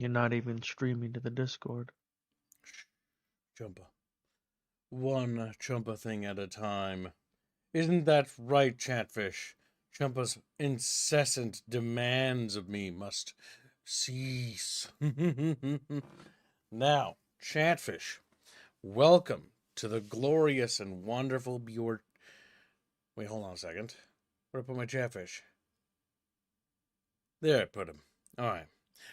You're not even streaming to the Discord. Chumpa. One Chumpa thing at a time. Isn't that right, Chatfish? Chumpa's incessant demands of me must cease. Now, Chatfish, welcome to the glorious and wonderful Bjork. Wait, hold on a second. Where'd I put my Chatfish? There I put him. Alright.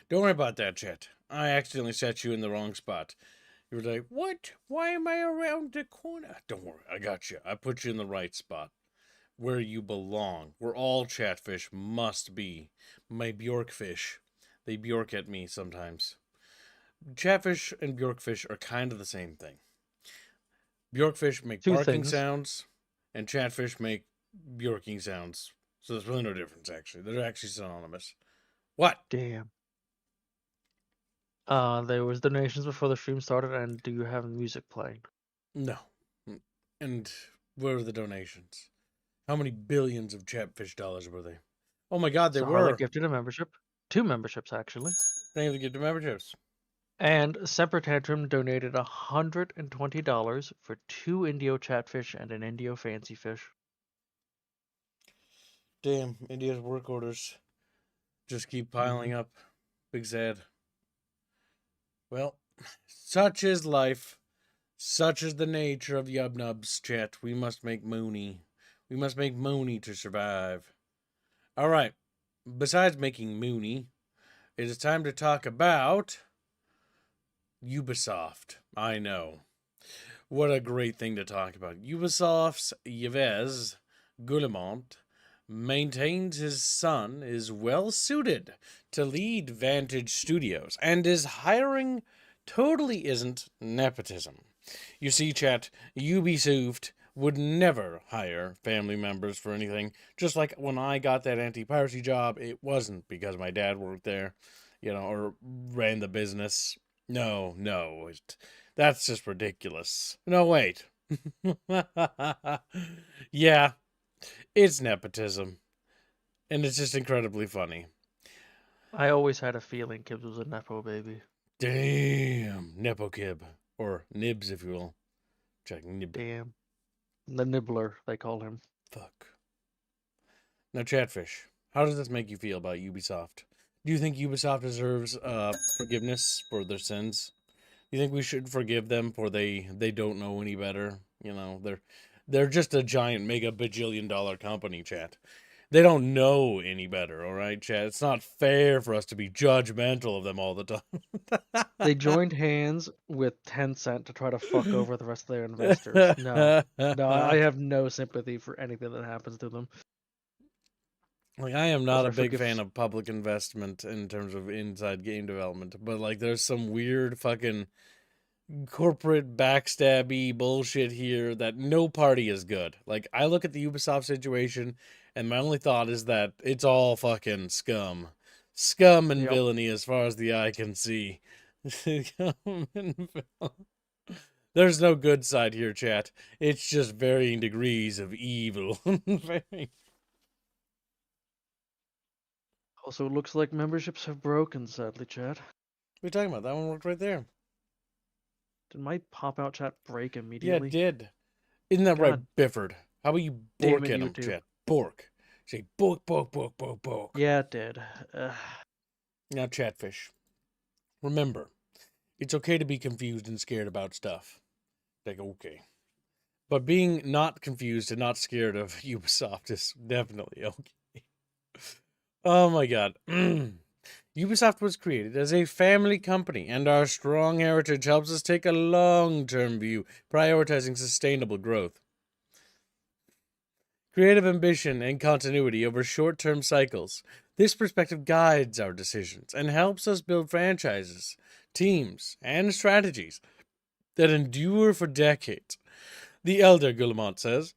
Don't worry about that, Chat. I accidentally set you in the wrong spot. You were like, what? Why am I around the corner? Don't worry, I got you. I put you in the right spot. Where you belong. Where all Chatfish must be. My Bjorkfish. They Bjork at me sometimes. Chatfish and Bjorkfish are kind of the same thing. Bjorkfish make Two barking things. sounds, and Chatfish make Bjorking sounds. So there's really no difference, actually. They're actually synonymous. What? Damn. There was donations before the stream started, and do you have music playing? No. And where were the donations? How many billions of Chatfish dollars were they? Oh my god, they So were! Harley gifted a membership. 2 memberships, actually. Thank you to get the memberships. And Semper Tantrum donated $120 for 2 Indio Chatfish and an Indio Fancy Fish. Damn, India's work orders just keep piling up. Big sad. Well, such is life. Such is the nature of Yubnub's, Chat. We must make Mooney. We must make Mooney to survive. Alright, besides making Mooney, it is time to talk about Ubisoft. I know. What a great thing to talk about. Ubisoft's Yves Guillemot maintains his son is well suited to lead Vantage Studios and his hiring totally isn't nepotism. You see, Chat, Ubisoft would never hire family members for anything. Just like when I got that anti-piracy job, it wasn't because my dad worked there, or ran the business. No, that's just ridiculous. No, wait. Yeah, it's nepotism. And it's just incredibly funny. I always had a feeling Kibbs was a Nepo baby. Damn, Nepo Kib. Or Nibs, if you will. Check Nib. Damn. The Nibbler, they call him. Fuck. Now, Chatfish, how does this make you feel about Ubisoft? Do you think Ubisoft deserves forgiveness for their sins? Do you think we should forgive them for they don't know any better? They're just a giant mega bajillion dollar company, Chat. They don't know any better, all right, Chad? It's not fair for us to be judgmental of them all the time. They joined hands with Tencent to try to fuck over the rest of their investors. No, I have no sympathy for anything that happens to them. Like, I am not Also, a big fan of public investment in terms of inside game development, but like, there's some weird fucking corporate backstabby bullshit here that no party is good. Like, I look at the Ubisoft situation, and my only thought is that it's all fucking scum. Scum and villainy as far as the eye can see. There's no good side here, Chat. It's just varying degrees of evil. Also, it looks like memberships have broken, sadly, Chad. What are you talking about? That one worked right there. Did my pop-out chat break immediately? Yeah, it did. Isn't that right, Bifford? How about you bork at him, Chat? Bork. Say bork, bork, bork, bork, bork. Yeah, it did. Now, Chatfish, remember, it's okay to be confused and scared about stuff. Like, okay. But being not confused and not scared of Ubisoft is definitely okay. Oh my god. Ubisoft was created as a family company, and our strong heritage helps us take a long-term view, prioritizing sustainable growth. Creative ambition and continuity over short-term cycles. This perspective guides our decisions and helps us build franchises, teams, and strategies that endure for decades. The elder Guillemot says,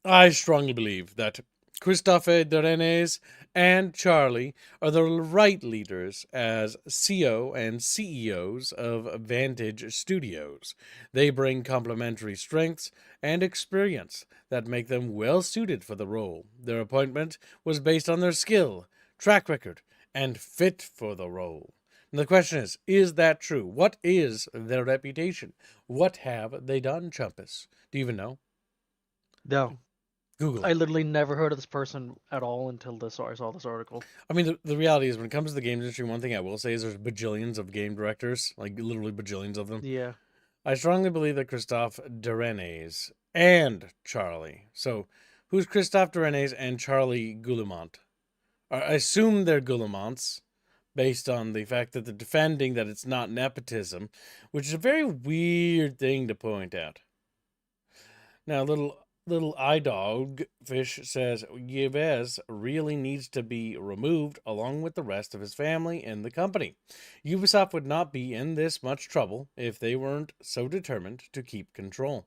I strongly believe that Christophe Dorenes and Charlie are the right leaders as CEO and CEOs of Vantage Studios. They bring complementary strengths and experience that make them well suited for the role. Their appointment was based on their skill, track record, and fit for the role. And the question is that true? What is their reputation? What have they done, Chumpus? Do you even know? No, Google I it. literally never heard of this person at all until I saw this article. I mean, the reality is when it comes to the games industry, one thing I will say is there's bajillions of game directors, like literally bajillions of them. Yeah. I strongly believe that Christophe Derennes and Charlie. So, who's Christophe Derennes and Charlie Guillemont? I assume they're Guillemonts based on the fact that they're defending that it's not nepotism, which is a very weird thing to point out. Now, little eye dog fish says Yves really needs to be removed along with the rest of his family and the company. Ubisoft would not be in this much trouble if they weren't so determined to keep control.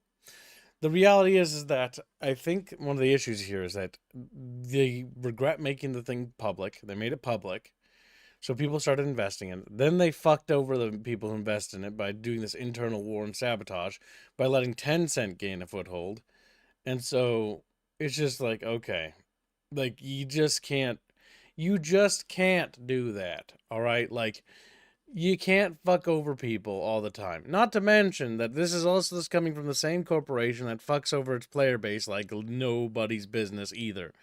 The reality is that I think one of the issues here is that they regret making the thing public. They made it public. So people started investing in it. Then they fucked over the people who invest in it by doing this internal war and sabotage by letting Tencent gain a foothold. And so it's just like, okay, like you just can't do that. All right? Like you can't fuck over people all the time. Not to mention that this coming from the same corporation that fucks over its player base like nobody's business either.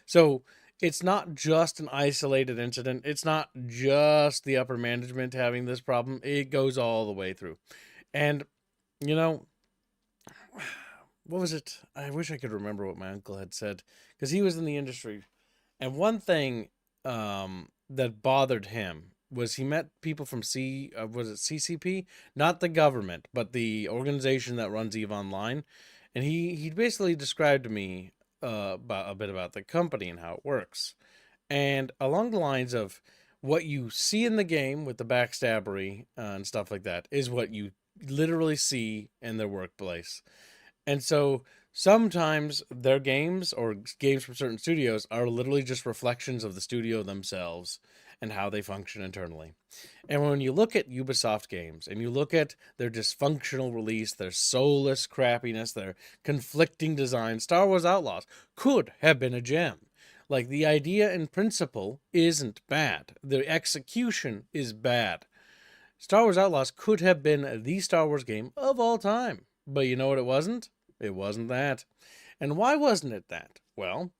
So it's not just an isolated incident. It's not just the upper management having this problem. It goes all the way through. And you know, what was it? I wish I could remember what my uncle had said because he was in the industry. And one thing that bothered him was he met people from was it CCP, not the government, but the organization that runs Eve Online, and he basically described to me about a bit about the company and how it works, and along the lines of what you see in the game with the backstabbery and stuff like that is what you literally see in their workplace. And so sometimes their games or games from certain studios are literally just reflections of the studio themselves and how they function internally. And when you look at Ubisoft games and you look at their dysfunctional release, their soulless crappiness, their conflicting design, Star Wars Outlaws could have been a gem. Like the idea and principle isn't bad, the execution is bad. Star Wars Outlaws could have been the Star Wars game of all time. But you know what it wasn't? It wasn't that. And why wasn't it that? Well,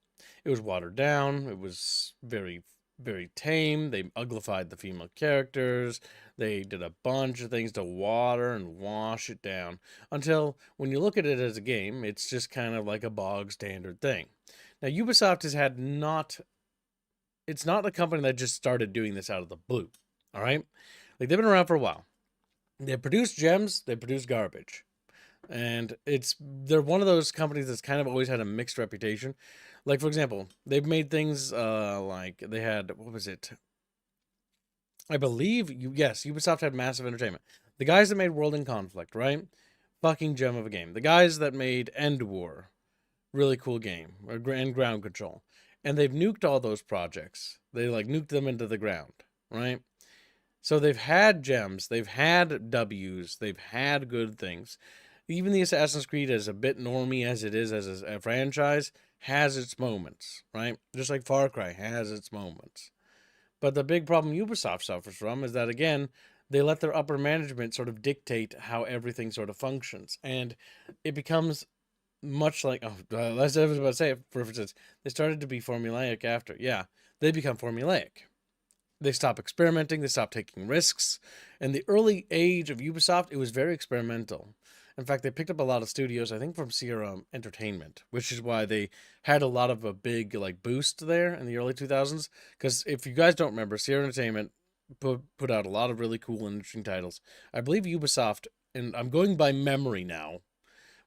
it was watered down. It was very, very tame. They uglified the female characters. They did a bunch of things to water and wash it down until when you look at it as a game, it's just kind of like a bog standard thing. Now, Ubisoft has had not, it's not a company that just started doing this out of the blue. All right? Like they've been around for a while. They produce gems, they produce garbage. And they're one of those companies that's kind of always had a mixed reputation. Like for example, they've made things like they had what was it? I believe yes, Ubisoft had Massive Entertainment. The guys that made World in Conflict, right? Fucking gem of a game. The guys that made End War, really cool game, and Ground Control. And they've nuked all those projects. They like nuked them into the ground, right? So they've had gems, they've had W's, they've had good things. Even the Assassin's Creed, as a bit normie as it is as a franchise, has its moments, right? Just like Far Cry has its moments. But the big problem Ubisoft suffers from is that, again, they let their upper management sort of dictate how everything sort of functions. And it becomes much like, as I was about to say, for instance, they started to be formulaic after. Yeah, they become formulaic. They stop experimenting, they stop taking risks. In the early age of Ubisoft, it was very experimental. In fact, they picked up a lot of studios, I think, from Sierra Entertainment, which is why they had a lot of a big like boost there in the early 2000s. Because if you guys don't remember, Sierra Entertainment put out a lot of really cool and interesting titles. I believe Ubisoft, and I'm going by memory now,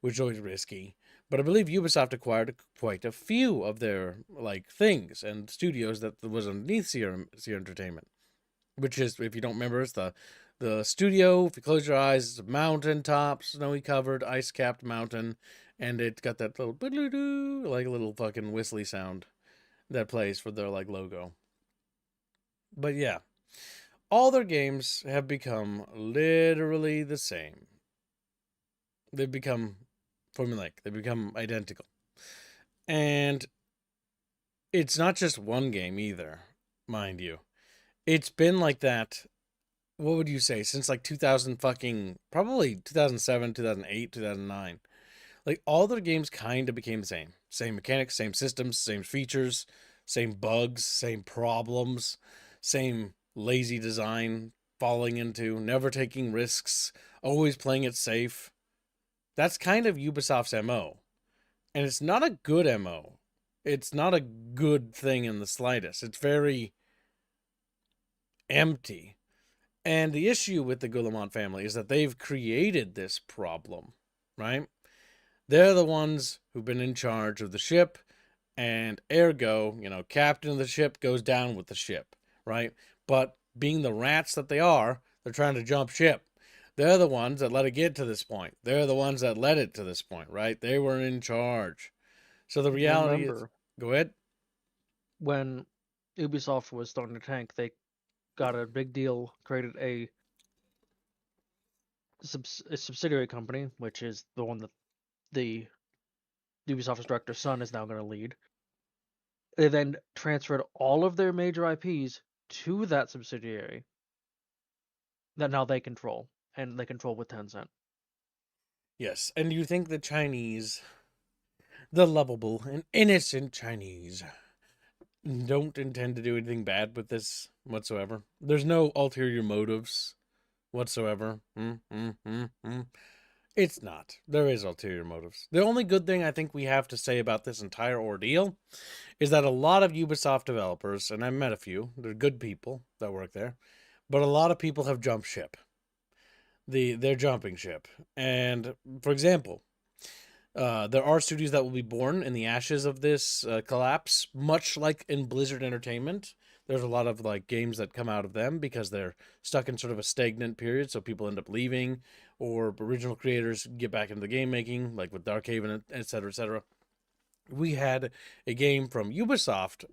which is always risky, but I believe Ubisoft acquired quite a few of their like things and studios that was underneath Sierra Entertainment. Which is, if you don't remember, it's the studio. If you close your eyes, it's a mountain top, snowy covered, ice capped mountain, and it's got that little like a little fucking whistly sound that plays for their like logo. But yeah, all their games have become literally the same. They've become formulaic. They become identical. And it's not just one game either, mind you. It's been like that what would you say, since like 2000 fucking, probably 2007, 2008, 2009, like all their games kind of became the same. Same mechanics, same systems, same features, same bugs, same problems, same lazy design, falling into, never taking risks, always playing it safe. That's kind of Ubisoft's MO. And it's not a good MO. It's not a good thing in the slightest. It's very empty. And the issue with the Guillemot family is that they've created this problem, right? They're the ones who've been in charge of the ship, and ergo, captain of the ship goes down with the ship, right? But being the rats that they are, they're trying to jump ship. They're the ones that let it get to this point. They're the ones that led it to this point, right? They were in charge. So the reality is, Remember go ahead. when Ubisoft was starting to tank, they got a big deal, created a subsidiary company, which is the one that the Ubisoft's director's son is now going to lead. They then transferred all of their major IPs to that subsidiary that now they control, and they control with Tencent. Yes, and you think the Chinese, the lovable and innocent Chinese, don't intend to do anything bad with this whatsoever? There's no ulterior motives whatsoever. It's not. There is ulterior motives. The only good thing I think we have to say about this entire ordeal is that a lot of Ubisoft developers, and I met a few, they're good people that work there, but a lot of people have jumped ship. They're jumping ship. And for example, there are studios that will be born in the ashes of this collapse, much like in Blizzard Entertainment. There's a lot of like games that come out of them because they're stuck in sort of a stagnant period, so people end up leaving, or original creators get back into the game making, like with Darkhaven, etc., etc. We had a game from Ubisoft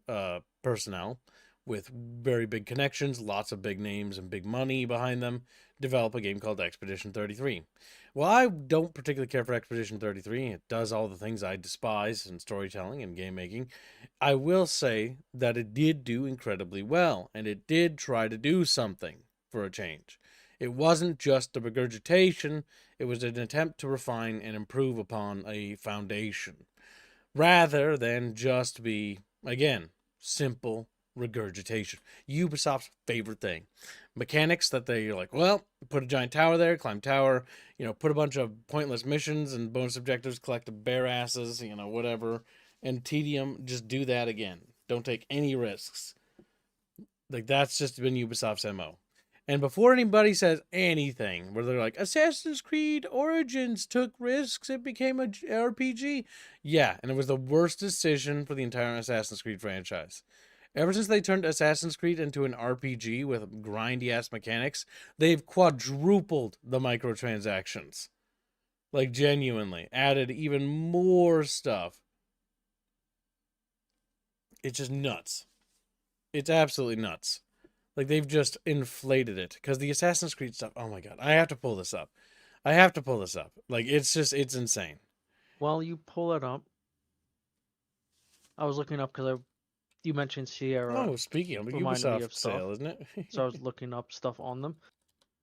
personnel with very big connections, lots of big names and big money behind them, develop a game called Expedition 33. Well, I don't particularly care for Expedition 33. It does all the things I despise in storytelling and game making. I will say that it did do incredibly well, and it did try to do something for a change. It wasn't just a regurgitation, it was an attempt to refine and improve upon a foundation rather than just be, again, simple regurgitation. Ubisoft's favorite thing. Mechanics that they're like, well, put a giant tower there, climb tower, put a bunch of pointless missions and bonus objectives, collect bear asses, whatever. And tedium, just do that again. Don't take any risks. Like, that's just been Ubisoft's MO. And before anybody says anything, where they're like, Assassin's Creed Origins took risks, it became a RPG. Yeah, and it was the worst decision for the entire Assassin's Creed franchise. Ever since they turned Assassin's Creed into an RPG with grindy ass mechanics, they've quadrupled the microtransactions. Like, genuinely, added even more stuff. It's just nuts. It's absolutely nuts. Like they've just inflated it because the Assassin's Creed stuff. Oh my god, I have to pull this up. I have to pull this up. Like it's insane. While you pull it up, I was looking up because you mentioned Sierra, Oh, speaking of a reminded me Ubisoft of stuff. sale, isn't it? So I was looking up stuff on them.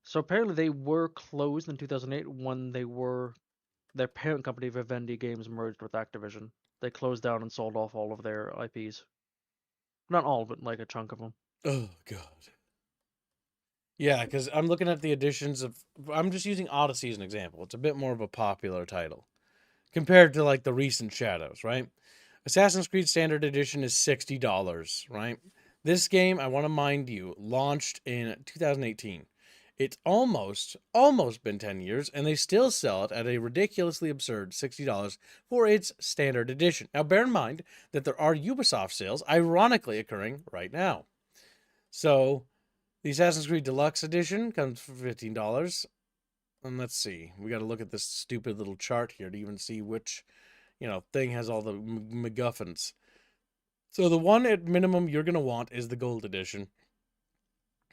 So apparently they were closed in 2008 when their parent company Vivendi Games merged with Activision. They closed down and sold off all of their IPs. Not all, but like a chunk of them. Oh god. Yeah, because I'm looking at the editions of. I'm just using Odyssey as an example. It's a bit more of a popular title compared to like the recent Shadows, right? Assassin's Creed Standard Edition is $60, right? This game, I want to mind you, launched in 2018. It's almost been 10 years, and they still sell it at a ridiculously absurd $60 for its standard edition. Now, bear in mind that there are Ubisoft sales, ironically, occurring right now. So, the Assassin's Creed Deluxe Edition comes for $15. And let's see, we got to look at this stupid little chart here to even see which, thing has all the MacGuffins. So, the one at minimum you're going to want is the Gold Edition,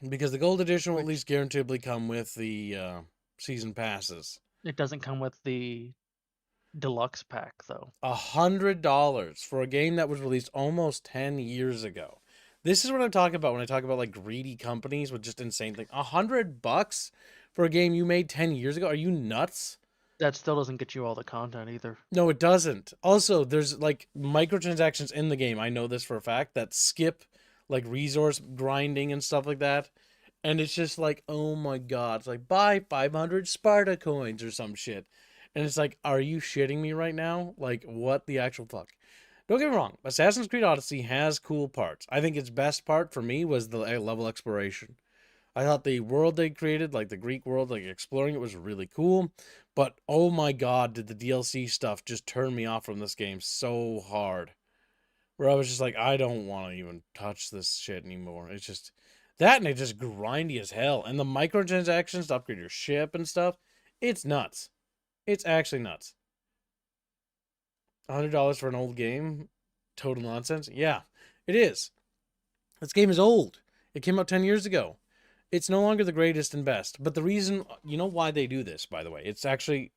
because the Gold Edition will at Which least guaranteedly come with the season passes. it doesn't come with the deluxe pack though. $100 for a game that was released almost 10 years ago. This is what I'm talking about when I talk about like greedy companies with just insane things. $100 for a game you made 10 years ago? Are you nuts? That still doesn't get you all the content either. No, it doesn't. Also, there's like microtransactions in the game. I know this for a fact that skip like resource grinding and stuff like that. And it's just like, oh my god, it's like buy 500 Sparta coins or some shit. And it's like, are you shitting me right now? Like, what the actual fuck? Don't get me wrong, Assassin's Creed Odyssey has cool parts. I think its best part for me was the level exploration. I thought the world they created, like the Greek world, like exploring it was really cool. But oh my god, did the DLC stuff just turn me off from this game so hard. Where I was just like, I don't want to even touch this shit anymore. It's just that and it's just grindy as hell. And the microtransactions to upgrade your ship and stuff, it's nuts. It's actually nuts. $100 for an old game? Total nonsense? Yeah, it is. This game is old. It came out 10 years ago. It's no longer the greatest and best. But the reason, you know why they do this, by the way? It's actually,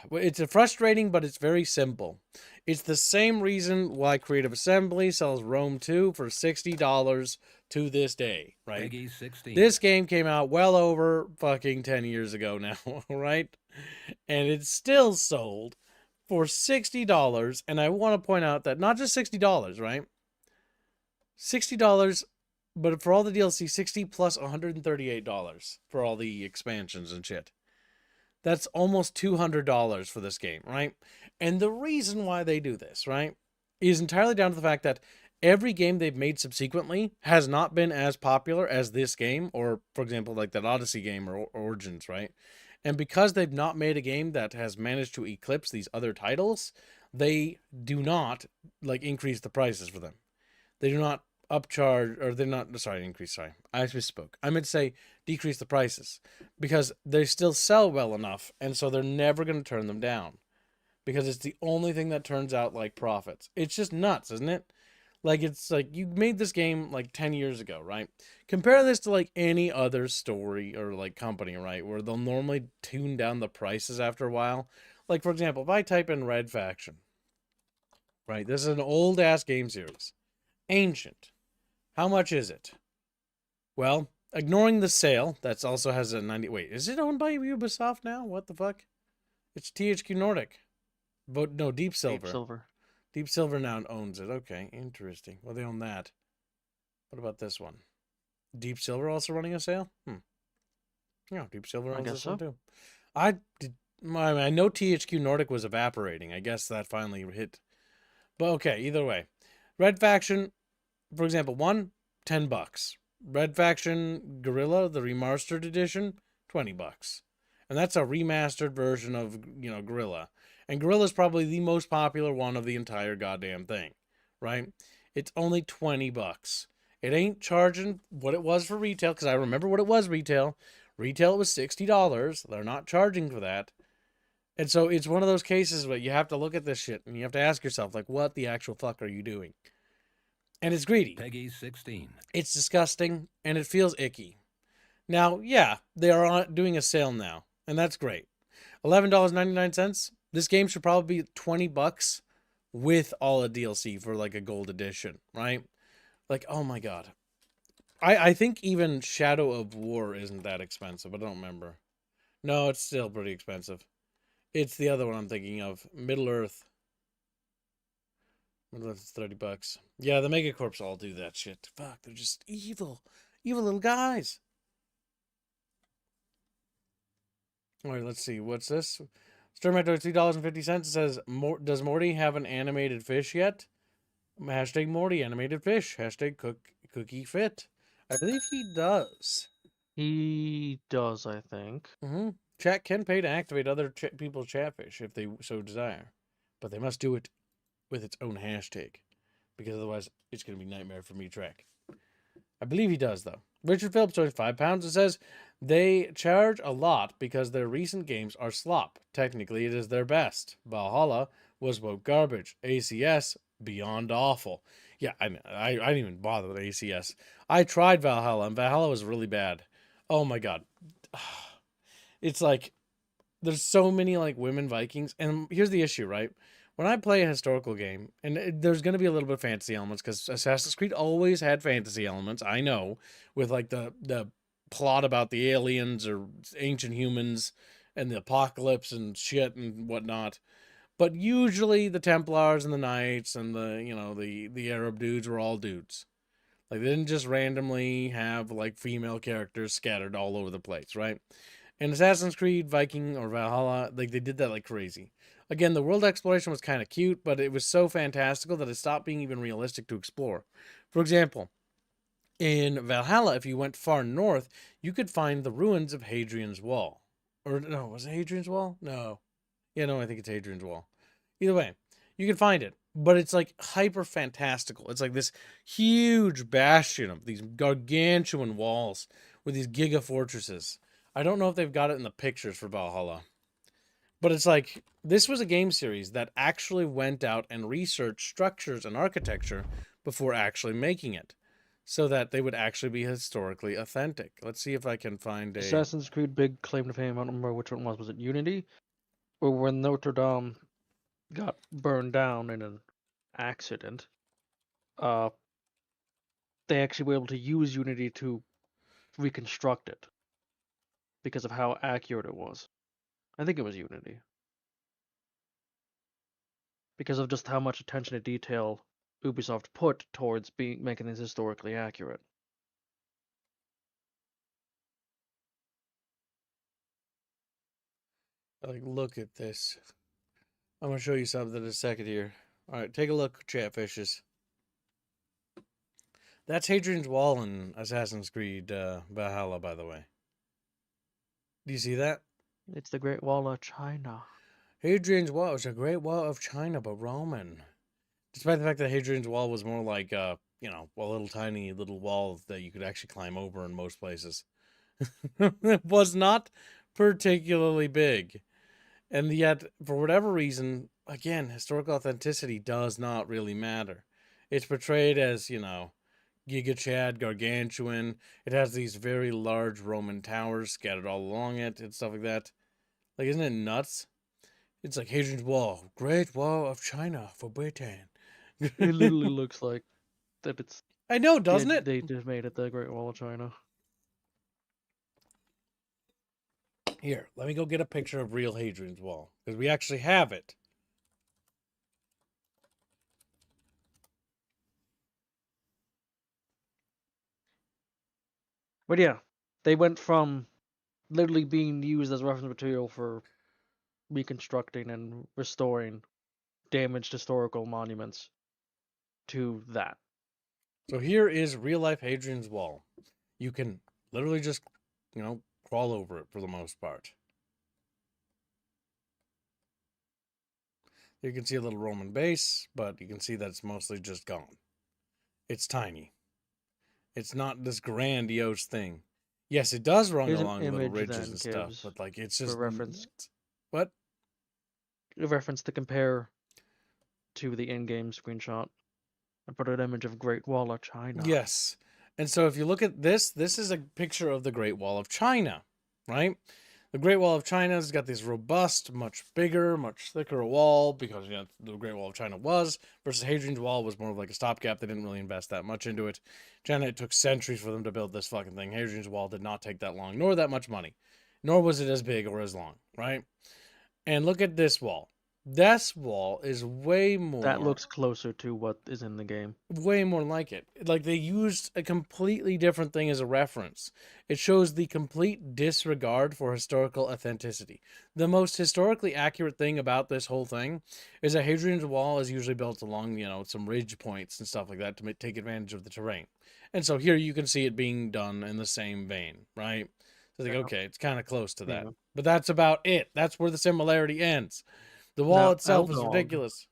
it's a frustrating, but it's very simple. It's the same reason why Creative Assembly sells Rome 2 for $60 to this day, right? Peggy 16. This game came out well over fucking 10 years ago now, right? And it's still sold for $60. And I want to point out that not just $60, right? $60, but for all the DLC, 60 plus $138 for all the expansions and shit. That's almost $200 for this game, right? And the reason why they do this, right, is entirely down to the fact that every game they've made subsequently has not been as popular as this game, or, for example, like that Odyssey game or Origins, right? And because they've not made a game that has managed to eclipse these other titles, they do not, like, increase the prices for them. They do not upcharge, or they're not, sorry, increase, sorry. I misspoke. I meant to say decrease the prices because they still sell well enough, and so they're never going to turn them down because it's the only thing that turns out like profits. It's just nuts, isn't it? Like, it's like you made this game like 10 years ago, right? Compare this to like any other story or like company, right? Where they'll normally tune down the prices after a while. Like, for example, if I type in Red Faction, right? This is an old ass game series. Ancient. How much is it? Well, ignoring the sale, that also has a 90. Wait, is it owned by Ubisoft now? What the fuck? It's THQ Nordic. But no, Deep Silver. Deep Silver. Deep Silver now owns it. Okay, interesting. Well, they own that. What about this one? Deep Silver also running a sale? Yeah, Deep Silver owns this one too. I know THQ Nordic was evaporating. I guess that finally hit. But okay, either way. Red Faction, for example, $10. Red Faction Gorilla, the remastered edition, $20. And that's a remastered version of, Gorilla. And Gorilla's probably the most popular one of the entire goddamn thing, right? It's only $20. It ain't charging what it was for retail, because I remember what it was retail. Retail was $60. They're not charging for that. And so it's one of those cases where you have to look at this shit and you have to ask yourself, like, what the actual fuck are you doing? And it's greedy. Peggy 16. It's disgusting and it feels icky. Now, yeah, they are doing a sale now, and that's great. $11.99. This game should probably be $20 with all the DLC for like a gold edition, right? Like, oh my god. I think even Shadow of War isn't that expensive. I don't remember. No, it's still pretty expensive. It's the other one I'm thinking of. Middle Earth. Middle Earth is $30. Yeah, the Megacorps all do that shit. Fuck, they're just evil. Evil little guys. Alright, let's see. What's this? Starmatter $2.50 says, does Morty have an animated fish yet? Hashtag Morty animated fish. Hashtag cookie fit. I believe he does. He does, I think. Chat can pay to activate other people's chatfish if they so desire. But they must do it with its own hashtag. Because otherwise, it's going to be nightmare for me to track. I believe he does, though. Richard Phillips, £25. It says, they charge a lot because their recent games are slop. Technically, it is their best. Valhalla was woke garbage. ACS, beyond awful. Yeah, I didn't even bother with ACS. I tried Valhalla, and Valhalla was really bad. Oh my god. It's like, there's so many like women Vikings. And here's the issue, right? when I play a historical game, and there's going to be a little bit of fantasy elements because Assassin's Creed always had fantasy elements. I know, with like the plot about the aliens or ancient humans and the apocalypse and shit and whatnot. But usually the Templars and the Knights and the Arab dudes were all dudes. Like they didn't just randomly have like female characters scattered all over the place, right? In Assassin's Creed, Viking, or Valhalla, like they did that like crazy. Again, the world exploration was kind of cute, but it was so fantastical that it stopped being even realistic to explore. For example, in Valhalla, if you went far north, you could find the ruins of Hadrian's Wall. Or no, was it Hadrian's Wall? No. Yeah, no, I think it's Hadrian's Wall. Either way, you can find it, but it's like hyper fantastical. It's like this huge bastion of these gargantuan walls with these giga fortresses. I don't know if they've got it in the pictures for Valhalla, but it's like this was a game series that actually went out and researched structures and architecture before actually making it so that they would actually be historically authentic. Let's see if I can find a. Assassin's Creed big claim to fame. I don't remember which one was. Was it Unity? Or when Notre Dame got burned down in an accident, uh, they actually were able to use Unity to reconstruct it because of how accurate it was. I think it was Unity. Because of just how much attention to detail Ubisoft put towards making this historically accurate. Like, look at this. I'm going to show you something in a second here. All right, take a look, Chatfishes. That's Hadrian's Wall in Assassin's Creed Valhalla, by the way. Do you see that? It's the Great Wall of China. Hadrian's Wall was a great wall of China, but Roman. Despite the fact that Hadrian's Wall was more like, a little tiny little wall that you could actually climb over in most places. It was not particularly big. And yet, for whatever reason, again, historical authenticity does not really matter. It's portrayed as, Giga Chad, gargantuan. It has these very large Roman towers scattered all along it and stuff like that. Like, isn't it nuts? It's like Hadrian's Wall, Great Wall of China for Britain. It literally looks like that it's I know, doesn't it? they just made it the Great Wall of China. Here, let me go get a picture of real Hadrian's Wall because we actually have it. But yeah, they went from literally being used as reference material for reconstructing and restoring damaged historical monuments to that. So here is real life Hadrian's Wall. You can literally just, crawl over it for the most part. You can see a little Roman base, but you can see that it's mostly just gone. It's tiny. It's not this grandiose thing. Yes, it does run Here's an along little image ridges then, and stuff, Gibbs, but like it's for just reference. What? A reference to compare to the in-game screenshot. I put an image of Great Wall of China. Yes. And so if you look at this, this is a picture of the Great Wall of China, right? The Great Wall of China has got this robust, much bigger, much thicker wall because the Great Wall of China was, versus Hadrian's Wall was more of like a stopgap. They didn't really invest that much into it. China, it took centuries for them to build this fucking thing. Hadrian's Wall did not take that long, nor that much money, nor was it as big or as long, right? And look at this wall. This wall is way more. That looks closer to what is in the game. Way more like it. Like they used a completely different thing as a reference. It shows the complete disregard for historical authenticity. The most historically accurate thing about this whole thing is that Hadrian's Wall is usually built along, some ridge points and stuff like that to take advantage of the terrain. And so here you can see it being done in the same vein, right? So like, okay, it's kind of close to that. But that's about it. That's where the similarity ends. The wall itself is ridiculous.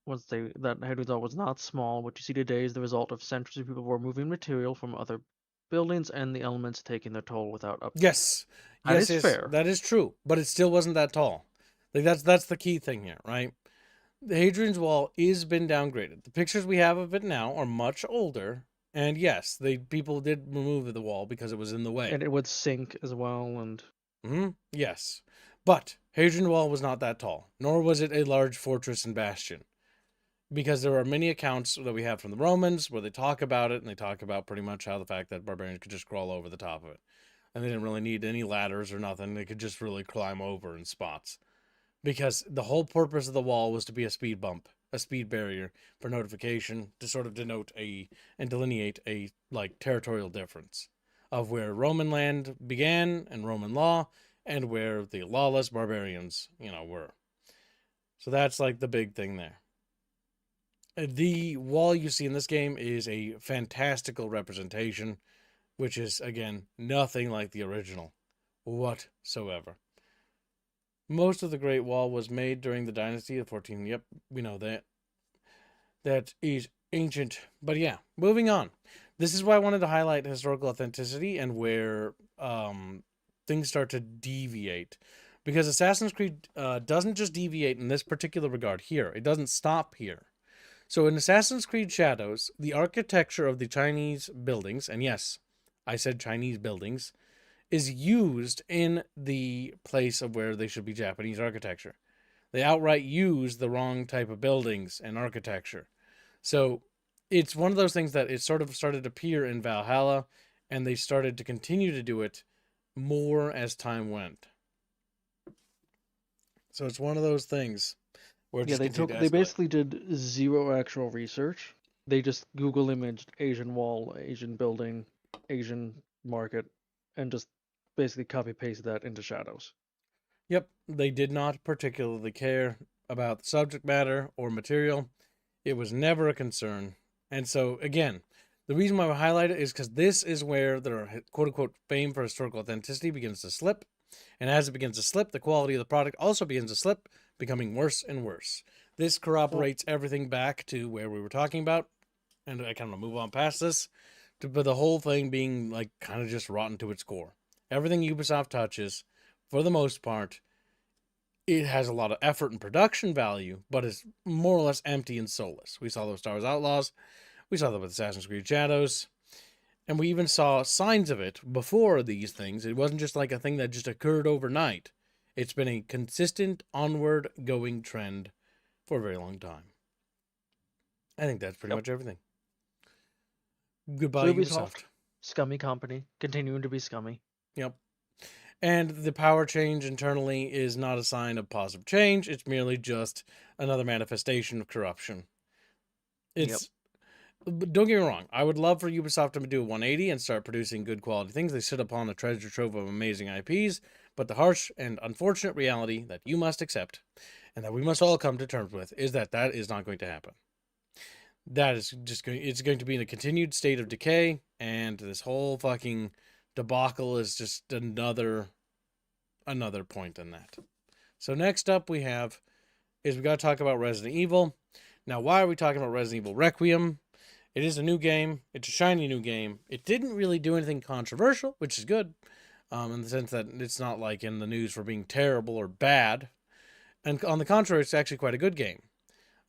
That Hadrian's Wall was not small. What you see today is the result of centuries of people were moving material from other buildings and the elements taking their toll without up. Yes, that is fair. That is true, but it still wasn't that tall. Like that's the key thing here, right? The Hadrian's Wall is been downgraded. The pictures we have of it now are much older, and yes, people did remove the wall because it was in the way, and it would sink as well. And yes, But Hadrian Wall was not that tall, nor was it a large fortress and bastion. Because there are many accounts that we have from the Romans where they talk about it, and they talk about pretty much how the fact that barbarians could just crawl over the top of it. And they didn't really need any ladders or nothing. They could just really climb over in spots. Because the whole purpose of the wall was to be a speed bump, a speed barrier for notification, to sort of denote and delineate a territorial difference of where Roman land began and Roman law, and where the lawless barbarians, were. So that's like the big thing there. The wall you see in this game is a fantastical representation, which is, again, nothing like the original whatsoever. Most of the Great Wall was made during the dynasty of 14. Yep, we know that. That is ancient. But yeah, moving on. This is why I wanted to highlight historical authenticity and where things start to deviate. Because Assassin's Creed doesn't just deviate in this particular regard here. It doesn't stop here. So in Assassin's Creed Shadows, the architecture of the Chinese buildings, and yes, I said Chinese buildings, is used in the place of where they should be Japanese architecture. They outright use the wrong type of buildings and architecture. So it's one of those things that it sort of started to appear in Valhalla, and they started to continue to do it more as time went. So it's one of those things where they basically did zero actual research. They just Google imaged Asian wall, Asian building, Asian market, and just basically copy pasted that into Shadows. Yep, they did not particularly care about the subject matter or material. It was never a concern. And so, again, the reason why I highlight it is because this is where their quote-unquote fame for historical authenticity begins to slip. And as it begins to slip, the quality of the product also begins to slip, becoming worse and worse. This corroborates everything back to where we were talking about, and I kind of move on past this, but the whole thing being kind of just rotten to its core. Everything Ubisoft touches, for the most part, it has a lot of effort and production value, but is more or less empty and soulless. We saw those Star Wars Outlaws, we saw that with Assassin's Creed Shadows, and we even saw signs of it before these things. It wasn't just like a thing that just occurred overnight. It's been a consistent onward going trend for a very long time. I think that's pretty much everything. Goodbye, Ubisoft. Scummy company, continuing to be scummy. Yep. And the power change internally is not a sign of positive change. It's merely just another manifestation of corruption. Don't get me wrong. I would love for Ubisoft to do a 180 and start producing good quality things. They sit upon a treasure trove of amazing IPs, but the harsh and unfortunate reality that you must accept and that we must all come to terms with is that is not going to happen. That is just it's going to be in a continued state of decay, and this whole fucking debacle is just another point in that. So next up we got to talk about Resident Evil. Now, why are we talking about Resident Evil Requiem? It is a new game. It's a shiny new game. It didn't really do anything controversial, which is good, in the sense that it's not like in the news for being terrible or bad. And on the contrary, it's actually quite a good game.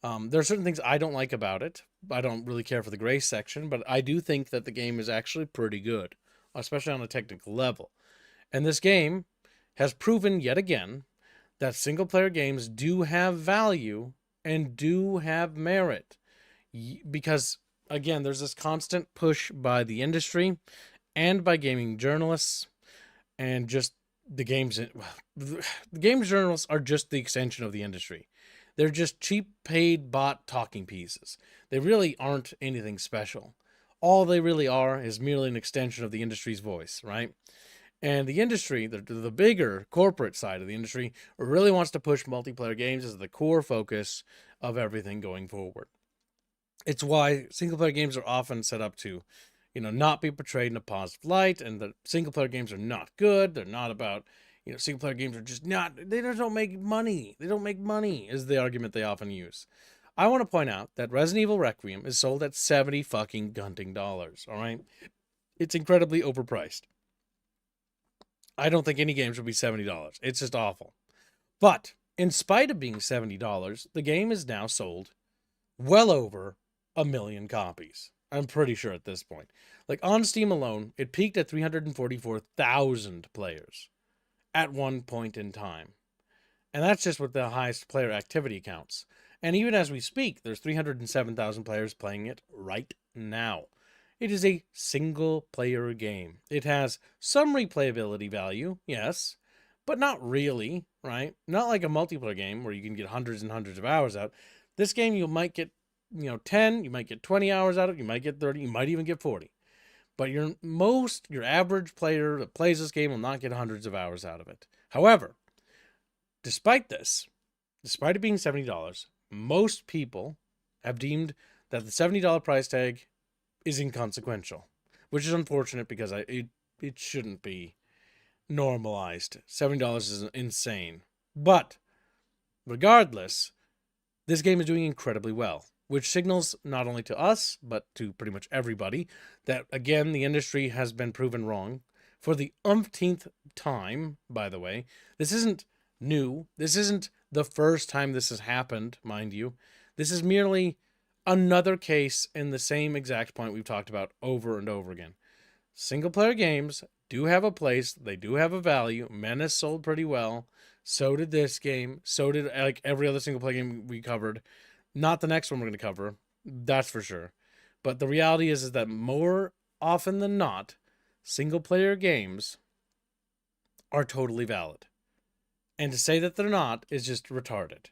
There are certain things I don't like about it. I don't really care for the grace section, but I do think that the game is actually pretty good, especially on a technical level. And this game has proven yet again that single-player games do have value and do have merit. Because, again, there's this constant push by the industry and by gaming journalists and just the games journalists are just the extension of the industry. They're just cheap paid bot talking pieces. They really aren't anything special. All they really are is merely an extension of the industry's voice, right? And the industry, the bigger corporate side of the industry, really wants to push multiplayer games as the core focus of everything going forward. It's why single-player games are often set up to, not be portrayed in a positive light, and the single-player games are not good. They're not about, single-player games are just not, they just don't make money. They don't make money, is the argument they often use. I want to point out that Resident Evil Requiem is sold at $70 fucking gunting dollars, all right? It's incredibly overpriced. I don't think any games would be $70. It's just awful. But in spite of being $70, the game is now sold well over 1 million copies. I'm pretty sure at this point. On Steam alone, it peaked at 344,000 players at one point in time. And that's just with the highest player activity counts. And even as we speak, there's 307,000 players playing it right now. It is a single player game. It has some replayability value, yes, but not really, right? Not like a multiplayer game where you can get hundreds and hundreds of hours out. This game you might get, 10, you might get 20 hours out of it, you might get 30, you might even get 40. But your average player that plays this game will not get hundreds of hours out of it. However, despite this, despite it being $70, most people have deemed that the $70 price tag is inconsequential, which is unfortunate because it shouldn't be normalized. $70 is insane. But regardless, this game is doing incredibly well, which signals not only to us, but to pretty much everybody that, again, the industry has been proven wrong. For the umpteenth time, by the way, this isn't new. This isn't the first time this has happened, mind you. This is merely another case in the same exact point we've talked about over and over again. Single player games do have a place, they do have a value. Menace sold pretty well. So did this game. So did like every other single player game we covered. Not the next one we're going to cover, that's for sure. But the reality is that more often than not, single player games are totally valid. And to say that they're not is just retarded.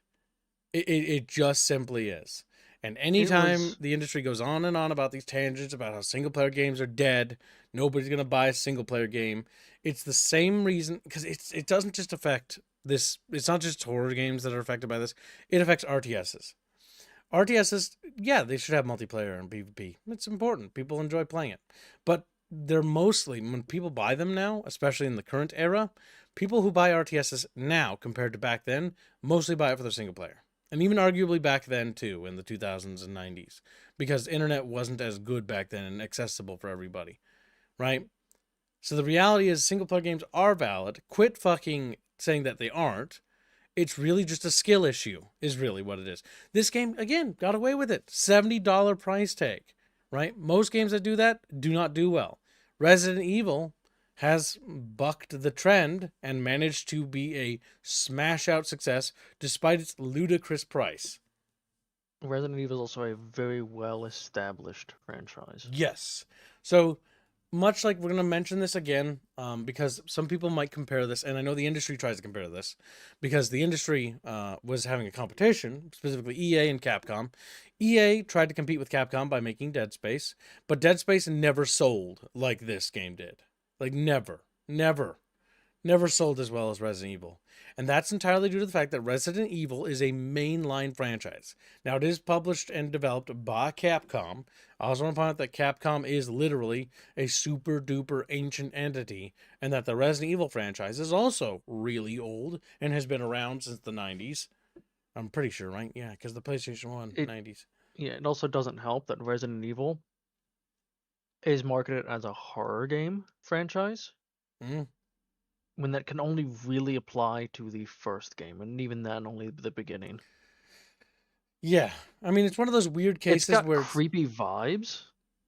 It just simply is. And anytime the industry goes on and on about these tangents about how single player games are dead, nobody's going to buy a single player game, it's the same reason, because it doesn't just affect this, it's not just horror games that are affected by this, it affects RTSs. RTSs, yeah, they should have multiplayer and PvP. It's important. People enjoy playing it. But they're mostly, when people buy them now, especially in the current era, people who buy RTSs now compared to back then mostly buy it for their single player. And even arguably back then too, in the 2000s and 90s, because the internet wasn't as good back then and accessible for everybody, right? So the reality is single player games are valid. Quit fucking saying that they aren't. It's really just a skill issue, is really what it is. This game, again, got away with it. $70 price tag, right? Most games that do that do not do well. Resident Evil has bucked the trend and managed to be a smash out success despite its ludicrous price. Resident Evil is also a very well established franchise. Yes. So much like we're going to mention this again, because some people might compare this, and I know the industry tries to compare this, because the industry was having a competition, specifically EA and Capcom. EA tried to compete with Capcom by making Dead Space, but Dead Space never sold like this game did. Like, never sold as well as Resident Evil. And that's entirely due to the fact that Resident Evil is a mainline franchise. Now, it is published and developed by Capcom. I also want to point out that Capcom is literally a super duper ancient entity, and that the Resident Evil franchise is also really old and has been around since the 90s. I'm pretty sure, right? Yeah, because the PlayStation 1, 90s. Yeah, it also doesn't help that Resident Evil is marketed as a horror game franchise. Mm. When that can only really apply to the first game, and even then only the beginning. Yeah, I mean, it's one of those weird cases it's got where creepy vibes,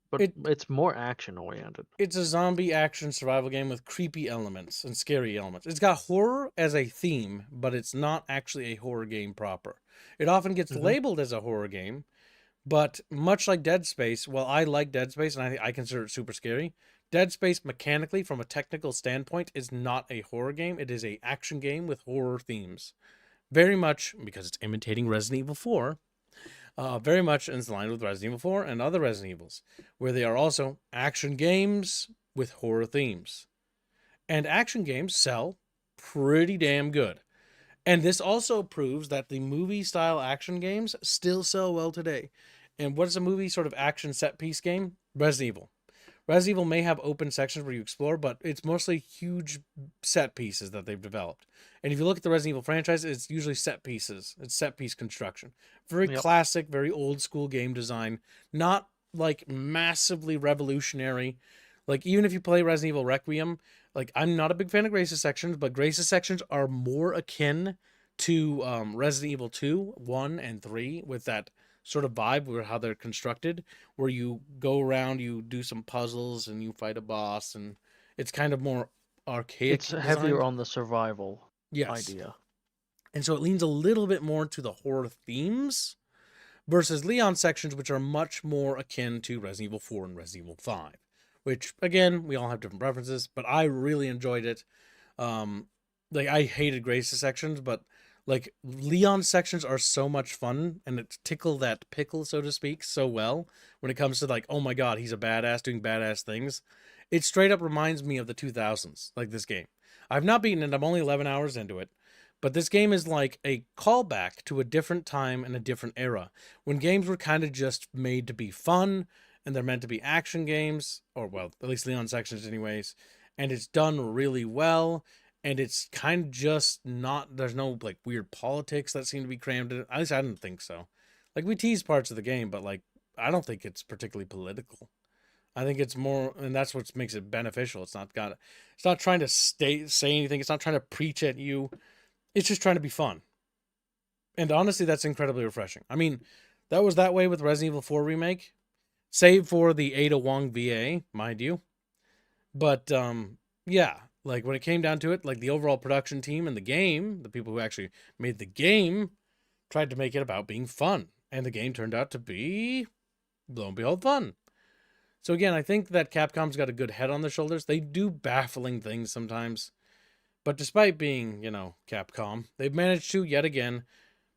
but it's more action oriented. It's a zombie action survival game with creepy elements and scary elements. It's got horror as a theme, but it's not actually a horror game proper. It often gets labeled as a horror game, but much like Dead Space, while I like Dead Space and I consider it super scary, Dead Space mechanically, from a technical standpoint, is not a horror game. It is an action game with horror themes. Very much, because it's imitating Resident Evil 4, very much in line with Resident Evil 4 and other Resident Evils, where they are also action games with horror themes. And action games sell pretty damn good. And this also proves that the movie-style action games still sell well today. And what is a movie sort of action set-piece game? Resident Evil. Resident Evil may have open sections where you explore, but it's mostly huge set pieces that they've developed. And if you look at the Resident Evil franchise, it's usually set pieces. It's set piece construction. Very classic, very old school game design. Not like massively revolutionary. Like, even if you play Resident Evil Requiem, like, I'm not a big fan of Grace's sections, but Grace's sections are more akin to Resident Evil 2, 1, and 3 with that sort of vibe where how they're constructed, where you go around, you do some puzzles, and you fight a boss, and it's kind of more archaic. It's heavier on the survival idea. And so it leans a little bit more to the horror themes versus Leon sections, which are much more akin to Resident Evil 4 and Resident Evil 5, which, again, we all have different preferences, but I really enjoyed it. Like, I hated Grace's sections, but, like, Leon's sections are so much fun, and it tickle that pickle, so to speak, so well when it comes to, like, oh my god, he's a badass doing badass things. It straight up reminds me of the 2000s, like this game. I've not beaten it, I'm only 11 hours into it, but this game is like a callback to a different time and a different era when games were kind of just made to be fun and they're meant to be action games, or, well, at least Leon sections, anyways. And it's done really well. And it's kind of just not, there's no like weird politics that seem to be crammed in it. At least I didn't think so. Like, we tease parts of the game, but like, I don't think it's particularly political. I think it's more, and that's what makes it beneficial. It's not trying to say anything. It's not trying to preach at you. It's just trying to be fun. And honestly, that's incredibly refreshing. I mean, that was that way with Resident Evil 4 Remake, save for the Ada Wong VA, mind you. But, yeah, like, when it came down to it, like, the overall production team and the game, the people who actually made the game, tried to make it about being fun. And the game turned out to be, lo and behold, fun. So again, I think that Capcom's got a good head on their shoulders. They do baffling things sometimes. But despite being, Capcom, they've managed to, yet again,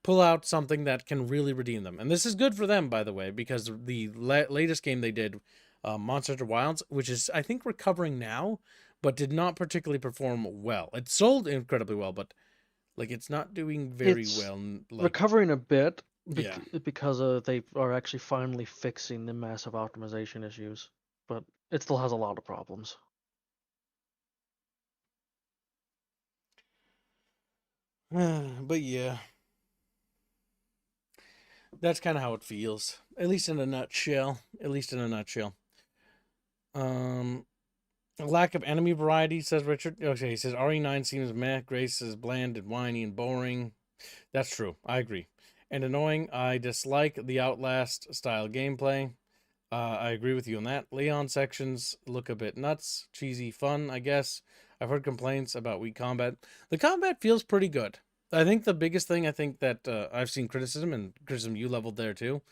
pull out something that can really redeem them. And this is good for them, by the way, because the latest game they did, Monster Hunter Wilds, which is, I think, recovering now, but did not particularly perform well. It sold incredibly well, but, like, it's not doing very It's well. Like, recovering a bit yeah. because they are actually finally fixing the massive optimization issues, but it still has a lot of problems. But yeah, that's kind of how it feels, at least in a nutshell. At least in a nutshell. Um, A lack of enemy variety, says Richard. Okay, he says RE9 seems meh. Grace is bland and whiny and boring. That's true. I agree. And annoying. I dislike the Outlast style gameplay. I agree with you on that. Leon sections look a bit nuts. Cheesy fun, I guess. I've heard complaints about weak combat. The combat feels pretty good. I think the biggest thing that I've seen criticism, and criticism you leveled there too,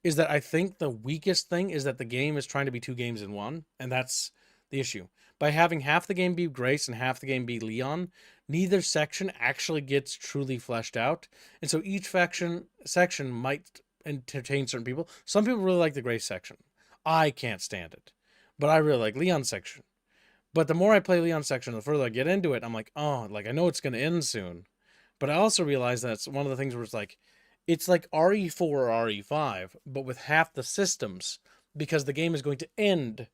is that I think the weakest thing is that the game is trying to be two games in one, and that's the issue. By having half the game be Grace and half the game be Leon, neither section actually gets truly fleshed out, and so each section might entertain certain people. Some people really like the Grace section. I can't stand it, but I really like Leon section. But the more I play Leon section, the further I get into it, I'm like, oh, like, I know it's going to end soon. But I also realize that's one of the things where it's like RE4 or RE5, but with half the systems, because the game is going to end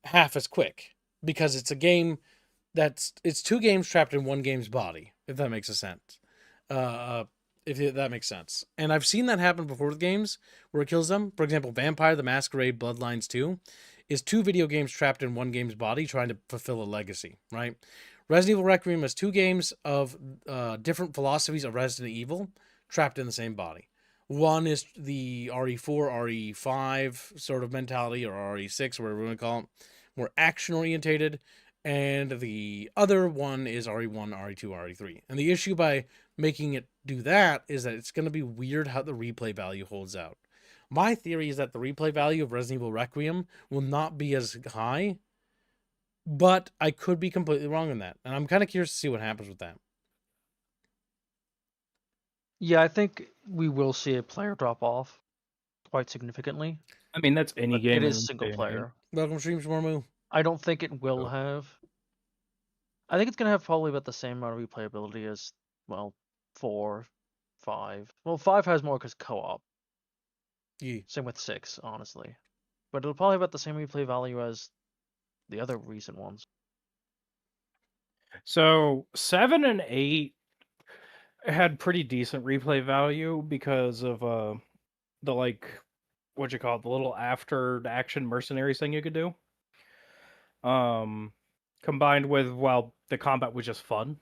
half as quick. Because it's a game it's two games trapped in one game's body, if that makes a sense. If that makes sense. And I've seen that happen before with games where it kills them. For example, Vampire the Masquerade Bloodlines 2 is two video games trapped in one game's body trying to fulfill a legacy, right? Resident Evil Requiem is two games of different philosophies of Resident Evil trapped in the same body. One is the RE4, RE5 sort of mentality, or RE6, whatever we want to call it, more action orientated, and the other one is RE1, RE2, RE3. And the issue by making it do that is that it's going to be weird how the replay value holds out. My theory is that the replay value of Resident Evil Requiem will not be as high, but I could be completely wrong on that. And I'm kind of curious to see what happens with that. Yeah, I think we will see a player drop off quite significantly. I mean, that's any But game. it is single player. Welcome, Streams Mormu. I don't think it will Oh. have. I think it's gonna have probably about the same amount of replayability as, well, 4, 5. Well, 5 has more because co-op. Yeah. Same with 6, honestly. But it'll probably have about the same replay value as the other recent ones. So 7 and 8 had pretty decent replay value because of the, like, what you call it, the little after action mercenaries thing you could do. Combined with, well, the combat was just fun.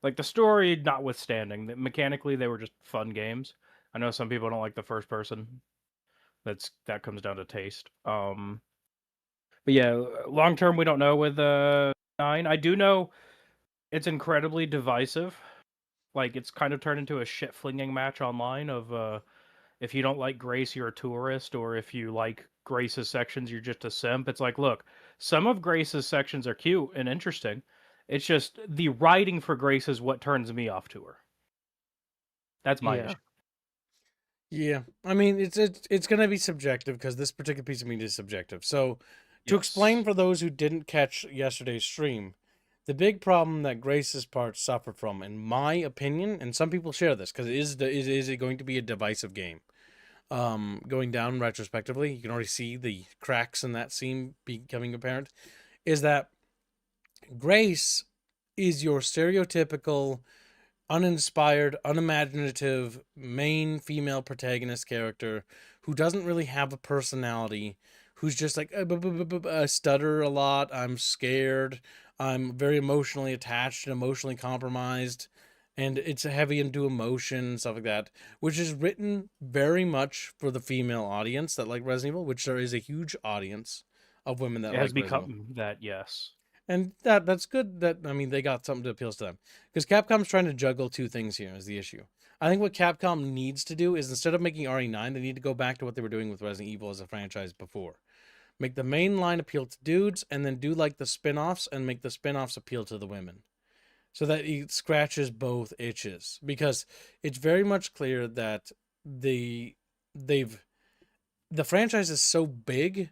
Like, the story notwithstanding, that mechanically they were just fun games. I know some people don't like the first person. That comes down to taste. But yeah, long term we don't know with 9. I do know it's incredibly divisive. Like, it's kind of turned into a shit flinging match online of if you don't like Grace, you're a tourist, or if you like Grace's sections, you're just a simp. It's like, look, some of Grace's sections are cute and interesting. It's just the writing for Grace is what turns me off to her. That's my Yeah. issue. Yeah, I mean it's going to be subjective because this particular piece of media is subjective. So, to explain Yes. for those who didn't catch yesterday's stream, the big problem that Grace's part suffered from, in my opinion, and some people share this because is it going to be a divisive game? Going down retrospectively, you can already see the cracks in that scene becoming apparent. Is that Grace is your stereotypical uninspired, unimaginative main female protagonist character who doesn't really have a personality, who's just like I stutter a lot, I'm scared, I'm very emotionally attached and emotionally compromised, and it's heavy into emotion, stuff like that, which is written very much for the female audience that like Resident Evil, which there is a huge audience of women that It has like Resident Evil. become that, yes. And that's good that, I mean, they got something to appeal to them. Because Capcom's trying to juggle two things here is the issue. I think what Capcom needs to do is instead of making RE9, they need to go back to what they were doing with Resident Evil as a franchise before. Make the main line appeal to dudes and then do like the spin-offs and make the spin-offs appeal to the women. So that it scratches both itches. Because it's very much clear that the franchise is so big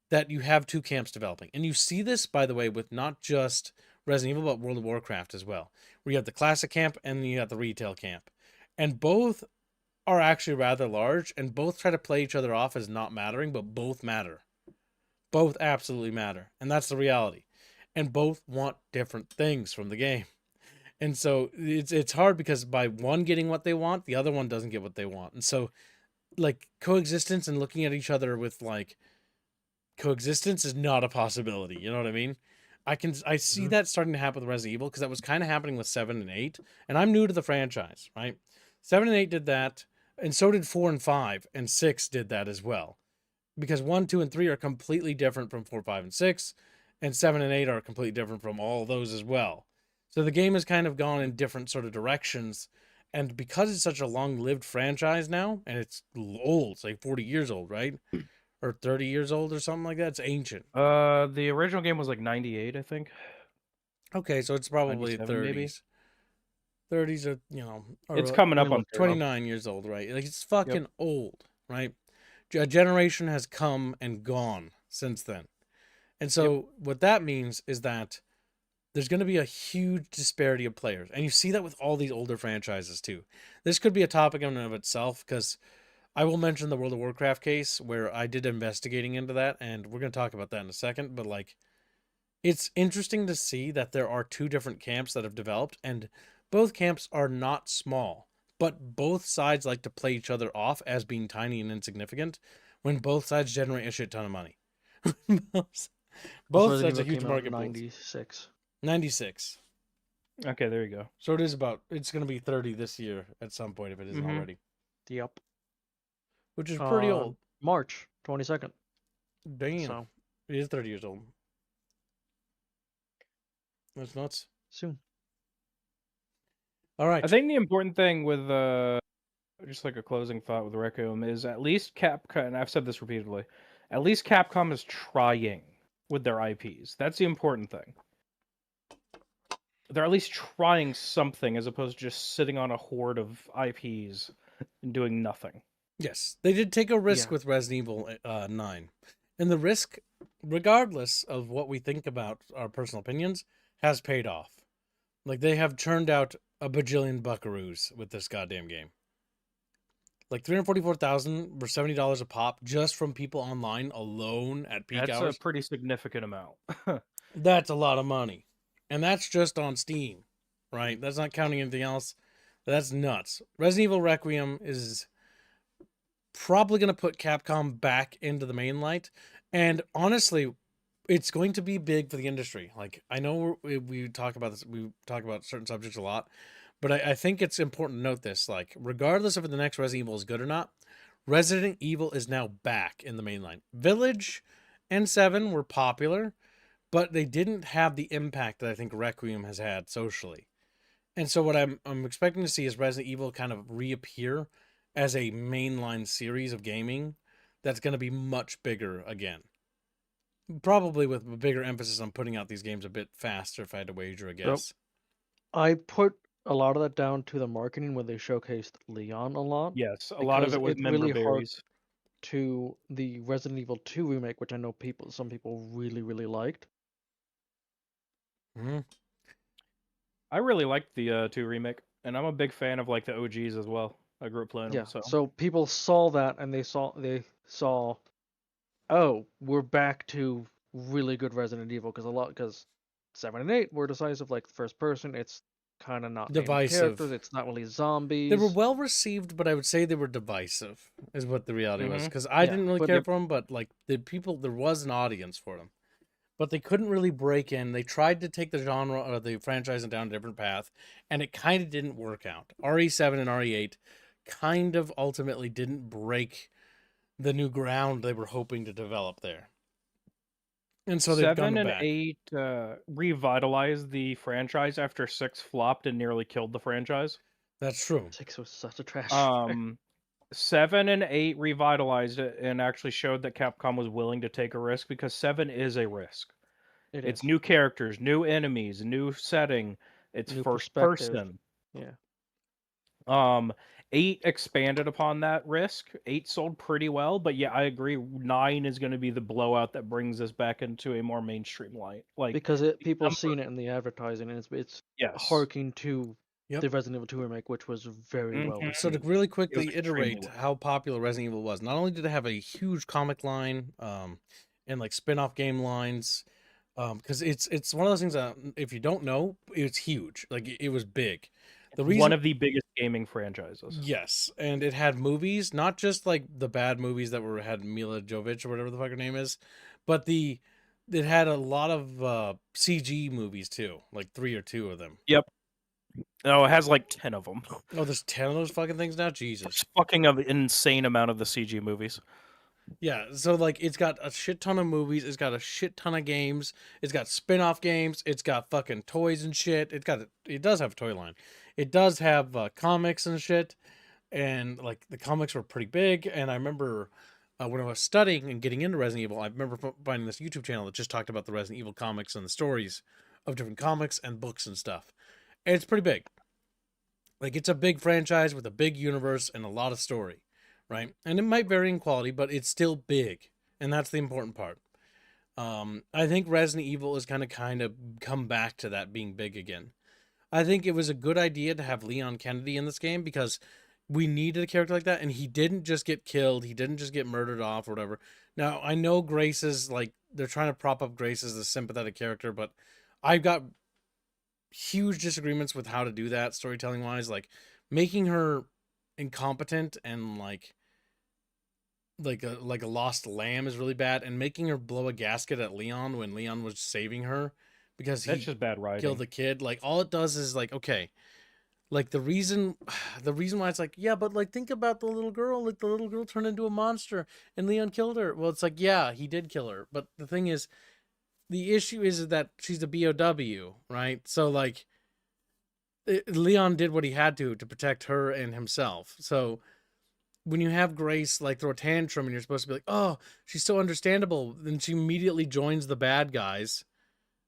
that you have two camps developing. And you see this, by the way, with not just Resident Evil, but World of Warcraft as well, where you have the classic camp and then you have the retail camp. And both are actually rather large, and both try to play each other off as not mattering, but both matter. Both absolutely matter. And that's the reality. And both want different things from the game. And so it's hard because by one getting what they want, the other one doesn't get what they want. And so, like, coexistence and looking at each other with, like, coexistence is not a possibility. You know what I mean? I see that starting to happen with Resident Evil because that was kind of happening with 7 and 8. And I'm new to the franchise, right? 7 and 8 did that, and so did 4 and 5, and 6 did that as well. Because 1, 2, and 3 are completely different from 4, 5, and 6, and 7 and 8 are completely different from all of those as well. So the game has kind of gone in different sort of directions. And because it's such a long-lived franchise now, and it's old, it's like 40 years old, right? Or 30 years old or something like that. It's ancient. The original game was like 98, I think. Okay, so it's probably 97 maybe. 30s. 30s are, or It's coming up on 29 years old, right? Like, it's fucking Yep. old, right? A generation has come and gone since then. And so what that means is that there's going to be a huge disparity of players. And you see that with all these older franchises too. This could be a topic in and of itself because I will mention the World of Warcraft case where I did investigating into that, and we're going to talk about that in a second. But, like, it's interesting to see that there are two different camps that have developed, and both camps are not small, but both sides like to play each other off as being tiny and insignificant when both sides generate a shit ton of money. Both sides are huge market pools. 96. 96. Okay, there you go. So it's going to be 30 this year at some point if it isn't already. Yep. Which is pretty old. March 22nd. Damn. So it is 30 years old. That's nuts. soon. All right. I think the important thing with just like a closing thought with Requiem is at least Capcom, and I've said this repeatedly, at least Capcom is trying with their IPs. That's the important thing. They're at least trying something as opposed to just sitting on a horde of IPs and doing nothing. Yes, they did take a risk with Resident Evil 9. And the risk, regardless of what we think about our personal opinions, has paid off. Like, they have churned out a bajillion buckaroos with this goddamn game. Like, 344,000 for $70 a pop just from people online alone at peak hours. That's a pretty significant amount. That's a lot of money. And that's just on Steam, right? That's not counting anything else. That's nuts. Resident Evil Requiem is probably going to put Capcom back into the main light. And honestly, it's going to be big for the industry. Like, I know we talk about this, we talk about certain subjects a lot, but I think it's important to note this. Like, regardless of if the next Resident Evil is good or not, Resident Evil is now back in the main line. Village and 7 were popular, but they didn't have the impact that I think Requiem has had socially. And so what I'm expecting to see is Resident Evil kind of reappear as a mainline series of gaming that's going to be much bigger again. Probably with a bigger emphasis on putting out these games a bit faster, if I had to wager a guess. I put a lot of that down to the marketing when they showcased Leon a lot. Yes, a lot of Because it was it member really berries. to the Resident Evil 2 remake, which I know some people really, really liked. Mm-hmm. I really liked the 2 remake, and I'm a big fan of like the OGs as well. I grew up playing them, Yeah. So people saw that and they saw, oh, we're back to really good Resident Evil because 7 and 8 were decisive, like first person. It's kind of not named Divisive. characters. It's not really zombies. They were well received, but I would say they were divisive, is what the reality was. Mhm. Because I Yeah, didn't really but care for them, but like the people, there was an audience for them. But they couldn't really break in. They tried to take the genre or the franchise down a different path, and it kind of didn't work out. RE7 and RE8 kind of ultimately didn't break the new ground they were hoping to develop there. And so they've 7 gone and back. 8 revitalized the franchise after 6 flopped and nearly killed the franchise. That's true. 6 was such a trash. 7 and 8 revitalized it and actually showed that Capcom was willing to take a risk, because 7 is a risk. It's It is new characters, new enemies, new setting. It's new first perspective. person. Yeah. 8 expanded upon that risk. 8 sold pretty well, but yeah, I agree. 9 is going to be the blowout that brings us back into a more mainstream light. Like, Because people seen it in the advertising, and it's yes, harking to Yep. the Resident Evil 2 remake, which was very well Mhm. So to received. really It was quickly extremely iterate well. how popular Resident Evil was, not only did it have a huge comic line, and like spin-off game lines, because it's one of those things that if you don't know, it's huge. Like it was big. The It's reason, one of the biggest gaming franchises. yes, and it had movies, not just like the bad movies that were had Mila Jovovich or whatever the fuck her name is, but it had a lot of CG movies too, like 3 or 2 of them. Yep. No, it has like 10 of them. Oh, there's 10 of those fucking things now. Jesus. It's fucking an insane amount of the CG movies. Yeah, so like it's got a shit ton of movies, it's got a shit ton of games, it's got spin-off games, it's got fucking toys and shit. It does have a toy line. It does have comics and shit, and like the comics were pretty big. And I remember when I was studying and getting into Resident Evil, I remember finding this YouTube channel that just talked about the Resident Evil comics and the stories of different comics and books and stuff. And it's pretty big. Like it's a big franchise with a big universe and a lot of story, right? And it might vary in quality, but it's still big, and that's the important part. I think Resident Evil is kind of come back to that being big again. I think it was a good idea to have Leon Kennedy in this game because we needed a character like that, and he didn't just get killed, he didn't just get murdered off or whatever. Now I know Grace is like they're trying to prop up Grace as a sympathetic character, but I've got huge disagreements with how to do that storytelling wise, like making her incompetent and like a lost lamb is really bad, and making her blow a gasket at Leon when Leon was saving her because That's he just bad writing. killed the kid. Like all it does is like, okay, like the reason why it's like, yeah, but like think about the little girl, like the little girl turned into a monster and Leon killed her. Well, it's like, yeah, he did kill her, but the thing is, the issue is that she's a BOW, right? So like Leon did what he had to protect her and himself. So when you have Grace like throw a tantrum and you're supposed to be like, oh, she's so understandable, then she immediately joins the bad guys.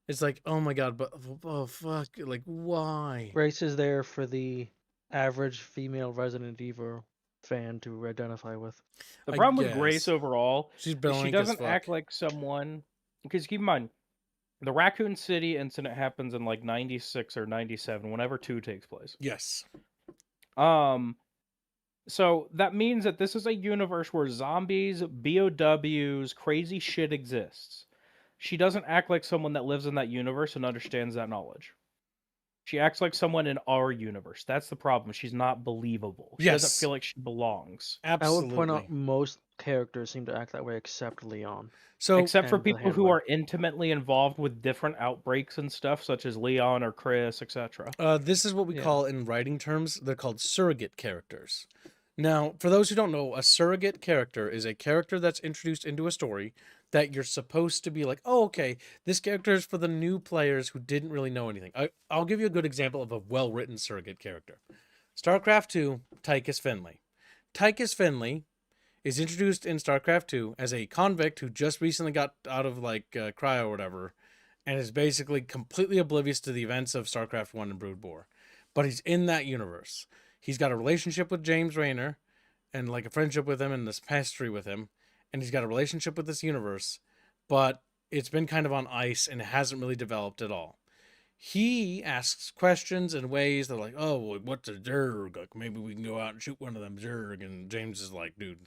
It's like, oh my god, but oh fuck, like why? Grace is there for the average female Resident Evil fan to identify with. The I problem with Grace guess. overall She's is she blank as doesn't fuck. act like someone. Because keep in mind, the Raccoon City incident happens in like 96 or 97, whenever 2 takes place. Yes. So that means that this is a universe where zombies, BOWs, crazy shit exists. She doesn't act like someone that lives in that universe and understands that knowledge. She acts like someone in our universe. That's the problem. She's not believable. She doesn't Yes. feel like she belongs. Absolutely. I would point out most characters seem to act that way except Leon. So Except for and the people who handler. are intimately involved with different outbreaks and stuff, such as Leon or Chris, etc. this is what we Yeah. call in writing terms, they're called surrogate characters. Now, for those who don't know, a surrogate character is a character that's introduced into a story that you're supposed to be like, oh, okay, this character is for the new players who didn't really know anything. I'll give you a good example of a well-written surrogate character. StarCraft 2, Tychus Finley. Tychus Finley is introduced in StarCraft 2 as a convict who just recently got out of cryo or whatever, and is basically completely oblivious to the events of StarCraft 1 and Brood War. But he's in that universe. He's got a relationship with James Rayner and like a friendship with him and this history with him, and he's got a relationship with this universe, but it's been kind of on ice and it hasn't really developed at all. He asks questions in ways that are like, oh, well, what's a Zerg? Like, maybe we can go out and shoot one of them Zerg. And James is like, dude,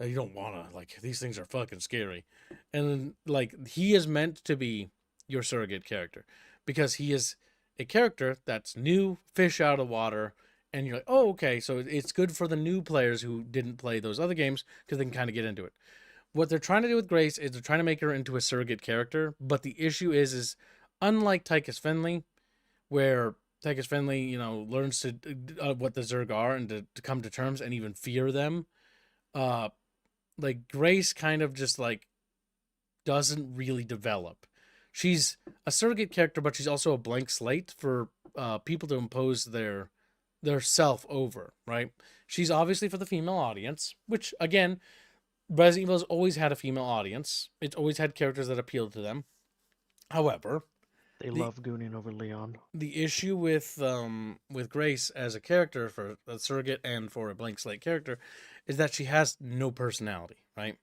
you don't want to. Like, these things are fucking scary. And, like, he is meant to be your surrogate character because he is a character that's new, fish out of water. And you're like, oh, okay, so it's good for the new players who didn't play those other games because they can kind of get into it. What they're trying to do with Grace is they're trying to make her into a surrogate character, but the issue is unlike Tychus Finley, where Tychus Finley, learns to what the Zerg are and to come to terms and even fear them, like Grace kind of just like doesn't really develop. She's a surrogate character, but she's also a blank slate for people to impose their self over, right? She's obviously for the female audience, which again, Resident Evil has always had a female audience. It's always had characters that appeal to them. However, They love Gooning over Leon. the issue with Grace as a character for a surrogate and for a blank slate character is that she has no personality, right?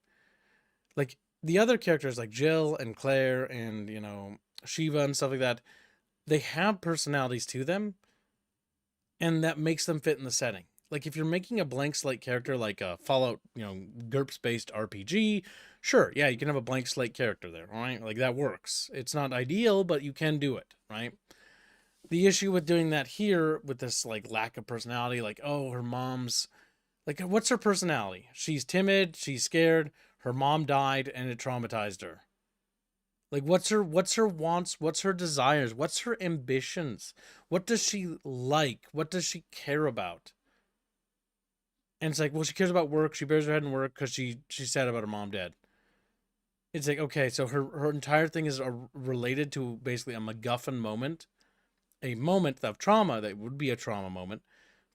Like the other characters like Jill and Claire and Shiva and stuff like that, they have personalities to them, and that makes them fit in the setting. Like if you're making a blank slate character like a Fallout, GURPS based RPG, sure, yeah, you can have a blank slate character there, right? Like that works. It's not ideal, but you can do it, right? The issue with doing that here with this like lack of personality, like, oh, her mom's like, what's her personality? She's timid, she's scared, her mom died and it traumatized her. Like what's her wants, what's her desires, what's her ambitions? What does she like? What does she care about? And it's like, well, she cares about work. She bears her head in work because she's sad about her mom dead. It's like, okay, so her entire thing is related to basically a MacGuffin moment, a moment of trauma that would be a trauma moment,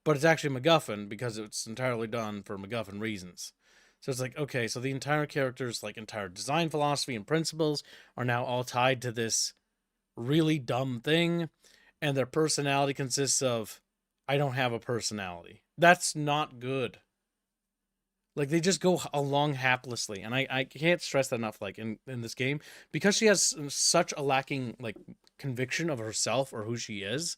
but it's actually MacGuffin because it's entirely done for MacGuffin reasons. So it's like, okay, so the entire character's like entire design philosophy and principles are now all tied to this really dumb thing, and their personality consists of, I don't have a personality. That's not good. Like they just go along haplessly, and I can't stress that enough. Like in this game, because she has such a lacking like conviction of herself or who she is,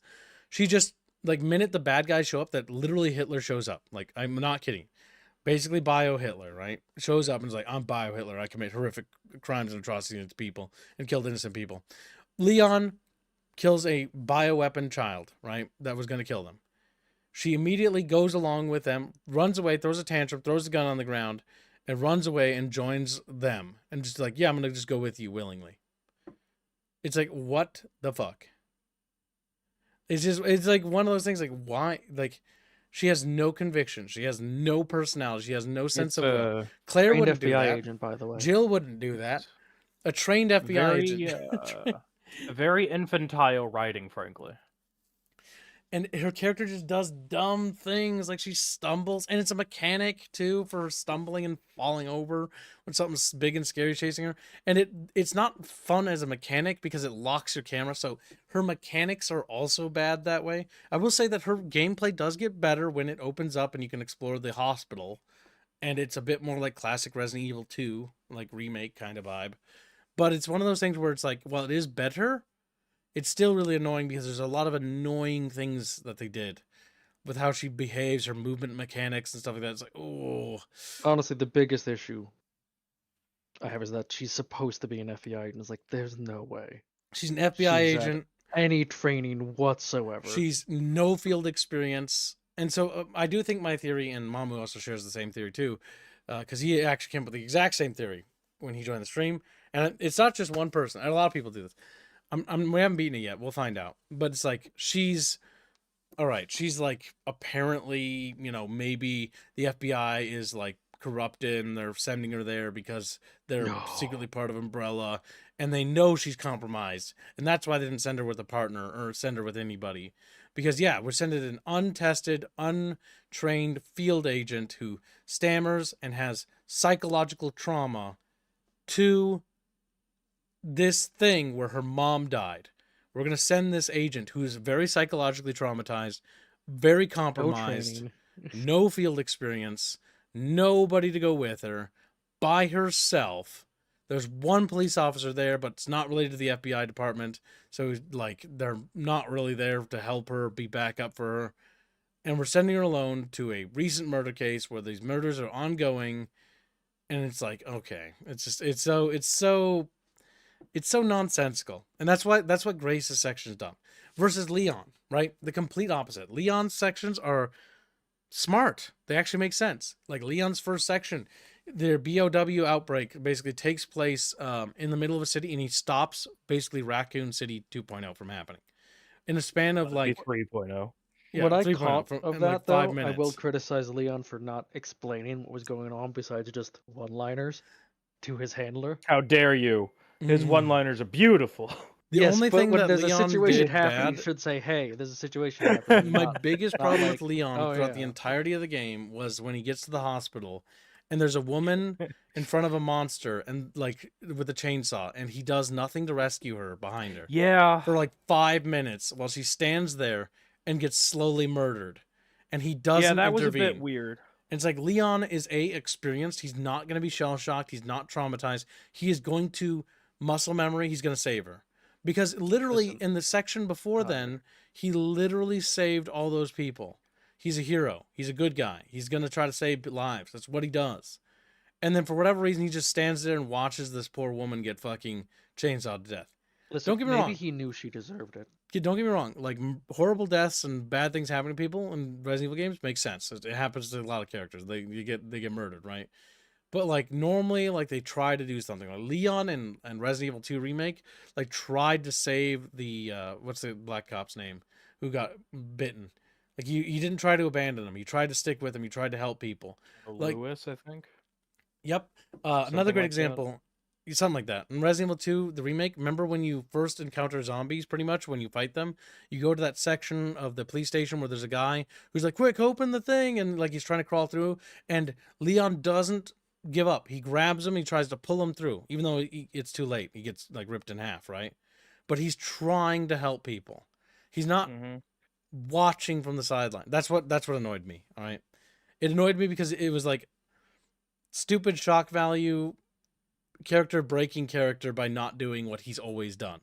she just like minute the bad guys show up, that literally Hitler shows up. Like I'm not kidding. Basically, Bio Hitler, right? Shows up and is like, I'm Bio Hitler. I commit horrific crimes and atrocities against people and killed innocent people. Leon kills a bioweapon child, right? That was going to kill them. She immediately goes along with them, runs away, throws a tantrum, throws the gun on the ground, and runs away and joins them. And just like, yeah, I'm going to just go with you willingly. It's like, what the fuck? It's like one of those things, like, why? Like, she has no conviction. She has no personality. She has no sense of will. Claire wouldn't do that. Agent, by the way. Jill wouldn't do that. A trained FBI agent. Very infantile writing, frankly. And her character just does dumb things, like she stumbles, and it's a mechanic too for her stumbling and falling over when something's big and scary chasing her. And it's not fun as a mechanic because it locks your camera, so her mechanics are also bad that way. I will say that her gameplay does get better when it opens up and you can explore the hospital, and it's a bit more like classic Resident Evil 2, like remake kind of vibe. But it's one of those things where it's like, well, it is better. It's still really annoying because there's a lot of annoying things that they did with how she behaves, her movement mechanics and stuff like that. It's like, oh. Honestly, the biggest issue I have is that she's supposed to be an FBI agent. It's like, there's no way. She's an FBI agent. Any training whatsoever. She's no field experience. And so I do think my theory, and Mamu also shares the same theory too, because he actually came up with the exact same theory when he joined the stream. And it's not just one person. A lot of people do this. We haven't beaten it yet. We'll find out. But it's like she's all right, she's like apparently, maybe the FBI is like corrupted and they're sending her there because they're No. secretly part of Umbrella and they know she's compromised. And that's why they didn't send her with a partner or send her with anybody. Because, yeah, we're sending an untested, untrained field agent who stammers and has psychological trauma to this thing where her mom died. We're going to send this agent who is very psychologically traumatized, very No compromised, training. no field experience, nobody to go with her, by herself. There's one police officer there, but it's not related to the FBI department. So, like, they're not really there to help her, be back up for her. And we're sending her alone to a recent murder case where these murders are ongoing. And it's like, okay, it's so nonsensical, and that's what Grace's section's done. Versus Leon, right? The complete opposite. Leon's sections are smart. They actually make sense. Like Leon's first section, their BOW outbreak basically takes place in the middle of a city, and he stops basically Raccoon City 2.0 from happening in a span of like 3.0. yeah What I 3.0 caught from of in like that, 5 though, I will minutes. criticize Leon for not explaining what was going on besides just one-liners to his handler. How dare you? His Mm. one-liners are beautiful. The Yes, only but thing when that there's a Leon situation did happening, you bad, should say, "Hey, there's a situation happening." my Not, biggest not problem like, with Leon "Oh throughout the yeah." entirety of the game was when he gets to the hospital and there's a woman in front of a monster and like with a chainsaw and he does nothing to rescue her behind her Yeah. for like 5 minutes while she stands there and gets slowly murdered and he doesn't That was a bit intervene. weird. And it's like Leon is experienced. He's not going to be shell shocked. He's not traumatized. He is going to muscle memory. He's going to save her because literally Listen, in the section before Connor. then, he literally saved all those people. He's a hero. He's a good guy. He's going to try to save lives. That's what he does. And then for whatever reason, he just stands there and watches this poor woman get fucking chainsawed to death. Listen, Don't get me maybe wrong. he knew she deserved it. Don't get me wrong. Like horrible deaths and bad things happening to people in Resident Evil games makes sense. It happens to a lot of characters. They get murdered, right? But like normally, like they try to do something. Like Leon and Resident Evil 2 remake, like tried to save the what's the black cop's name who got bitten. Like you didn't try to abandon him. You tried to stick with him. You tried to help people. Like Lewis, I think. yep. Another Something great like that. example. Something like that. In Resident Evil 2, the remake, remember when you first encounter zombies, pretty much, when you fight them? You go to that section of the police station where there's a guy who's like, quick, open the thing! And like he's trying to crawl through, and Leon doesn't give up. He grabs him, he tries to pull him through, even though it's too late. He gets like ripped in half, right? But he's trying to help people. He's not watching from the sideline. That's what annoyed me, all right? It annoyed me because it was like stupid shock value character breaking character by not doing what he's always done,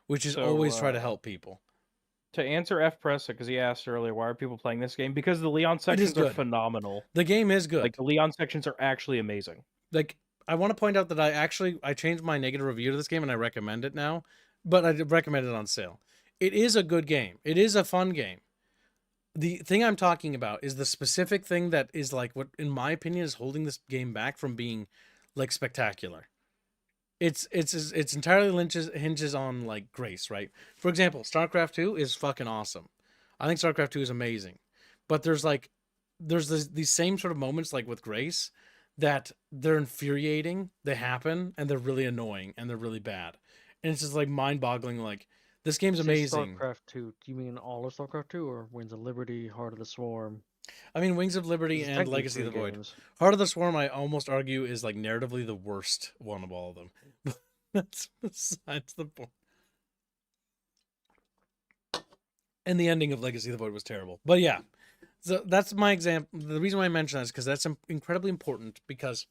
which is always try to help people. To answer F Pressa, because he asked earlier, why are people playing this game? Because the Leon sections are good. phenomenal. The game is good. Like the Leon sections are actually amazing. Like I want to point out that I changed my negative review to this game and I recommend it now, but I recommend it on sale. It is a good game. It is a fun game. The thing I'm talking about is the specific thing that is like what, in my opinion, is holding this game back from being like spectacular. It's entirely hinges on like grace, right? For example, StarCraft 2 is fucking awesome. I think StarCraft 2 is amazing. But there's these same sort of moments like with Grace that they're infuriating, they happen, and they're really annoying and they're really bad. And it's just like mind-boggling like this game's amazing. StarCraft 2. Do you mean all of StarCraft 2 or Winds of Liberty, Heart of the Swarm? I mean, Wings of Liberty It's and technically Legacy of the 3 Void. games. Heart of the Swarm, I almost argue, is like narratively the worst one of all of them. That's besides the point. And the ending of Legacy of the Void was terrible. But yeah, so that's my example. The reason why I mention that is because that's incredibly important because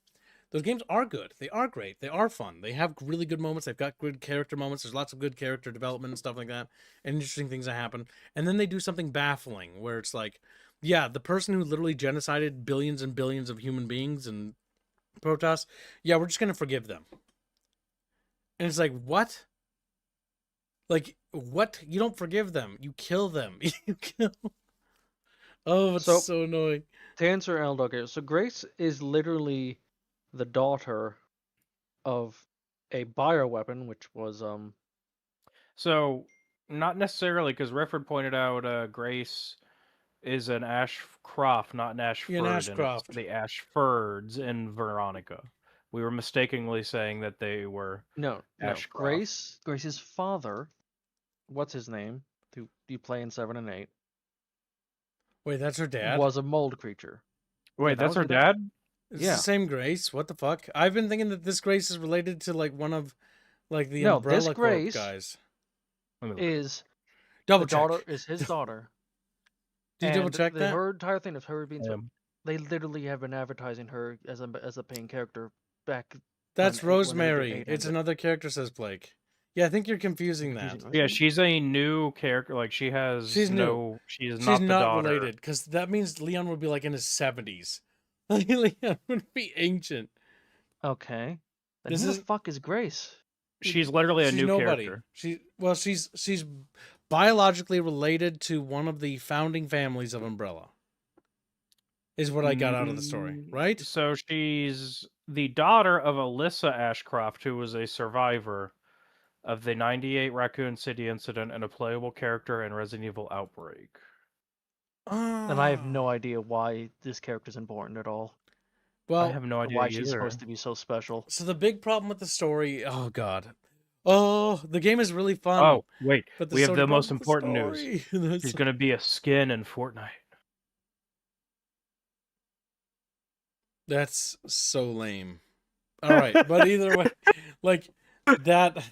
those games are good. They are great. They are fun. They have really good moments. They've got good character moments. There's lots of good character development and stuff like that, and interesting things that happen. And then they do something baffling where it's like, yeah, the person who literally genocided billions and billions of human beings and Protoss, yeah, we're just gonna forgive them. And it's like, what? Like, what? You don't forgive them. You kill them. You kill. Oh, it's so annoying. To answer Eldog, so Grace is literally the daughter of a bioweapon, which was So not necessarily, because Refford pointed out Grace is an Ashcroft, not an Ashford, Yeah, an and it's Ashcroft. the Ashfords in Veronica. We were mistakenly saying that they were No. Ashcroft. Grace's father, what's his name? Who you play in 7 and 8, Wait, that's her dad? was a mold creature. Wait, that that's was her her dad. dad? It's Yeah. the same Grace. What the fuck? I've been thinking that this Grace is related to like one of like the No, this Umbrella Corp Grace guys. Let me look. is Double the daughter. check. Is his daughter. Do you double And check that? her entire thing is her being. Um, They literally have been advertising her as a paying character back. That's when they did Rosemary. 8 It's ended. another character, says Blake. Yeah, I think you're confusing that. Confusing yeah, Rosemary? she's a new character. Like she has She's new. no. She is She's not the not daughter. related, because that means Leon would be like in his 70s. Leon would be ancient. Okay. Then This who is the fuck is Grace? She's literally a she's new nobody. character. She's biologically related to one of the founding families of Umbrella. Is what I got out of the story, right? So she's the daughter of Alyssa Ashcroft, who was a survivor of the 98 Raccoon City incident and a playable character in Resident Evil Outbreak. And I have no idea why this character's important at all. Well, I have no idea Why either. she's supposed to be so special. so the big problem with the story, oh god. Oh, the game is really fun. Oh, wait. But We have story the most problem with important news. story. She's going to be a skin in Fortnite. That's so lame. All right, but either way, like that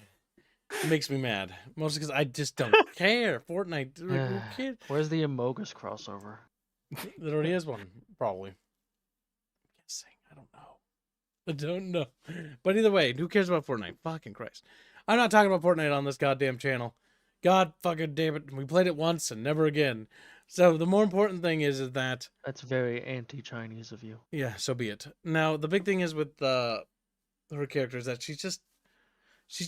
makes me mad. Mostly because I just don't care. Fortnite, like, who cares? Where's the Amogus crossover? There already is one, probably. I'm guessing. I don't know. But either way, who cares about Fortnite? Fucking Christ. I'm not talking about Fortnite on this goddamn channel. God fucking damn it. We played it once and never again. So the more important thing is that... That's very anti-Chinese of you. Yeah, so be it. Now, the big thing is with her character is that she's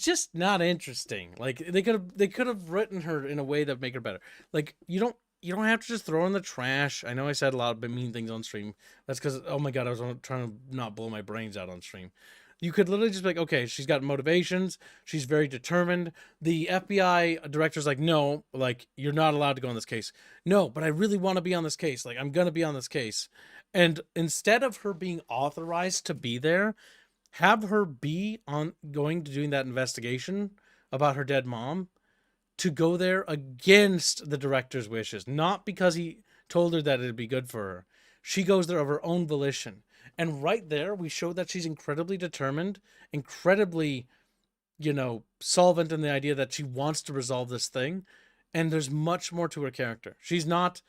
just not interesting. Like they could have written her in a way that make her better. Like you don't have to just throw her in the trash. I know I said a lot of mean things on stream. That's because, oh my god, I was trying to not blow my brains out on stream. You could literally just be like, okay, she's got motivations. She's very determined. The FBI director's like, no, like, you're not allowed to go on this case. No, but I really want to be on this case. Like, I'm going to be on this case. And instead of her being authorized to be there, have her be going to doing that investigation about her dead mom, to go there against the director's wishes, not because he told her that it'd be good for her. She goes there of her own volition. And right there, we show that she's incredibly determined, incredibly, solvent in the idea that she wants to resolve this thing. And there's much more to her character. She's not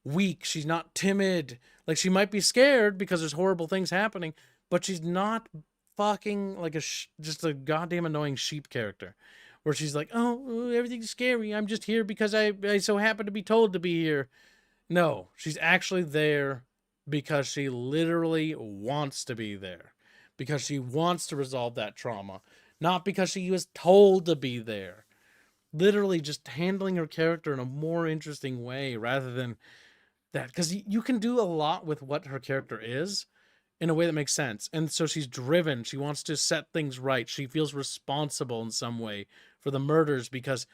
weak. She's not timid. Like, she might be scared because there's horrible things happening, but she's not fucking like just a goddamn annoying sheep character. Where she's like, oh, everything's scary. I'm just here because I so happen to be told to be here. No, she's actually there because she literally wants to be there. Because she wants to resolve that trauma. Not because she was told to be there. Literally just handling her character in a more interesting way rather than that. Because you can do a lot with what her character is in a way that makes sense. And so she's driven. She wants to set things right. She feels responsible in some way for the murders because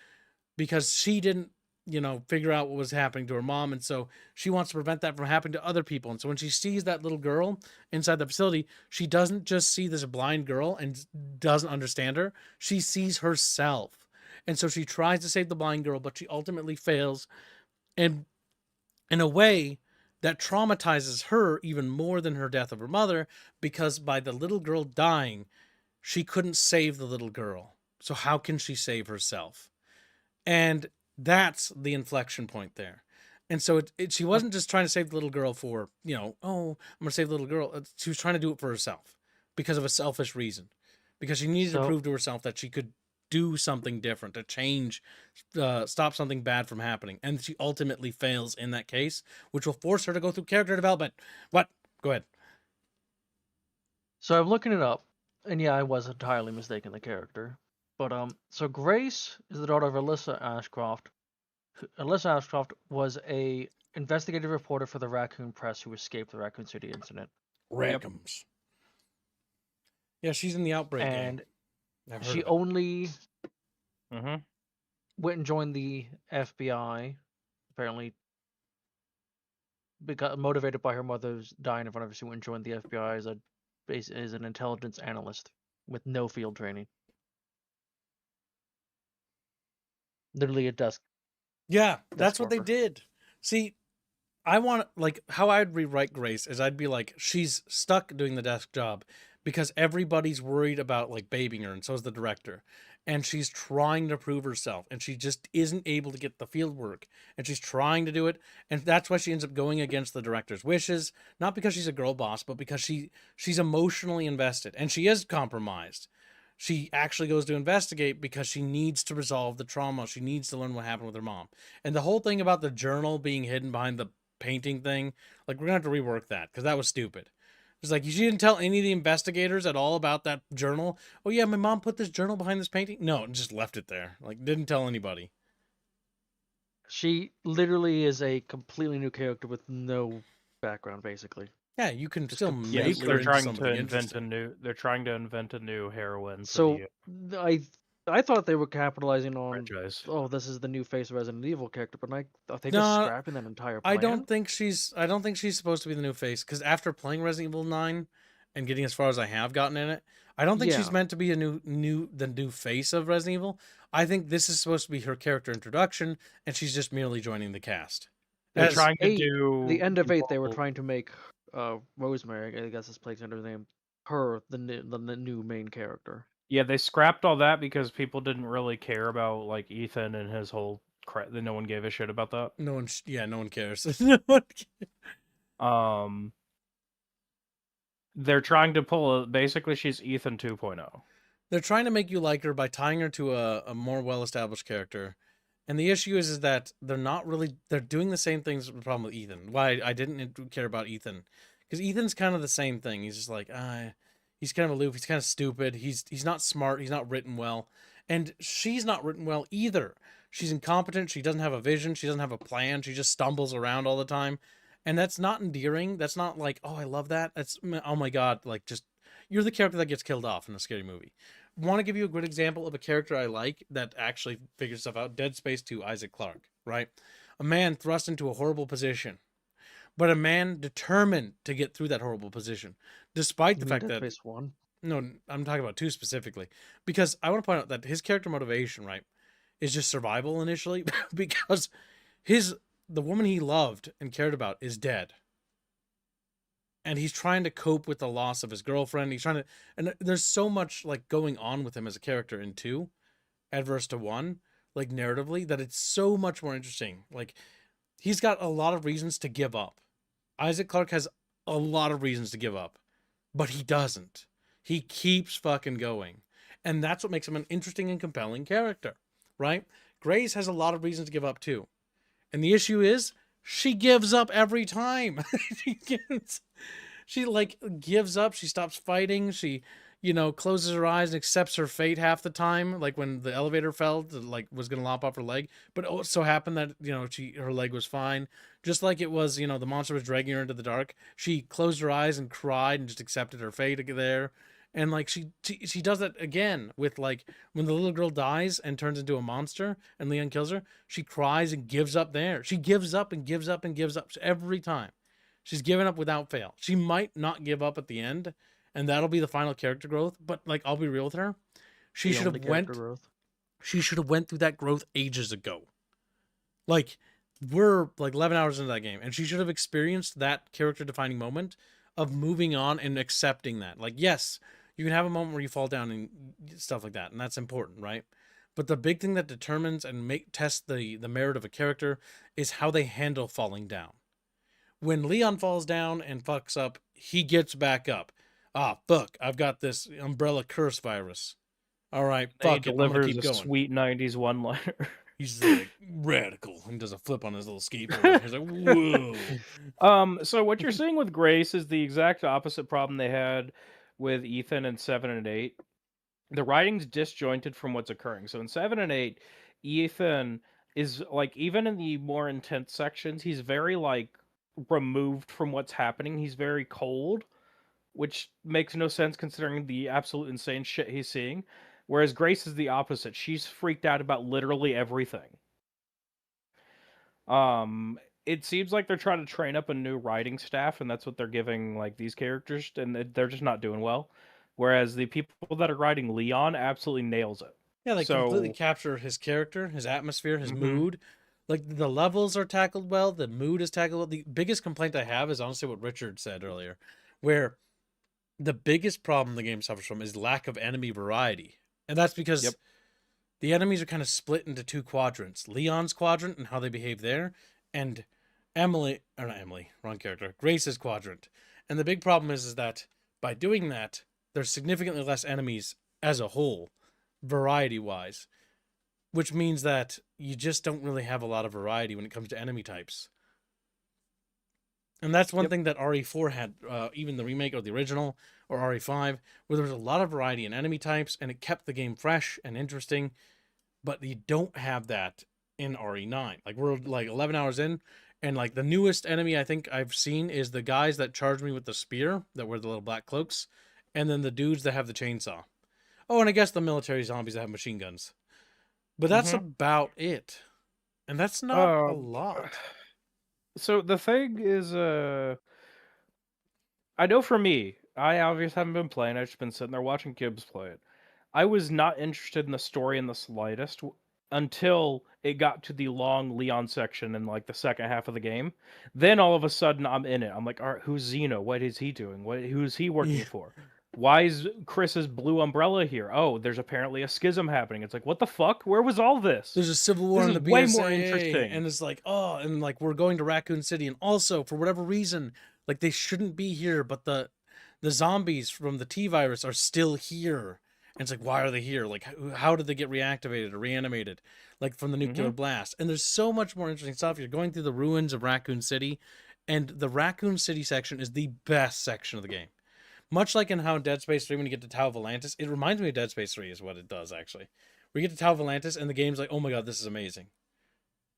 she didn't, figure out what was happening to her mom. And so she wants to prevent that from happening to other people. And so when she sees that little girl inside the facility, she doesn't just see this blind girl and doesn't understand her. She sees herself. And so she tries to save the blind girl, but she ultimately fails. And in a way that traumatizes her even more than her death of her mother, because by the little girl dying, she couldn't save the little girl. So how can she save herself? And that's the inflection point there. And so she wasn't just trying to save the little girl for, oh, I'm going to save the little girl. She was trying to do it for herself because of a selfish reason. Because she needed to prove to herself that she could do something different, to change, stop something bad from happening. And she ultimately fails in that case, which will force her to go through character development. What? Go ahead. So I'm looking it up, and yeah, I was entirely mistaken the character. But so Grace is the daughter of Alyssa Ashcroft. Alyssa Ashcroft was a investigative reporter for the Raccoon Press who escaped the Raccoon City incident. Raccoons. Yeah, she's in the Outbreak and game. She only Mm-hmm. went and joined the FBI, apparently because motivated by her mother's dying in front of her, she went and joined the FBI as an intelligence analyst with no field training. Literally a desk Yeah, that's what they worker. did. See, I want, like, how I'd rewrite Grace is I'd be like, she's stuck doing the desk job because everybody's worried about, like, babying her, and so is the director. And she's trying to prove herself, and she just isn't able to get the field work. And she's trying to do it, and that's why she ends up going against the director's wishes, not because she's a girl boss, but because she's emotionally invested, and she is compromised. She actually goes to investigate because she needs to resolve the trauma. She needs to learn what happened with her mom. And the whole thing about the journal being hidden behind the painting thing, like, we're gonna have to rework that because that was stupid. It's like, she didn't tell any of the investigators at all about that journal. Oh yeah, my mom put this journal behind this painting. No, just left it there. Like, didn't tell anybody. She literally is a completely new character with no background, basically. Yeah, you can Just still completely make her They're into trying to something invent a interesting. new. They're trying to invent a new heroine for So the I thought they were capitalizing on, franchise. oh, this is the new face of Resident Evil character, but are they just No, scrapping that entire I plan? don't think she's supposed to be the new face, because after playing Resident Evil 9 and getting as far as I have gotten in it, I don't think she's Yeah. meant to be the new face of Resident Evil. I think this is supposed to be her character introduction, and she's just merely joining the cast. They're As trying to The do end of 8, they were people- trying to make Rosemary, I guess this plays under the name, her the new main character. Yeah, they scrapped all that because people didn't really care about like Ethan and his whole crap. No one gave a shit about that. no one cares. No one cares. Um, they're trying to pull basically she's Ethan 2.0. They're trying to make you like her by tying her to a more well-established character. And the issue is that they're doing the same things. The problem with Ethan. Why I didn't care about Ethan, because Ethan's kind of the same thing. He's just like, he's kind of aloof. He's kind of stupid. He's not smart. He's not written well, and she's not written well either. She's incompetent. She doesn't have a vision. She doesn't have a plan. She just stumbles around all the time, and that's not endearing. That's not like, oh, I love that. That's, oh my god, like, just, you're the character that gets killed off in a scary movie. Want to give you a good example of a character I like that actually figures stuff out? Dead Space 2, Isaac Clarke, right? A man thrust into a horrible position, but a man determined to get through that horrible position, despite the fact Dead that, Space 1. no, I'm talking about 2 specifically, because I want to point out that his character motivation, right, is just survival initially, because the woman he loved and cared about is dead. And he's trying to cope with the loss of his girlfriend. And there's so much, like, going on with him as a character in 2, adverse to 1, like, narratively, that it's so much more interesting. Like, he's got a lot of reasons to give up. Isaac Clarke has a lot of reasons to give up, but he doesn't. He keeps fucking going. And that's what makes him an interesting and compelling character, right? Grace has a lot of reasons to give up too. And the issue is, she gives up every time. She like gives up. She stops fighting. She, closes her eyes and accepts her fate half the time. Like when the elevator fell, like, was gonna lop off her leg, but it so happened that her leg was fine. Just like it was, the monster was dragging her into the dark. She closed her eyes and cried and just accepted her fate there. And like she does that again with, like, when the little girl dies and turns into a monster and Leon kills her, she cries and gives up there. She gives up and gives up and gives up every time. She's given up without fail. She might not give up at the end, and that'll be the final character growth, but, like, I'll be real with her. She should have went through that growth ages ago. Like, we're like 11 hours into that game, and she should have experienced that character defining moment of moving on and accepting that. Like, yes, you can have a moment where you fall down and stuff like that, and that's important, right? But the big thing that determines and tests the merit of a character is how they handle falling down. When Leon falls down and fucks up, he gets back up. Ah, fuck, I've got this umbrella curse virus. All right, fuck it, I'm gonna keep going. Sweet 90s one-liner. He's like, radical, and does a flip on his little skateboard. He's like, whoa. So what you're seeing with Grace is the exact opposite problem they had with Ethan in 7 and 8. The writing's disjointed from what's occurring. So in 7 and 8, Ethan is, like, even in the more intense sections, he's very, like, removed from what's happening. He's very cold, which makes no sense considering the absolute insane shit he's seeing. Whereas Grace is the opposite. She's freaked out about literally everything. it seems like they're trying to train up a new writing staff, and that's what they're giving like these characters, and they're just not doing well. Whereas the people that are writing Leon absolutely nails it. Yeah, they completely So, capture his character, his atmosphere, his mhm. mood. Like the levels are tackled well, the mood is tackled well. The biggest complaint I have is honestly what Richard said earlier, where the biggest problem the game suffers from is lack of enemy variety. And that's because Yep. the enemies are kind of split into two quadrants. Leon's quadrant and how they behave there, and wrong character, Grace's quadrant. And the big problem is that by doing that, there's significantly less enemies as a whole, variety-wise, which means that you just don't really have a lot of variety when it comes to enemy types. And that's one Yep. thing that RE4 had, even the remake or the original, or RE5, where there was a lot of variety in enemy types, and it kept the game fresh and interesting, but you don't have that in RE9. Like, we're like 11 hours in, and like the newest enemy I think I've seen is the guys that charged me with the spear, that wear the little black cloaks, and then the dudes that have the chainsaw. Oh, and I guess the military zombies that have machine guns. But that's Mhm. about it. And that's not a Um, lot. So the thing is, I know for me, I obviously haven't been playing. I've just been sitting there watching Gibbs play it. I was not interested in the story in the slightest until it got to the long Leon section in like the second half of the game. Then all of a sudden I'm in it. I'm like, all right, who's Zeno? What is he doing? Who's he working Yeah. for? Why is Chris's blue umbrella here? Oh, there's apparently a schism happening. It's like, what the fuck? Where was all this? There's a civil war This in is the way more BSAA, interesting. and it's like, oh, and like we're going to Raccoon City, and also for whatever reason, like they shouldn't be here, but the zombies from the T virus are still here. And it's like, why are they here? Like, how did they get reactivated or reanimated? Like from the nuclear blast. And there's so much more interesting stuff. You're going through the ruins of Raccoon City, and the Raccoon City section is the best section of the game. Much like in how Dead Space 3, when you get to Tau Volantis, it reminds me of Dead Space 3 is what it does, actually. We get to Tau Volantis, and the game's like, oh my god, this is amazing.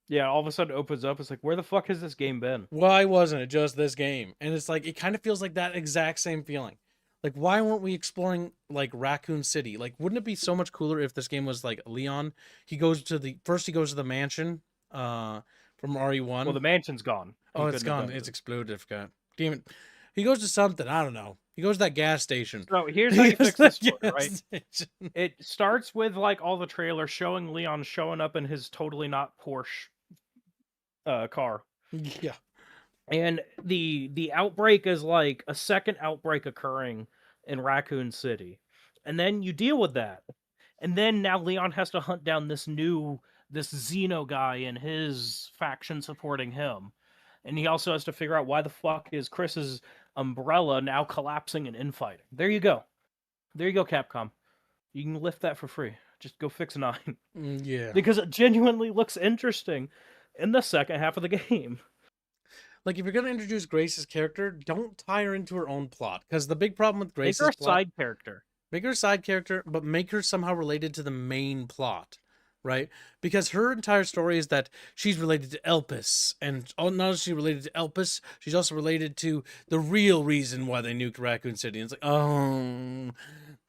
Yeah, all of a sudden it opens up. It's like, where the fuck has this game been? Why wasn't it just this game? And it's like, it kind of feels like that exact same feeling. Like, why weren't we exploring, like, Raccoon City? Like, wouldn't it be so much cooler if this game was, like, Leon? He goes to the mansion, from RE1. Well, the mansion's gone. Oh, it's gone. It's exploded, I forgot. Damn it. He goes to something, I don't know. He goes to that gas station. So here's how you fix this story, right? Station. It starts with like all the trailers showing Leon showing up in his totally not Porsche car. Yeah. And the outbreak is like a second outbreak occurring in Raccoon City. And then you deal with that. And then now Leon has to hunt down this Xeno guy and his faction supporting him. And he also has to figure out why the fuck is Chris's umbrella now collapsing and infighting. There you go. There you go, Capcom. You can lift that for free. Just go fix 9. Yeah. Because it genuinely looks interesting in the second half of the game. Like, if you're going to introduce Grace's character, don't tie her into her own plot. Because the big problem with Make Grace's her a plot... side character. Make her a side character, but make her somehow related to the main plot, right? Because her entire story is that she's related to Elpis, and not only is she related to Elpis, she's also related to the real reason why they nuked Raccoon City. And it's like, oh,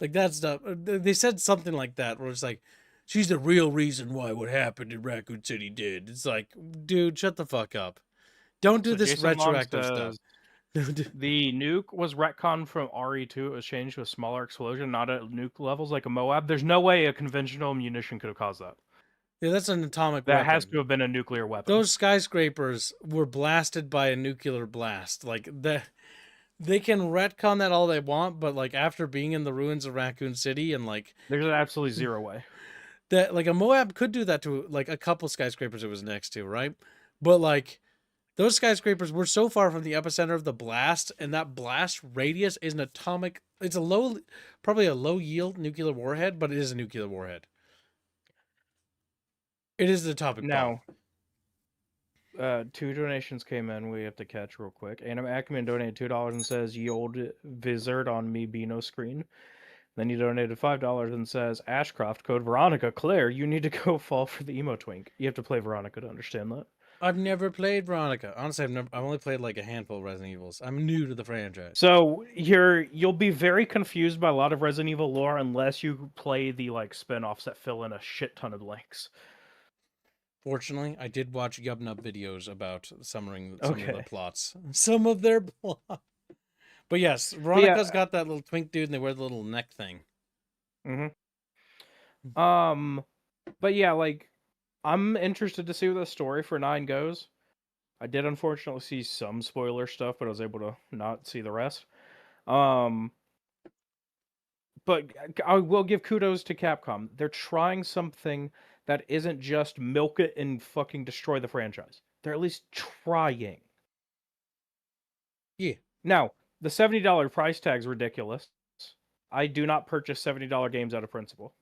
like that stuff. They said something like that, where it's like, she's the real reason why what happened in Raccoon City did. It's like, dude, shut the fuck up. Don't do So this Jason Long retroactive stuff. says, the nuke was retconned from RE2. It was changed to a smaller explosion, not at nuke levels like a Moab. There's no way a conventional munition could have caused that. Yeah, that's an atomic That weapon. has to have been a nuclear weapon. Those skyscrapers were blasted by a nuclear blast. Like, they can retcon that all they want, but like after being in the ruins of Raccoon City and like There's an absolutely zero way. that, like a Moab could do that to like a couple skyscrapers it was next to, right? But like those skyscrapers were so far from the epicenter of the blast, and that blast radius is an atomic. It's probably a low yield nuclear warhead, but it is a nuclear warhead. It is the atomic bomb. Now, 2 donations came in. We have to catch real quick. Anime Acumen donated $2 and says, "Ye old wizard on me Beano screen." Then he donated $5 and says, "Ashcroft, code Veronica, Claire, you need to go fall for the emo twink." You have to play Veronica to understand that. I've never played Veronica. Honestly, I've only played like a handful of Resident Evils. I'm new to the franchise. So you'll be very confused by a lot of Resident Evil lore unless you play the like spin-offs that fill in a shit ton of blanks. Fortunately, I did watch Yubnub videos about summarizing some of the Okay. plots. Some of their plot. But yes, yeah, Veronica's got that little twink dude and they wear the little neck thing. But yeah, like I'm interested to see where the story for 9 goes. I did unfortunately see some spoiler stuff, but I was able to not see the rest. But I will give kudos to Capcom. They're trying something that isn't just milk it and fucking destroy the franchise. They're at least trying. Yeah. Now, the $70 price tag's ridiculous. I do not purchase $70 games out of principle.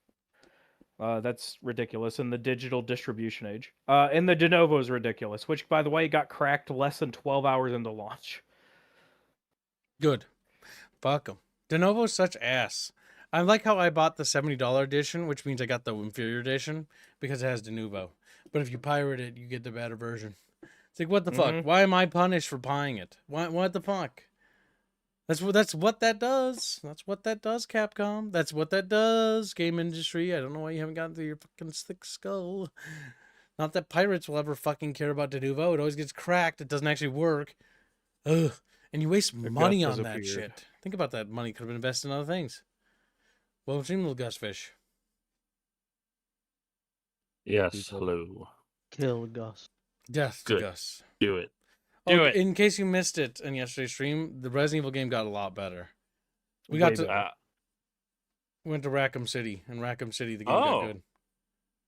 That's ridiculous in the digital distribution age. And the de novo is ridiculous, which, by the way, got cracked less than 12 hours into launch. Good. Fuck them. De Novo's such ass. I like how I bought the $70 edition, which means I got the inferior edition because it has De Novo. But if you pirate it, you get the better version. It's like, what the fuck? Why am I punished for buying it? What the fuck? That's what that does. That's what that does, Capcom. That's what that does, game industry. I don't know why you haven't gotten through your fucking thick skull. Not that pirates will ever fucking care about De Novo. It always gets cracked. It doesn't actually work. Ugh. And you waste money on that shit. Think about that. Money could have been invested in other things. Well, dream, little Gusfish. Yes, hello. Kill Gus. Death to Good. Gus. Do it. Oh, Do it. in case you missed it in yesterday's stream, the Resident Evil game got a lot better. We Way got to better. went to Rackham City. In Rackham City, the game got good.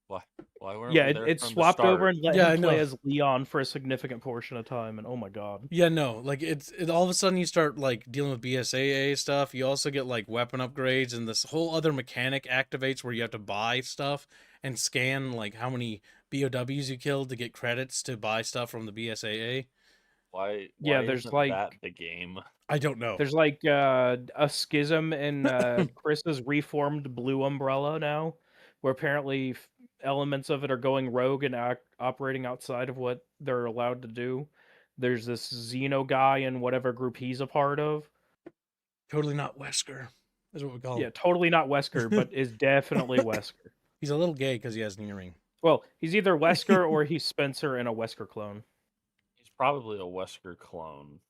Why weren't Yeah, we there it from the swapped over start? and let Yeah, him I play know. as Leon for a significant portion of time, and oh my god. Yeah, no, like it all of a sudden you start like dealing with BSAA stuff. You also get like weapon upgrades, and this whole other mechanic activates where you have to buy stuff and scan like how many BOWs you killed to get credits to buy stuff from the BSAA. Why Yeah, there's isn't like that the game? I don't know. there's like a schism in Chris's reformed Blue Umbrella now, where apparently elements of it are going rogue and operating outside of what they're allowed to do. There's this Xeno guy in whatever group he's a part of. Totally not Wesker, is what we call Yeah, him. totally not Wesker, but is definitely Wesker. He's a little gay because he has an earring. Well, he's either Wesker or he's Spencer in a Wesker clone. He's probably a Wesker clone.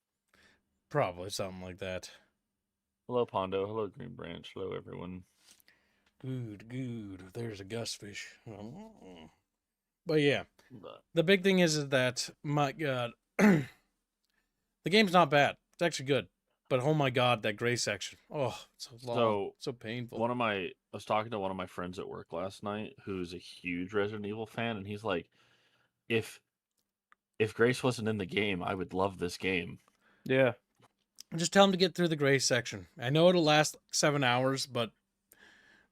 Probably something like that. Hello, Pondo. Hello, Green Branch. Hello, everyone. Good. There's a Gusfish. But yeah, But the big thing is that, my God, the game's not bad. It's actually good. But oh my God, that gray section. Oh, it's so long. So painful. I was talking to one of my friends at work last night who's a huge Resident Evil fan, and he's like, if Grace wasn't in the game, I would love this game. Yeah. Just tell him to get through the gray section. I know it'll last 7 hours, but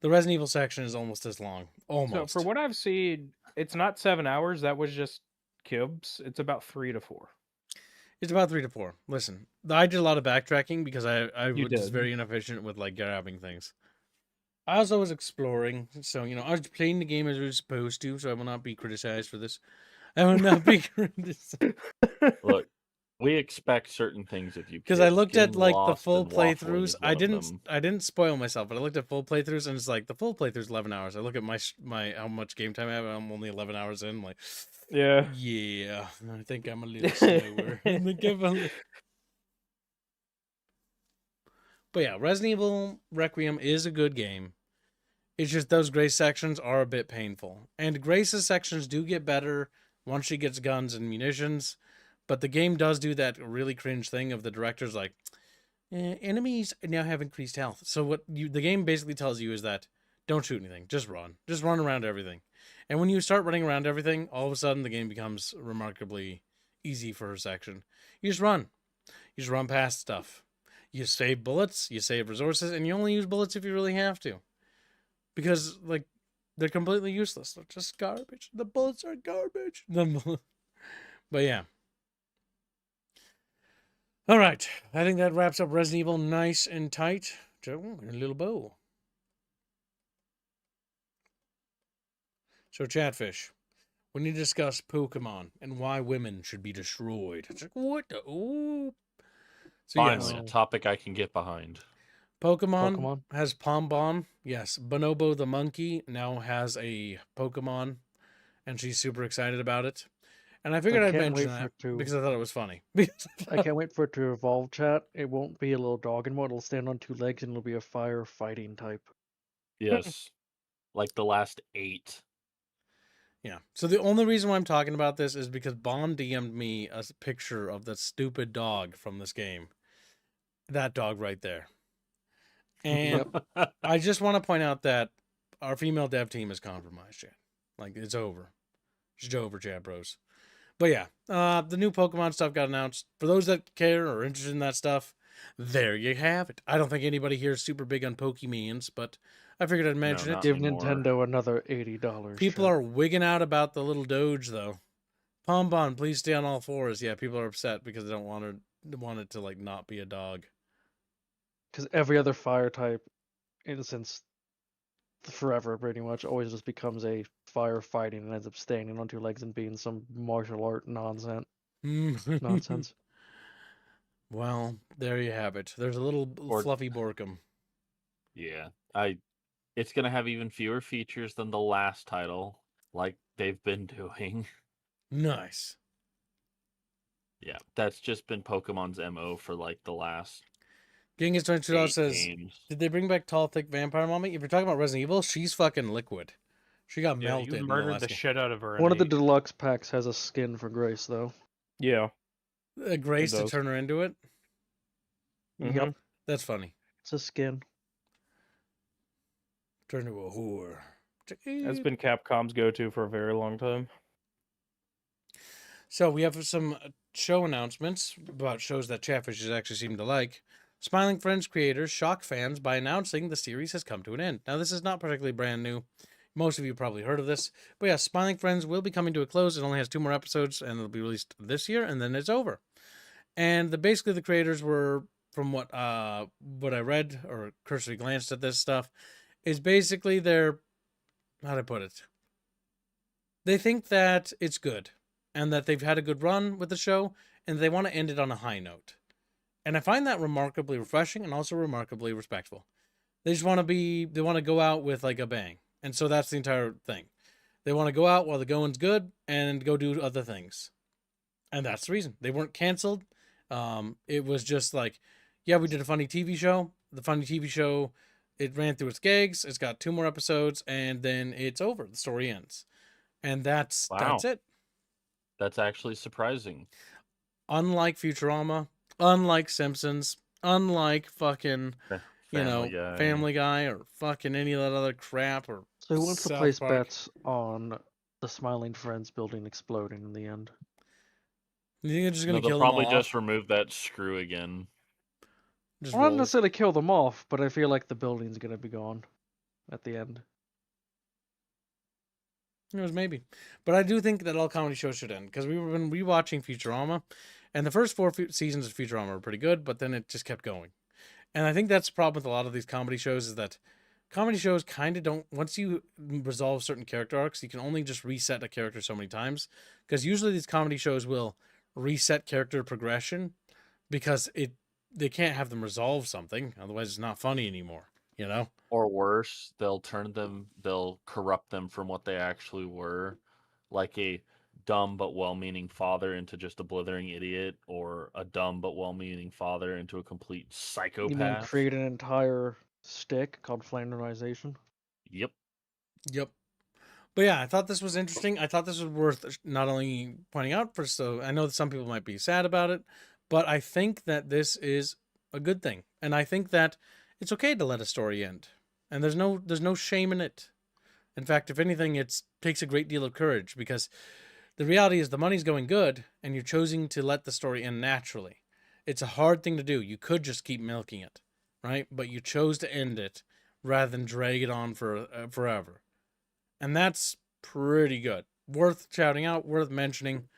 the Resident Evil section is almost as long. Almost. So for what I've seen, it's not 7 hours. That was just Kibs. It's about 3 to 4. It's about 3 to 4. Listen, I did a lot of backtracking because I was did. very inefficient with like grabbing things. I also was exploring, so I was playing the game as I was supposed to, so I will not be criticized for this. I will not be criticized. Look, we expect certain things of you Because I kids. looked at Getting like the lost full and waffling playthroughs. is one of them. I didn't spoil myself, but I looked at full playthroughs and it's like the full playthrough is 11 hours. I look at my how much game time I have, and I'm only 11 hours in. I'm like, Yeah. yeah, I think I'm a little slower. But yeah, Resident Evil Requiem is a good game. It's just those Grace sections are a bit painful. And Grace's sections do get better once she gets guns and munitions. But the game does do that really cringe thing of the director's like, enemies now have increased health. So what the game basically tells you is that don't shoot anything. Just run. Just run around everything. And when you start running around everything, all of a sudden the game becomes remarkably easy for her section. You just run. You just run past stuff. You save bullets, you save resources, and you only use bullets if you really have to. Because, like, they're completely useless. They're just garbage. The bullets are garbage. But yeah. All right. I think that wraps up Resident Evil nice and tight. So, a little bow. So, Chatfish, we need to discuss Pokemon and why women should be destroyed. It's like, what the? Ooh. So, Finally, yes. a topic I can get behind. Pokemon has Pom Bomb. Yes, Bonobo the monkey now has a Pokemon, and she's super excited about it. And I figured I'd can't mention wait for that it to- because I thought it was funny. I can't wait for it to evolve, chat. It won't be a little dog anymore. It'll stand on 2 legs and it'll be a firefighting type. Yes. Like the last 8. Yeah. So the only reason why I'm talking about this is because Bond DM'd me a picture of the stupid dog from this game. That dog right there. And I just want to point out that our female dev team is compromised, Chad. Like, it's over. It's over, Chad Bros. But yeah, the new Pokemon stuff got announced. For those that care or are interested in that stuff, there you have it. I don't think anybody here is super big on Pokemons, but I figured I'd mention not it. Give anymore. Nintendo another $80. People chat. are wigging out about the little Doge, though. Pombon, please stay on all fours. Yeah, people are upset because they don't want it to like not be a dog. Because every other fire type, since forever pretty much, always just becomes a firefighting and ends up standing on 2 legs and being some martial art nonsense. Nonsense. Well, there you have it. There's a little fluffy Borkum. Yeah. It's going to have even fewer features than the last title, like they've been doing. Nice. Yeah, that's just been Pokemon's MO for like the last Genghis 22 8 says, games. did they bring back Tall, Thick Vampire Mommy? If you're talking about Resident Evil, she's fucking liquid. She got Yeah, melted. you in murdered last the game. shit out of her. One of the in deluxe packs has a skin for Grace, though. yeah. Grace It to does. turn her into it? Yep, That's funny. it's a skin. Turn to a whore. That's been Capcom's go-to for a very long time. So we have some show announcements about shows that Chatfishes actually seem to like. Smiling Friends creators shock fans by announcing the series has come to an end. Now, this is not particularly brand new. Most of you probably heard of this. But yeah, Smiling Friends will be coming to a close. It only has 2 more episodes, and it'll be released this year, and then it's over. And basically the creators were, from what I read or cursory glanced at this stuff, is basically they're, how do I put it? They think that it's good, and that they've had a good run with the show, and they want to end it on a high note. And I find that remarkably refreshing and also remarkably respectful. They want to go out with like a bang. And so that's the entire thing. They want to go out while the going's good and go do other things. And that's the reason. They weren't canceled. It was just like, yeah, we did a funny TV show. The funny TV show, it ran through its gags. It's got 2 more episodes, and then it's over. The story ends. And that's it. That's actually surprising. Unlike Futurama, unlike Simpsons, unlike fucking, Family Guy or fucking any of that other crap or So who wants to South place Park. bets on the Smiling Friends building exploding in the end? You think they're just gonna They'll kill probably them off? just remove that screw again. Just Well, not roll. necessarily kill them off, but I feel like the building's gonna be gone at the end. It was maybe, but I do think that all comedy shows should end because we've been rewatching Futurama, and the first 4 seasons of Futurama were pretty good, but then it just kept going. And I think that's the problem with a lot of these comedy shows is that comedy shows kind of don't, once you resolve certain character arcs, you can only just reset a character so many times, because usually these comedy shows will reset character progression because they can't have them resolve something, otherwise it's not funny anymore, Or worse, they'll corrupt them from what they actually were, like a dumb but well-meaning father into just a blithering idiot, or a dumb but well-meaning father into a complete psychopath. You mean create an entire stick called flanderization? Yep. But yeah, I thought this was interesting. I thought this was worth not only pointing out so I know that some people might be sad about it, but I think that this is a good thing. And I think that it's okay to let a story end. And there's no shame in it. In fact, if anything, it takes a great deal of courage, because the reality is the money's going good and you're choosing to let the story end naturally. It's a hard thing to do. You could just keep milking it, right? But you chose to end it rather than drag it on for forever. And that's pretty good. Worth shouting out, worth mentioning.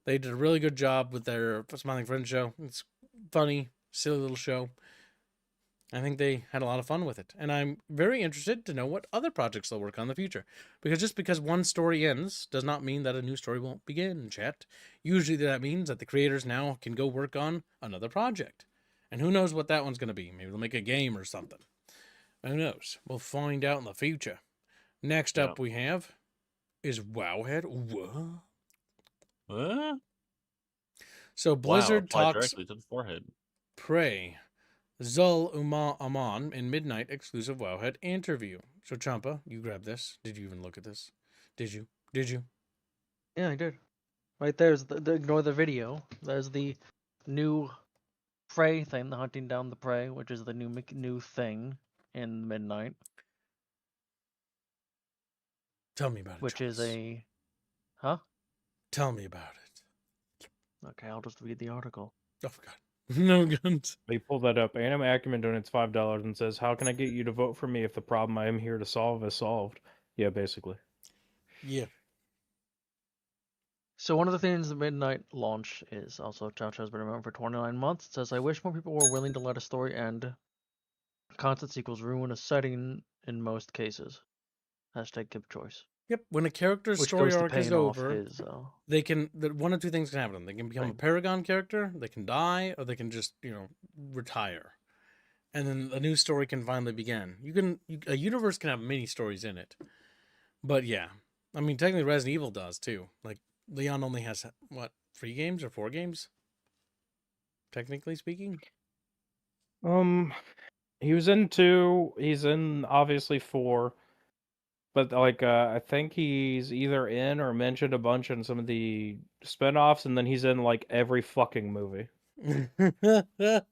They did a really good job with their Smiling Friends show. It's funny, silly little show. I think they had a lot of fun with it. And I'm very interested to know what other projects they'll work on in the future. Because just because one story ends does not mean that a new story won't begin, chat. Usually that means that the creators now can go work on another project. And who knows what that one's going to be. Maybe they'll make a game or something. Who knows? We'll find out in the future. Next up we have is Wowhead. What? Huh? So Wow, Blizzard apply talks directly to the forehead. Prey. Zul Aman in Midnight exclusive Wowhead interview. So Champa, you grab this. Did you even look at this? Did you? Did you? Yeah, I did. Right there's ignore the video. There's the new prey thing, the hunting down the prey, which is the new thing in Midnight, Tell me about it, which is Thomas. a huh? Tell me about it. Okay, I'll just read the article. Oh, God. No guns. They pull that up. Anime Acumen donates $5 and says, "How can I get you to vote for me if the problem I am here to solve is solved?" Yeah, basically. Yeah. So one of the things the Midnight launch is also Chow Chow's been around for 29 months. It says, I wish more people were willing to let a story end. Constant sequels ruin a setting in most cases. Hashtag Kip Choice. Yep. When a character's Which story goes to arc is paying off over, his they can one of two things can happen. They can become a Right. Paragon character, they can die, or they can just retire, and then a new story can finally begin. A universe can have many stories in it, but yeah, I mean technically Resident Evil does too. Like Leon only has what 3 games or 4 games, technically speaking. He was in 2. He's in obviously 4. But like, I think he's either in or mentioned a bunch in some of the spinoffs, and then he's in like every fucking movie. I've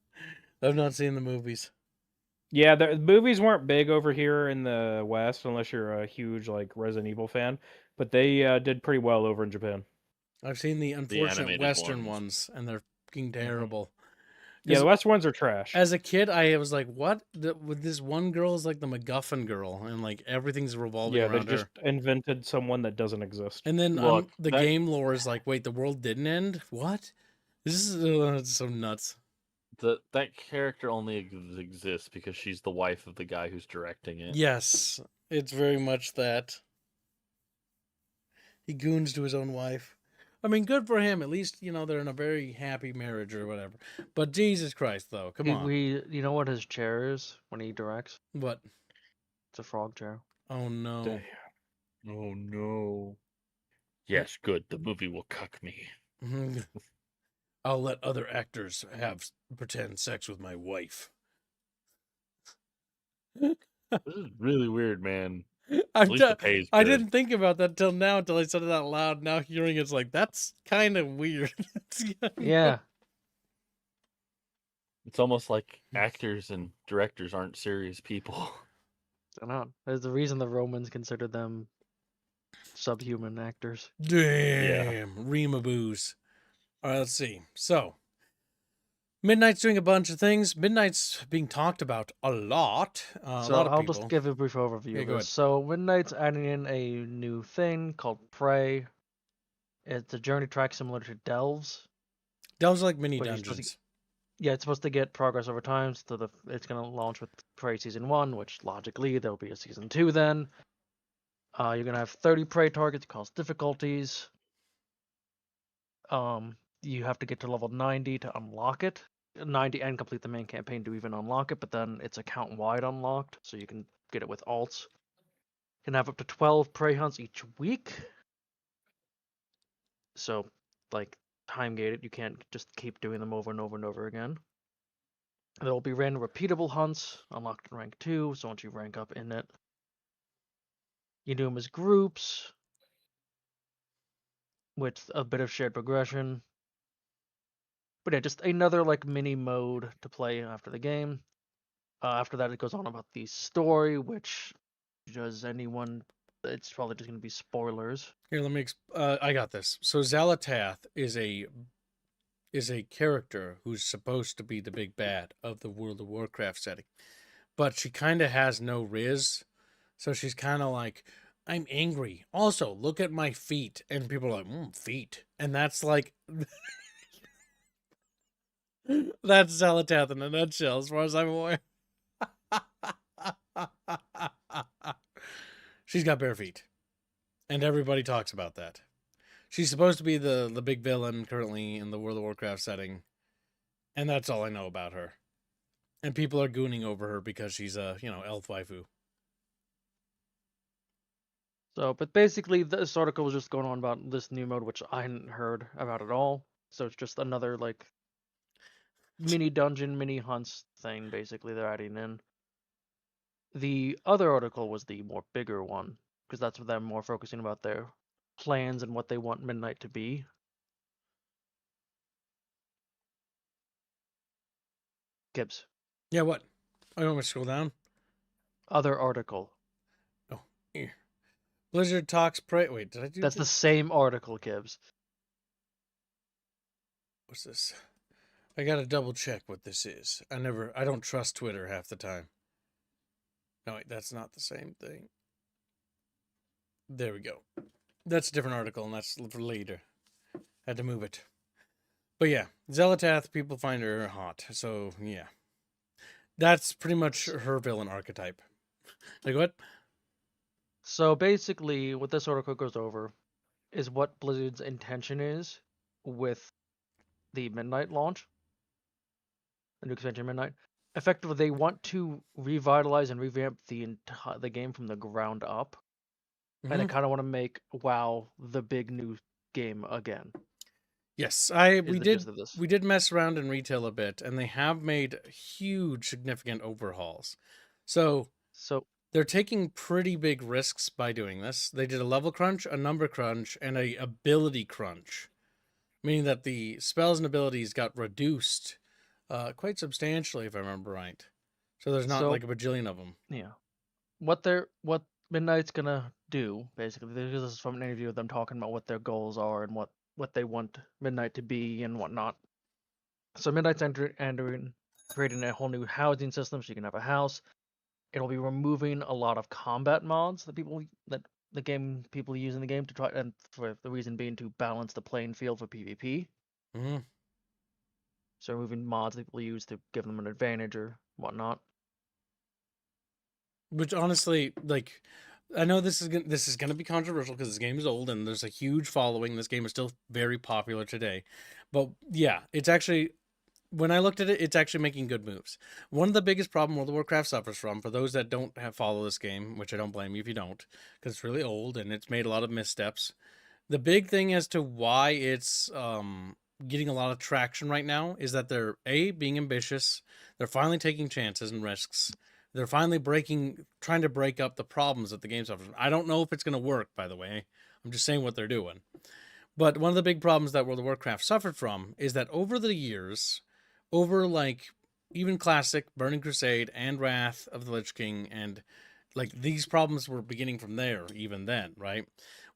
not seen the movies. Yeah, the movies weren't big over here in the West, unless you're a huge like Resident Evil fan. But they did pretty well over in Japan. I've seen the unfortunate animated Western ones. ones, and they're fucking terrible. Yeah, the West ones are trash. As a kid, I was like, "What?" With this one girl is like the MacGuffin girl, and like everything's revolving Yeah, they around just her. invented someone that doesn't exist. And then Look, the that- game lore is like, "Wait, the world didn't end? What? This is so nuts." That character only exists because she's the wife of the guy who's directing it. Yes, it's very much that. He goons to his own wife. I mean, good for him. At least they're in a very happy marriage or whatever. But Jesus Christ, though, come on. You know what his chair is when he directs? What? It's a frog chair. Oh no. Damn. Oh no. Yes, good. The movie will cuck me. I'll let other actors have pretend sex with my wife. This is really weird, man. I At least the pay's good. didn't think about that till now, until I said it out loud. Now hearing it's like, that's kind of weird. Yeah. It's almost like actors and directors aren't serious people. I don't know. There's the reason the Romans considered them subhuman actors. Damn. Rima booze. All right, let's see. So, Midnight's doing a bunch of things. Midnight's being talked about a lot. A So lot of I'll people. just give a brief overview Yeah, of go this. So Midnight's adding in a new thing called Prey. It's a journey track similar to Delves. Delves like mini But you're supposed to- dungeons. Yeah, it's supposed to get progress over time. So it's going to launch with Prey Season 1, which logically there'll be a Season 2 then. You're going to have 30 Prey targets across difficulties. You have to get to level 90 to unlock it. 90 and complete the main campaign to even unlock it, but then it's account-wide unlocked, so you can get it with alts. You can have up to 12 prey hunts each week. So, like, time-gated, you can't just keep doing them over and over and over again. There will be random repeatable hunts, unlocked in rank 2, so once you rank up in it. You do them as groups, with a bit of shared progression. But yeah, just another like mini mode to play after the game. After that, it goes on about the story, which does anyone? It's probably just going to be spoilers. Here, let me. I got this. So Zalatath is a character who's supposed to be the big bad of the World of Warcraft setting, but she kind of has no riz, so she's kind of like, I'm angry. Also, look at my feet, and people are like, feet, and that's like. That's Zalatath in a nutshell, as far as I'm aware. She's got bare feet, and everybody talks about that. She's supposed to be the big villain currently in the World of Warcraft setting, and that's all I know about her. And people are gooning over her because she's a elf waifu. So, but basically, this article was just going on about this new mode, which I hadn't heard about at all. So it's just another like mini dungeon, mini hunts thing. Basically, they're adding in. The other article was the more bigger one because that's what they're more focusing about their plans and what they want Midnight to be. Gibbs. Yeah, what? I want to scroll down. Other article. Oh, here. Blizzard talks prey. Wait, did I do That's this? the same article, Gibbs. What's this? I gotta double check what this is. I don't trust Twitter half the time. No, wait, that's not the same thing. There we go. That's a different article, and that's for later. Had to move it. But yeah, Zelatath, people find her hot. So, yeah. That's pretty much her villain archetype. Like what? So basically, what this article goes over is what Blizzard's intention is with the Midnight launch, the new expansion Midnight. Effectively, they want to revitalize and revamp the game from the ground up, and they Mhm. kind of want to make WoW the big new game again. Yes, Is we the did gist of this. we did mess around in retail a bit, and they have made huge, significant overhauls. So So they're taking pretty big risks by doing this. They did a level crunch, a number crunch, and a ability crunch, meaning that the spells and abilities got reduced quite substantially, if I remember right. So there's not So- like a bajillion of them. yeah, what Midnight's gonna do basically. This is from an interview with them talking about what their goals are and what they want Midnight to be and whatnot. So Midnight's entering creating a whole new housing system, so you can have a house. It'll be removing a lot of combat mods that people use in the game to try, and for the reason being to balance the playing field for PvP. Hmm. So removing mods that people use to give them an advantage or whatnot. Which honestly, like, I know this is gonna be controversial because this game is old and there's a huge following. This game is still very popular today, but yeah, it's actually, when I looked at it, it's actually making good moves. One of the biggest problem World of Warcraft suffers from, for those that don't follow this game, which I don't blame you if you don't, because it's really old and it's made a lot of missteps. The big thing as to why it's getting a lot of traction right now is that they're being ambitious. They're finally taking chances and risks. They're finally trying to break up the problems that the game suffers from. I don't know if it's going to work, by the way. I'm just saying what they're doing. But one of the big problems that World of Warcraft suffered from is that over the years, over like even Classic, Burning Crusade, and Wrath of the Lich King, and like these problems were beginning from there, even then, right?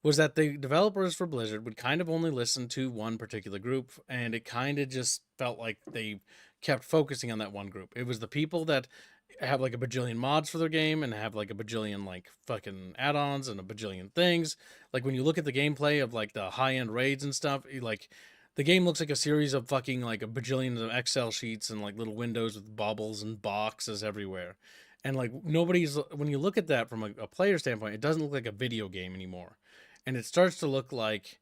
Was that the developers for Blizzard would kind of only listen to one particular group, and it kind of just felt like they kept focusing on that one group. It was the people that have like a bajillion mods for their game and have like a bajillion like fucking add-ons and a bajillion things. Like when you look at the gameplay of like the high-end raids and stuff, like the game looks like a series of fucking like a bajillion of Excel sheets and like little windows with bubbles and boxes everywhere. And like nobody's, when you look at that from a player standpoint, it doesn't look like a video game anymore. And it starts to look like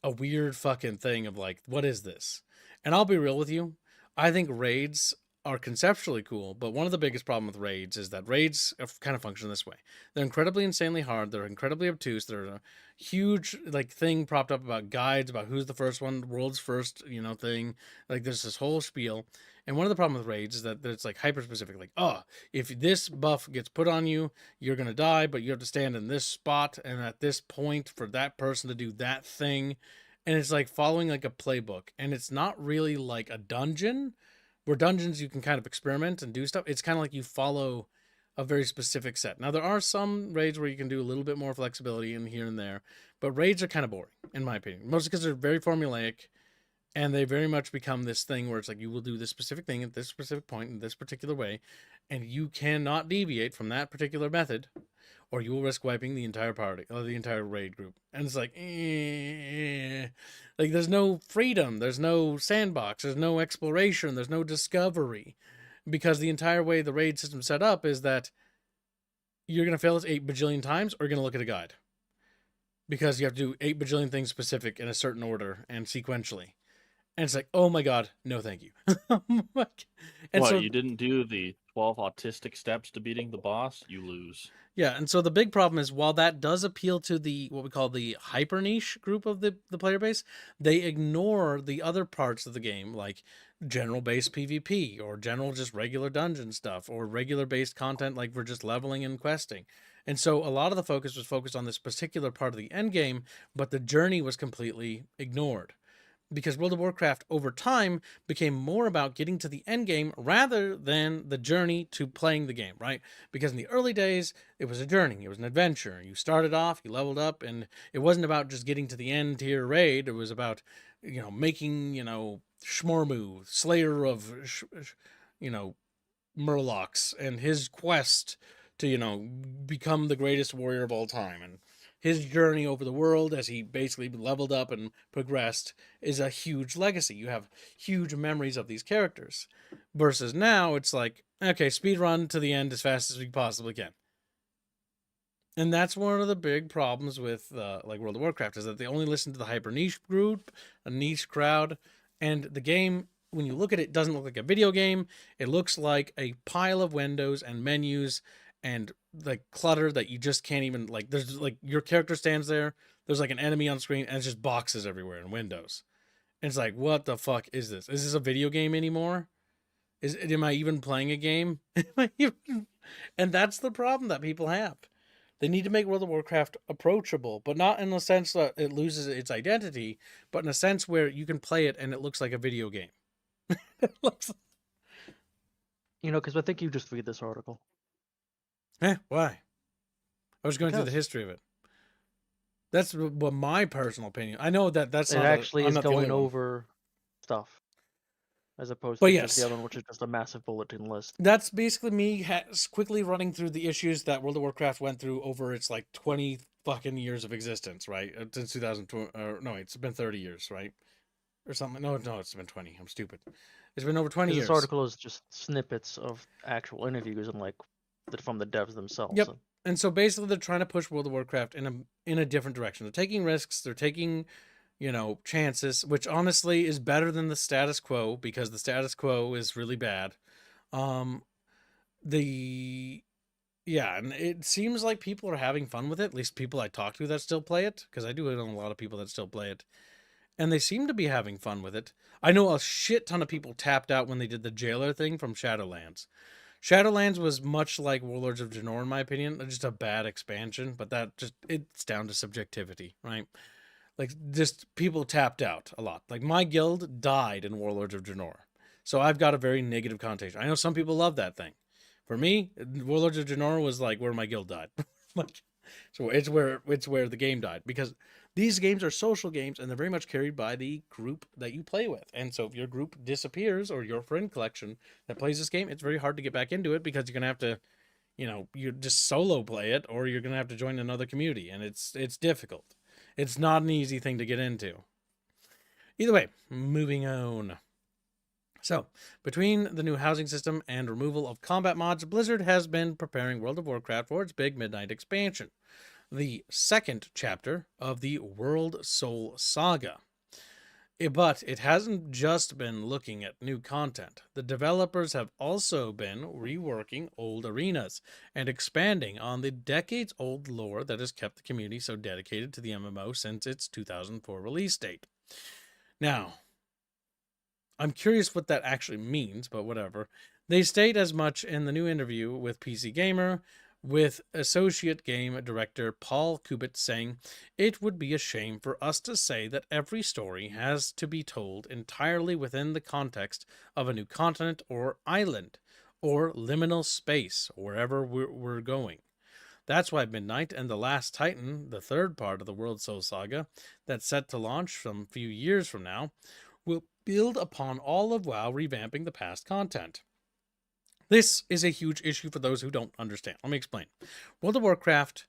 a weird fucking thing of like, what is this? And I'll be real with you. I think raids are conceptually cool, but one of the biggest problems with raids is that raids kind of function this way. They're incredibly insanely hard. They're incredibly obtuse. They're a huge like thing propped up about guides about who's the first one, world's first, thing. Like there's this whole spiel. And one of the problems with raids is that it's like hyper specific. Like, oh, if this buff gets put on you, you're gonna die, but you have to stand in this spot and at this point for that person to do that thing. And it's like following like a playbook. And it's not really like a dungeon, where dungeons you can kind of experiment and do stuff. It's kind of like you follow a very specific set. Now there are some raids where you can do a little bit more flexibility in here and there, but raids are kind of boring in my opinion, mostly because they're very formulaic and they very much become this thing where it's like you will do this specific thing at this specific point in this particular way, and you cannot deviate from that particular method or you will risk wiping the entire party or the entire raid group. And it's like, like there's no freedom, there's no sandbox, there's no exploration, there's no discovery, because the entire way the raid system set up is that you're gonna fail this 8 bajillion times, or you're gonna look at a guide, because you have to do 8 bajillion things specific in a certain order and sequentially. And it's like, oh my god, no, thank you. And What, so you didn't do the 12 autistic steps to beating the boss, you lose. Yeah, and so the big problem is while that does appeal to the what we call the hyper niche group of the player base, they ignore the other parts of the game like general based PvP or general just regular dungeon stuff or regular based content like we're just leveling and questing. And so a lot of the focus was focused on this particular part of the end game, but the journey was completely ignored because World of Warcraft over time became more about getting to the end game rather than the journey to playing the game, right? Because in the early days, it was a journey, it was an adventure. You started off, you leveled up, and it wasn't about just getting to the end tier raid. It was about, making, Shmormu, Slayer of, Murlocs, and his quest to, become the greatest warrior of all time. And his journey over the world as he basically leveled up and progressed is a huge legacy. You have huge memories of these characters. Versus now, it's like, okay, speed run to the end as fast as we possibly can. And that's one of the big problems with like World of Warcraft is that they only listen to the hyper niche group, a niche crowd, and the game, when you look at it, doesn't look like a video game. It looks like a pile of windows and menus and like clutter that you just can't even like. There's like your character stands there. There's like an enemy on screen, and it's just boxes everywhere and windows. And it's like, what the fuck is this? Is this a video game anymore? Am I even playing a game? And that's the problem that people have. They need to make World of Warcraft approachable, but not in the sense that it loses its identity, but in a sense where you can play it and it looks like a video game. It looks. Because I think you just read this article. Why? I was going through the Because. history of it. That's what my personal opinion. I know that's It not actually I'm is not the only going one. over stuff, as opposed But to yes. just the other one, which is just a massive bulletin list. That's basically me quickly running through the issues that World of Warcraft went through over its like 20 fucking years of existence, right? Since 2020, no, it's been 30 years, right? Or something. No, it's been 20. I'm stupid. It's been over 20 years. This article is just snippets of actual interviews and from the devs themselves. Yep. And so basically they're trying to push World of Warcraft in a different direction. They're taking risks, they're taking, chances, which honestly is better than the status quo because the status quo is really bad. And it seems like people are having fun with it, at least people I talk to that still play it, because I do know a lot of people that still play it. And they seem to be having fun with it. I know a shit ton of people tapped out when they did the jailer thing from Shadowlands. Shadowlands was much like Warlords of Draenor, in my opinion. Just a bad expansion, but it's down to subjectivity, right? Like, just people tapped out a lot. Like, my guild died in Warlords of Draenor. So I've got a very negative connotation. I know some people love that thing. For me, Warlords of Draenor was like where my guild died. So it's where the game died. Because these games are social games, and they're very much carried by the group that you play with. And so if your group disappears, or your friend collection that plays this game, it's very hard to get back into it, because you're going to have to, you just solo play it, or you're going to have to join another community. And it's difficult. It's not an easy thing to get into. Either way, moving on. So, between the new housing system and removal of combat mods, Blizzard has been preparing World of Warcraft for its big midnight expansion, the second chapter of the World Soul Saga. But it hasn't just been looking at new content. The developers have also been reworking old arenas and expanding on the decades-old lore that has kept the community so dedicated to the MMO since its 2004 release date. Now, I'm curious what that actually means, but whatever. They state as much in the new interview with PC Gamer, with Associate Game Director Paul Kubit saying, "It would be a shame for us to say that every story has to be told entirely within the context of a new continent or island, or liminal space, wherever we're going. That's why Midnight and The Last Titan, the third part of the World Soul Saga, that's set to launch some few years from now, will build upon all of WoW, revamping the past content." This is a huge issue for those who don't understand. Let me explain. World of Warcraft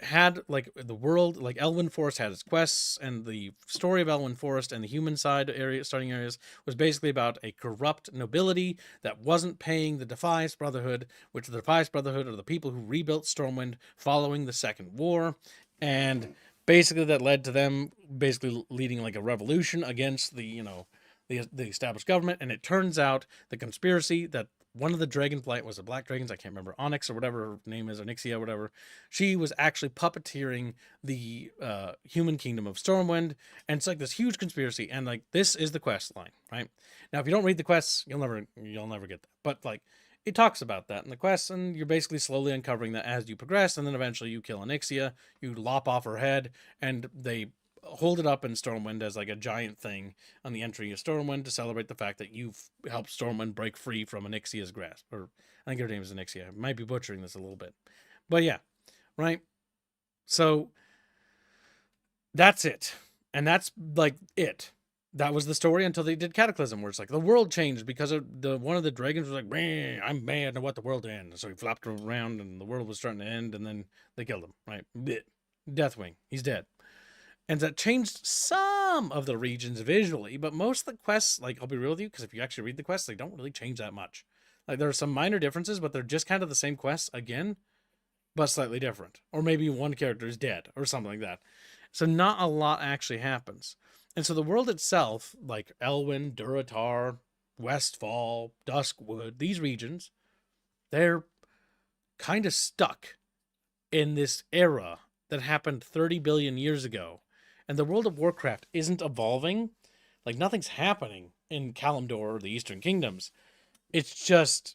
had the world, like Elwyn Forest had its quests, and the story of Elwyn Forest and the human side starting areas was basically about a corrupt nobility that wasn't paying the Defias Brotherhood, which the Defias Brotherhood are the people who rebuilt Stormwind following the Second War, and basically that led to them basically leading like a revolution against the established government. And it turns out the conspiracy that one of the dragonflight, was it Black Dragons? I can't remember. Onyx or whatever her name is, or Nixia or whatever. She was actually puppeteering the human kingdom of Stormwind, and it's like this huge conspiracy. And like this is the quest line, right? Now, if you don't read the quests, you'll never get that. But like it talks about that in the quests, and you're basically slowly uncovering that as you progress, and then eventually you kill Onyxia, you lop off her head, and they hold it up in Stormwind as like a giant thing on the entry of Stormwind to celebrate the fact that you've helped Stormwind break free from Onyxia's grasp. Or I think her name is Onyxia. I might be butchering this a little bit. But yeah, right? So that's it. And that's like it. That was the story until they did Cataclysm, where it's like the world changed because of one of the dragons was like, "Man, I'm mad at what the world ends." So he flopped around and the world was starting to end, and then they killed him, right? Deathwing. He's dead. And that changed some of the regions visually, but most of the quests, like, I'll be real with you, because if you actually read the quests, they don't really change that much. Like, there are some minor differences, but they're just kind of the same quests again, but slightly different. Or maybe one character is dead, or something like that. So not a lot actually happens. And so the world itself, like Elwyn, Durotar, Westfall, Duskwood, these regions, they're kind of stuck in this era that happened 30 billion years ago. And the World of Warcraft isn't evolving. Like, nothing's happening in Kalimdor or the Eastern Kingdoms. It's just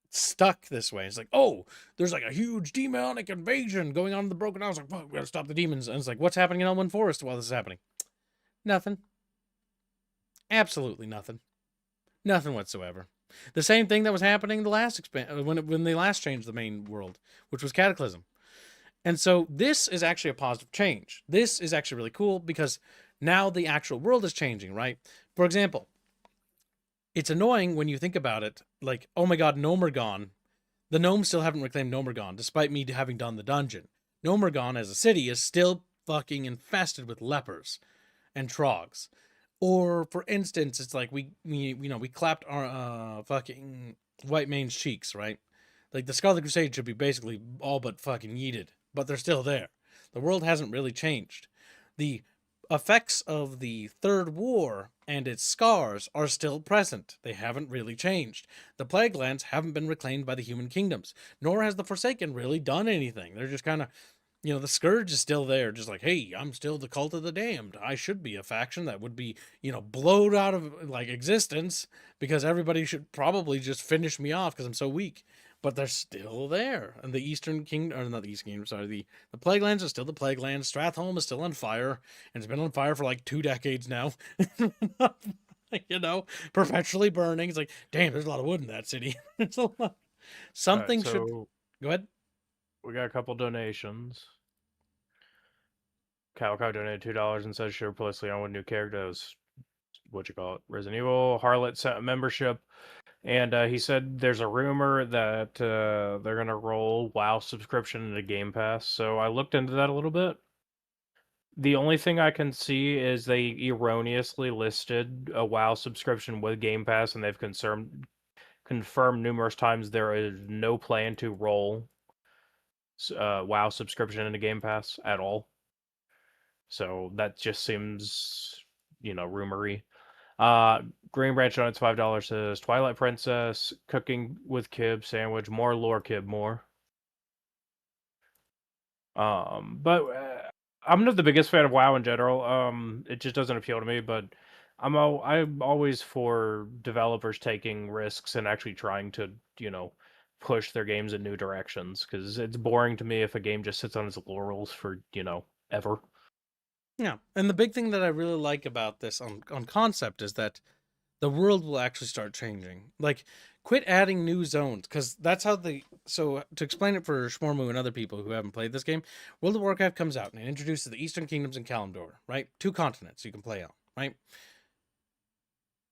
stuck this way. It's like, oh, there's like a huge demonic invasion going on in the Broken Isles. Like, fuck, we gotta stop the demons. And it's like, what's happening in Elwyn Forest while this is happening? Nothing. Absolutely nothing. Nothing whatsoever. The same thing that was happening the last when they last changed the main world, which was Cataclysm. And so this is actually a positive change. This is actually really cool because now the actual world is changing, right? For example, it's annoying when you think about it, like, oh my god, Nomergon. The gnomes still haven't reclaimed Nomergon, despite me having done the dungeon. Nomergon as a city is still fucking infested with lepers and trogs. Or, for instance, it's like we clapped our fucking White Mane's cheeks, right? Like, the Scarlet Crusade should be basically all but fucking yeeted, but they're still there. The world hasn't really changed. The effects of the Third War and its scars are still present. They haven't really changed. The Plague Lands haven't been reclaimed by the human kingdoms, nor has the Forsaken really done anything. They're just kind of, the Scourge is still there, just like, hey, I'm still the Cult of the Damned. I should be a faction that would be, blowed out of, like, existence, because everybody should probably just finish me off because I'm so weak. But they're still there. And the Eastern Kingdom, or not the Eastern Kingdom, sorry, the Plague Lands are still the Plague Lands. Stratholme is still on fire, and it's been on fire for like 2 decades now. Perpetually burning. It's like, damn, there's a lot of wood in that city. It's a lot. Something should. Go ahead. We got a couple donations. Calco donated $2 and says should replace Leon with new characters. Resident Evil. Harlot sent a membership. And he said there's a rumor that they're going to roll WoW subscription into Game Pass. So I looked into that a little bit. The only thing I can see is they erroneously listed a WoW subscription with Game Pass, and they've confirmed numerous times there is no plan to roll WoW subscription into Game Pass at all. So that just seems, rumory. Green Branch on its $5 says Twilight Princess, cooking with Kib sandwich, more lore Kib, more. But I'm not the biggest fan of WoW in general. It just doesn't appeal to me. But I'm always for developers taking risks and actually trying to push their games in new directions, because it's boring to me if a game just sits on its laurels for ever. Yeah, and the big thing that I really like about this on concept is that the world will actually start changing. Like, quit adding new zones, because that's how so to explain it for Shmormu and other people who haven't played this game, World of Warcraft comes out and it introduces the Eastern Kingdoms and Kalimdor, right? 2 continents you can play on, right?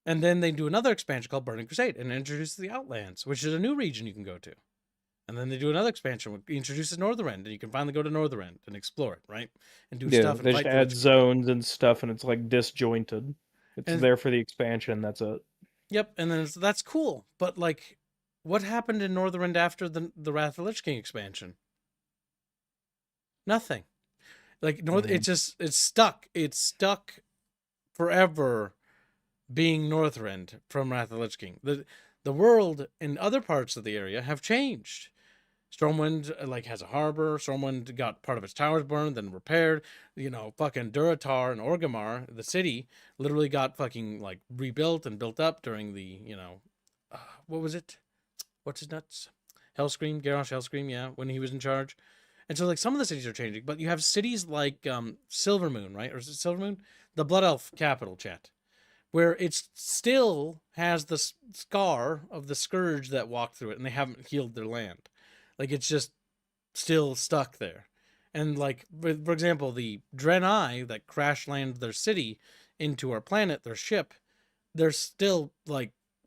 And then they do another expansion called Burning Crusade and it introduces the Outlands, which is a new region you can go to. And then they do another expansion which introduces Northrend, and you can finally go to Northrend and explore it, right? And do stuff. They just add zones and stuff, and it's like disjointed. It's there for the expansion. That's it. Yep, and then that's cool. But like, what happened in Northrend after the Wrath of the Lich King expansion? Nothing. Like it's stuck. It's stuck forever being Northrend from Wrath of the Lich King. The world in other parts of the area have changed. Stormwind has a harbor. Stormwind got part of its towers burned, then repaired. Fucking Duratar and Orgrimmar, the city, literally got fucking rebuilt and built up during the what was it? What's his nuts? Hellscream, Garrosh Hellscream, yeah, when he was in charge. And so some of the cities are changing, but you have cities like Silvermoon, right? Or is it Silvermoon? The Blood Elf capital, chat, where it still has the scar of the scourge that walked through it, and they haven't healed their land. It's just still stuck there. And for example, the Draenei that crash landed their city into our planet, their ship, they're still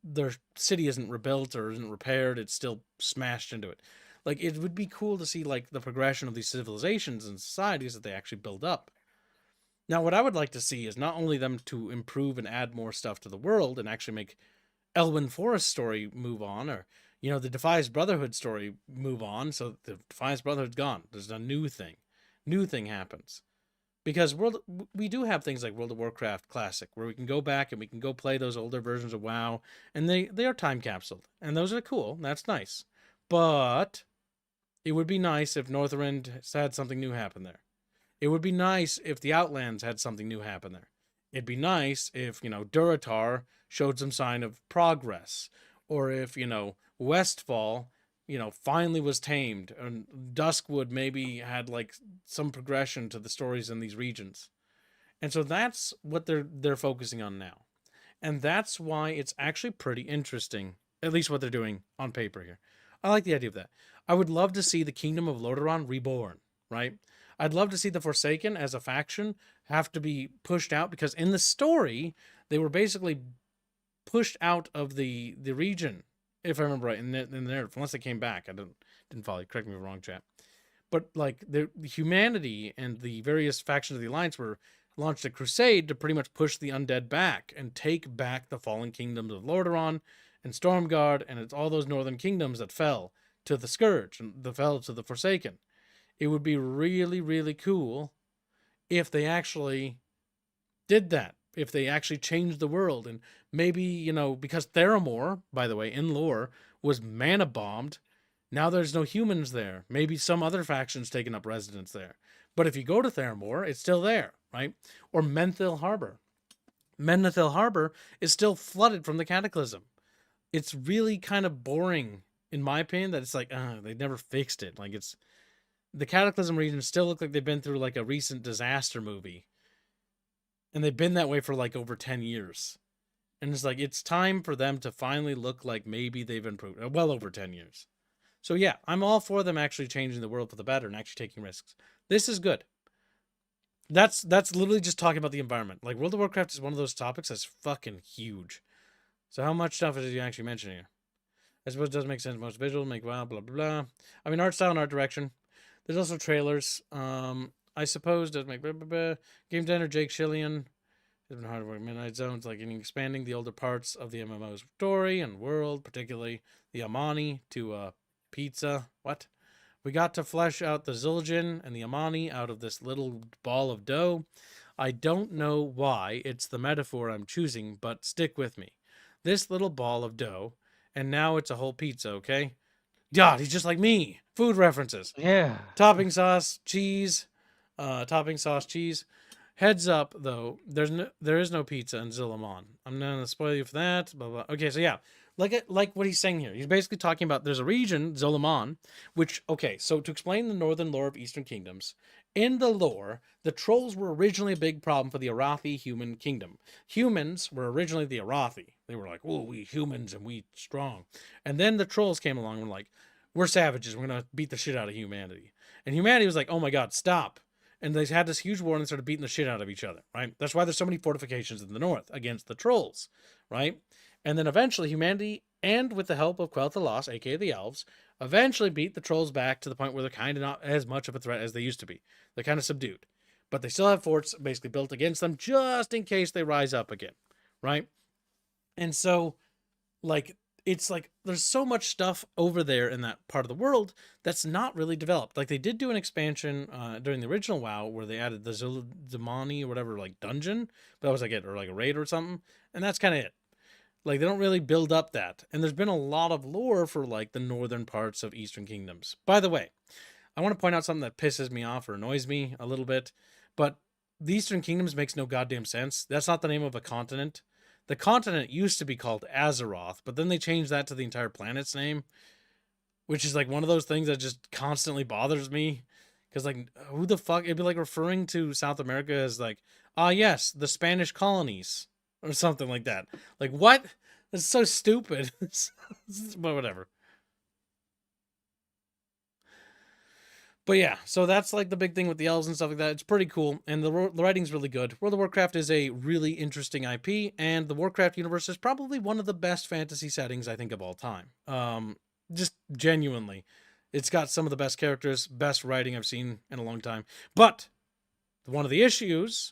their city isn't rebuilt or isn't repaired. It's still smashed into it. It would be cool to see the progression of these civilizations and societies that they actually build up. Now, what I would like to see is not only them to improve and add more stuff to the world and actually make Elwyn Forest story move on, or the Defias Brotherhood story move on. So the Defias Brotherhood's gone. There's a new thing. New thing happens. Because we do have things like World of Warcraft Classic, where we can go back and we can go play those older versions of WoW, and they are time capsuled, and those are cool. That's nice. But it would be nice if Northrend had something new happen there. It would be nice if the Outlands had something new happen there. It'd be nice if, Duratar showed some sign of progress, or if, Westfall, finally was tamed, and Duskwood maybe had some progression to the stories in these regions. And so that's what they're focusing on now. And that's why it's actually pretty interesting, at least what they're doing on paper here. I like the idea of that. I would love to see the Kingdom of Lordaeron reborn, right? I'd love to see the Forsaken as a faction have to be pushed out, because in the story, they were basically pushed out of the region, if I remember right, in the narrative, unless they came back. I didn't follow you. Correct me if I'm wrong, chat. But the humanity and the various factions of the Alliance were launched a crusade to pretty much push the undead back and take back the fallen kingdoms of Lordaeron and Stormguard, and it's all those northern kingdoms that fell to the Scourge and that fell to the Forsaken. It would be really, really cool if they actually did that. If they actually changed the world, and maybe, because Theramore, by the way, in lore, was mana bombed, now there's no humans there. Maybe some other faction's taken up residence there. But if you go to Theramore, it's still there, right? Or Menthil Harbor. Menethil Harbor is still flooded from the Cataclysm. It's really kind of boring, in my opinion, that it's they never fixed it. The Cataclysm region still look like they've been through a recent disaster movie. And they've been that way for over 10 years. And it's time for them to finally look like maybe they've improved. Well over 10 years. So yeah, I'm all for them actually changing the world for the better and actually taking risks. This is good. That's literally just talking about the environment. World of Warcraft is one of those topics that's fucking huge. So how much stuff did you actually mention here? I suppose it does make sense. Most visual, make wow, blah, blah, blah. I mean, art style and art direction. There's also trailers. I suppose does make blah, blah, blah. Game designer Jake Shillian has been hard work. Midnight Zones, expanding the older parts of the MMO's story and world, particularly the Amani to pizza. What? We got to flesh out the Zul'jin and the Amani out of this little ball of dough. I don't know why it's the metaphor I'm choosing, but stick with me. This little ball of dough, and now it's a whole pizza, okay? God, he's just like me. Food references. Yeah. Topping sauce, cheese. Topping sauce, cheese. Heads up, though, there is no pizza in Zilamon. I'm not gonna spoil you for that. Blah blah. Okay, so yeah, like what he's saying here. He's basically talking about there's a region, Zolamon, which so to explain the northern lore of Eastern Kingdoms, in the lore, the trolls were originally a big problem for the Arathi human kingdom. Humans were originally the Arathi. They were like, oh, we humans and we strong. And then the trolls came along and were like, we're savages. We're gonna beat the shit out of humanity. And humanity was like, oh my god, stop. And they had this huge war and they started beating the shit out of each other, right? That's why there's so many fortifications in the north against the trolls, right? And then eventually humanity, and with the help of Quel'Thalas, aka the elves, eventually beat the trolls back to the point where they're kind of not as much of a threat as they used to be. They're kind of subdued. But they still have forts basically built against them just in case they rise up again, right? And so, it's there's so much stuff over there in that part of the world that's not really developed. They did do an expansion during the original WoW where they added the Zul'jin or whatever dungeon, but that was it, or a raid or something, and that's kind of it. Like, they don't really build up that. And there's been a lot of lore for, like, the northern parts of Eastern Kingdoms. By the way, I want to point out something that pisses me off or annoys me a little bit, but the Eastern Kingdoms makes no goddamn sense. That's not the name of a continent. The continent used to be called Azeroth, but then they changed that to the entire planet's name, which is like one of those things that just constantly bothers me. Because, like, who the fuck? It'd be like referring to South America as, like, yes, the Spanish colonies or something like that. Like, what? That's so stupid. But whatever. But yeah, so that's like the big thing with the elves and stuff like that. It's pretty cool, and the writing's really good. World of Warcraft is a really interesting IP, and the Warcraft universe is probably one of the best fantasy settings I think of all time. Just genuinely, it's got some of the best characters, best writing I've seen in a long time. But one of the issues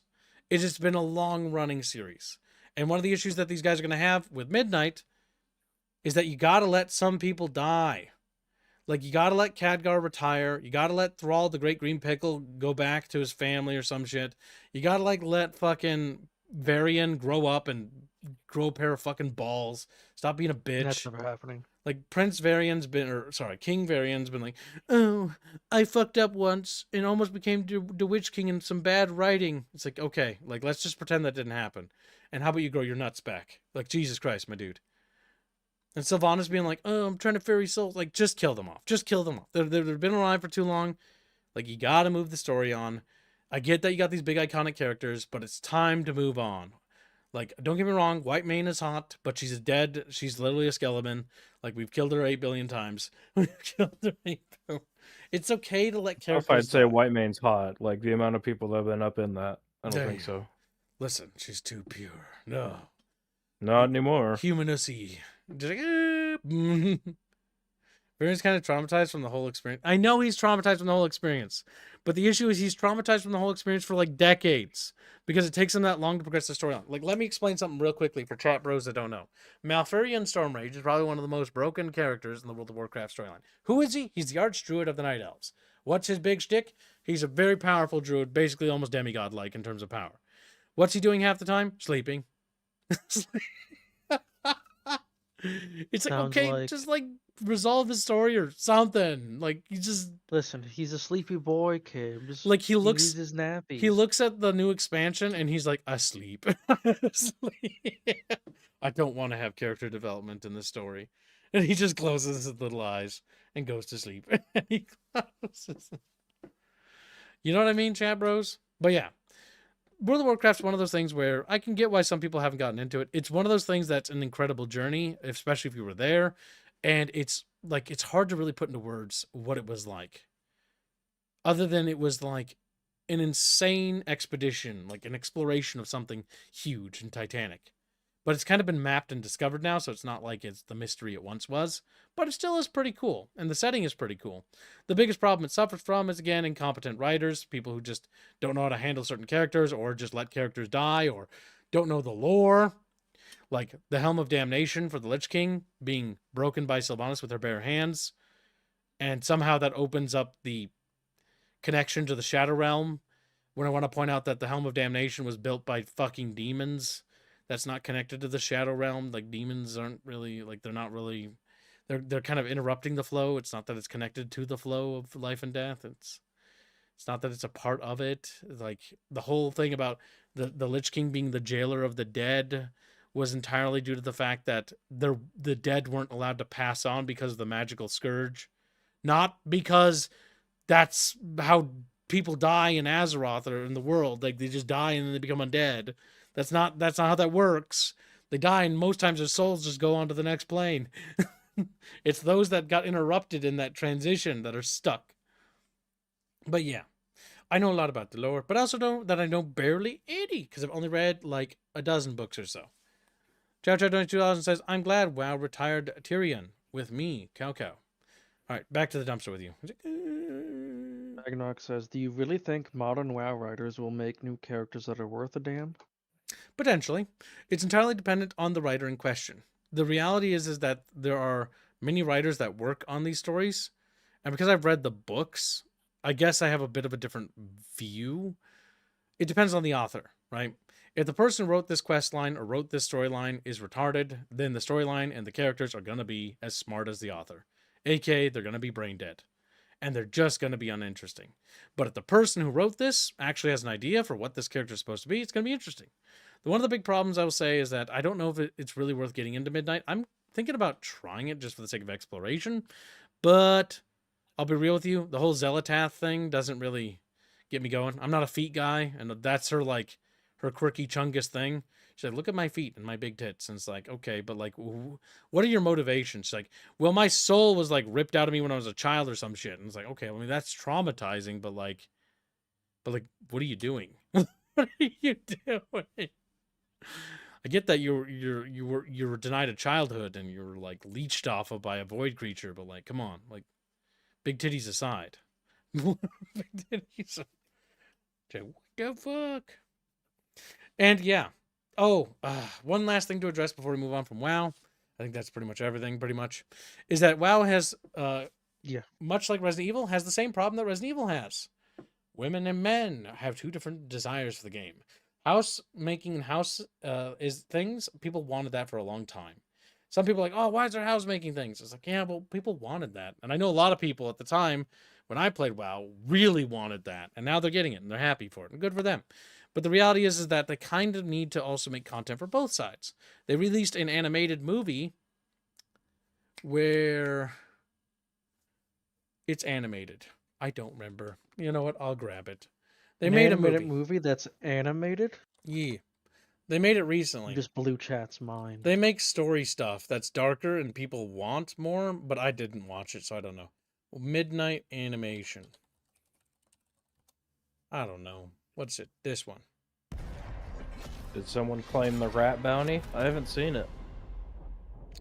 is it's been a long-running series, and one of the issues that these guys are going to have with Midnight is that you got to let some people die. Like, you gotta let Khadgar retire. You gotta let Thrall, the Great Green Pickle, go back to his family or some shit. You gotta, like, let fucking Varian grow up and grow a pair of fucking balls. Stop being a bitch. That's never happening. Like, King Varian's been like, oh, I fucked up once and almost became the Witch King in some bad writing. It's like, okay, like, let's just pretend that didn't happen. And how about you grow your nuts back? Like, Jesus Christ, my dude. And Sylvanas being like, oh, I'm trying to fairy souls. Like, just kill them off. Just kill them off. They've been alive for too long. Like, you got to move the story on. I get that you got these big iconic characters, but it's time to move on. Like, don't get me wrong, White Mane is hot, but she's dead. She's literally a skeleton. Like, we've killed her 8 billion times. We've killed her 8 billion. It's okay to let characters If I'd say die. White Mane's hot, like the amount of people that have been up in that, I don't think so. Listen, she's too pure. No. Not anymore. Humanity. Just like, Varian's kind of traumatized from the whole experience. I know he's traumatized from the whole experience, but the issue is he's traumatized from the whole experience for like decades because it takes him that long to progress the storyline. Like, let me explain something real quickly for chat bros that don't know. Malfurion Stormrage is probably one of the most broken characters in the World of Warcraft storyline. Who is he? He's the Archdruid of the Night Elves. What's his big shtick? He's a very powerful druid, basically almost demigod-like in terms of power. What's he doing half the time? Sleeping. It's like, Sounds okay, like- just like resolve his story or something. Like, you just Listen, he's a sleepy boy kid. Just, like he looks needs his nappies. he looks at the new expansion and he's like, asleep. Asleep. I don't want to have character development in this story. And he just closes his little eyes and goes to sleep. He closes. You know what I mean, chat bros? But yeah. World of Warcraft's one of those things where I can get why some people haven't gotten into it. It's one of those things that's an incredible journey, especially if you were there. And it's like, it's hard to really put into words what it was like. Other than it was like an insane expedition, like an exploration of something huge and titanic. But it's kind of been mapped and discovered now, so it's not like it's the mystery it once was. But it still is pretty cool, and the setting is pretty cool. The biggest problem it suffers from is, again, incompetent writers, people who just don't know how to handle certain characters, or just let characters die, or don't know the lore. Like the Helm of Damnation for the Lich King being broken by Sylvanas with her bare hands, and somehow that opens up the connection to the Shadow Realm, when I want to point out that the Helm of Damnation was built by fucking demons. That's not connected to the Shadow Realm. Like, demons aren't really, like, they're not really, they're kind of interrupting the flow. It's not that it's connected to the flow of life and death. It's not that it's a part of it. Like, the whole thing about the Lich King being the jailer of the dead was entirely due to the fact that the dead weren't allowed to pass on because of the magical scourge. Not because that's how people die in Azeroth or in the world. Like, they just die and then they become undead. That's not how that works. They die, and most times their souls just go on to the next plane. It's those that got interrupted in that transition that are stuck. But yeah, I know a lot about the lore, but I also know that I know barely any, because I've only read like a dozen books or so. Chow2000 says, I'm glad WoW retired Tyrion with me, Cow. All right, back to the dumpster with you. Ragnarok says, do you really think modern WoW writers will make new characters that are worth a damn? Potentially. It's entirely dependent on the writer in question. The reality is that there are many writers that work on these stories. And because I've read the books, I guess I have a bit of a different view. It depends on the author, right? If the person who wrote this quest line or wrote this storyline is retarded, then the storyline and the characters are going to be as smart as the author. AKA, they're going to be brain dead. And they're just going to be uninteresting. But if the person who wrote this actually has an idea for what this character is supposed to be, it's going to be interesting. One of the big problems I will say is that I don't know if it's really worth getting into Midnight. I'm thinking about trying it just for the sake of exploration. But I'll be real with you, the whole Zelatath thing doesn't really get me going. I'm not a feet guy, and that's her quirky chungus thing. She's like, look at my feet and my big tits. And it's like, okay, but like, what are your motivations? She's like, well, my soul was like ripped out of me when I was a child or some shit. And it's like, okay, I mean, that's traumatizing, but like, what are you doing? What are you doing? I get that you were denied a childhood and you were like leeched off of by a void creature, but like, come on, like, big titties aside. Big titties. What the fuck? And yeah. Oh, one last thing to address before we move on from WoW. I think that's pretty much everything, pretty much. Is that WoW has, much like Resident Evil, has the same problem that Resident Evil has. Women and men have two different desires for the game. House making and house is things, people wanted that for a long time. Some people are like, oh, why is there house making things? It's like, yeah, well, people wanted that. And I know a lot of people at the time when I played WoW really wanted that. And now they're getting it and they're happy for it. And good for them. But the reality is that they kind of need to also make content for both sides. They released an animated movie where it's animated. I don't remember. You know what? I'll grab it. They made a movie that's animated? Yeah. They made it recently. You just blew chat's mind. They make story stuff that's darker and people want more, but I didn't watch it, so I don't know. Midnight animation. I don't know. What's it? This one. Did someone claim the rat bounty? I haven't seen it.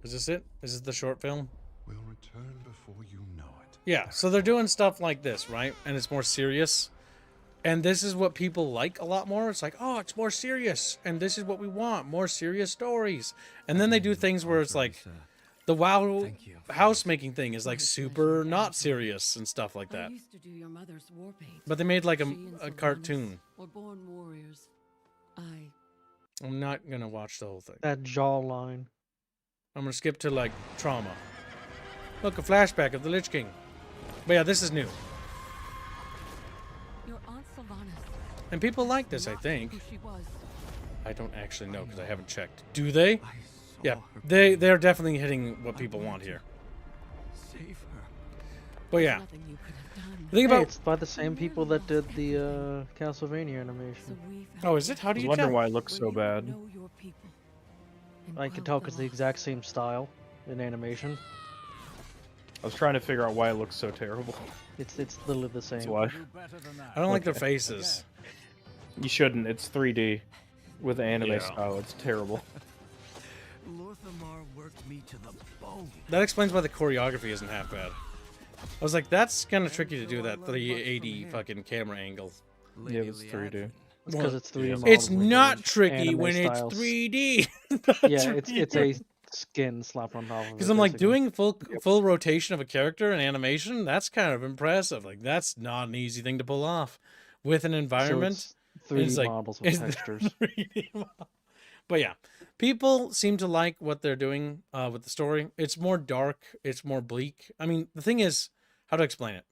Is this it? Is this the short film? We'll return before you know it. Yeah, so they're doing stuff like this, right? And it's more serious. And this is what people like a lot more. It's like, oh, it's more serious. And this is what we want. More serious stories. And then they do things where it's like, the WoW house making thing is like super not serious and stuff like that. But they made like a cartoon. I'm not going to watch the whole thing. That jawline. I'm going to skip to like trauma. Look, a flashback of the Lich King. But yeah, this is new. And people like this, I think. I don't actually know because I haven't checked. Do they? Yeah, they're definitely hitting what people want here. But yeah. Think about it's by the same people that did the Castlevania animation. Oh, is it? How do you I was wondering tell? why it looks so bad. I can tell because the exact same style in animation. I was trying to figure out why it looks so terrible. It's literally the same. That's why. I don't like their faces. You shouldn't. It's 3D with anime Yeah. style. It's terrible. That explains why the choreography isn't half bad. I was like, that's kind of tricky to do that 380 fucking camera angle. Yeah, it's 3D. It's because it's 3D. models It's with not those tricky anime when styles. it's 3D. Yeah, it's a skin slap on top of it. Because I'm like, basically. doing full rotation of a character in animation, that's kind of impressive. Like, that's not an easy thing to pull off with an environment. So it's 3D it's like- models with it's textures. 3D model. But yeah, people seem to like what they're doing with the story. It's more dark. It's more bleak. I mean, the thing is, how to explain it?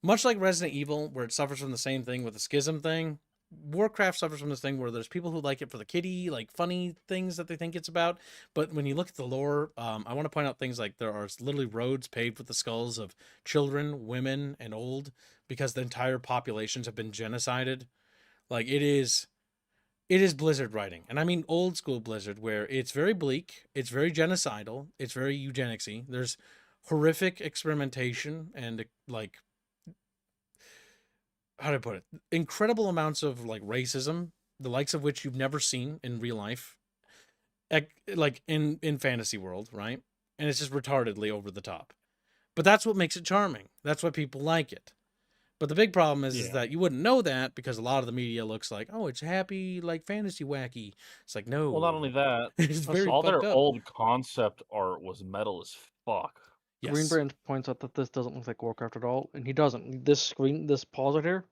Much like Resident Evil, where it suffers from the same thing with the schism thing, Warcraft suffers from this thing where there's people who like it for the kiddie, like funny things that they think it's about. But when you look at the lore, I want to point out things like there are literally roads paved with the skulls of children, women, and old because the entire populations have been genocided. Like it is Blizzard writing. And I mean old school Blizzard where it's very bleak, it's very genocidal, it's very eugenicsy. There's horrific experimentation and like how do I put it? Incredible amounts of like racism, the likes of which you've never seen in real life, like in fantasy world, right? And it's just retardedly over the top. But that's what makes it charming. That's why people like it. But the big problem is that you wouldn't know that because a lot of the media looks like, oh, it's happy, like fantasy wacky. It's like, no. Well, not only that, it's very all their fucked up. old concept art was metal as fuck. Yes. Green Brand points out that this doesn't look like Warcraft at all, and he doesn't. This pause right here,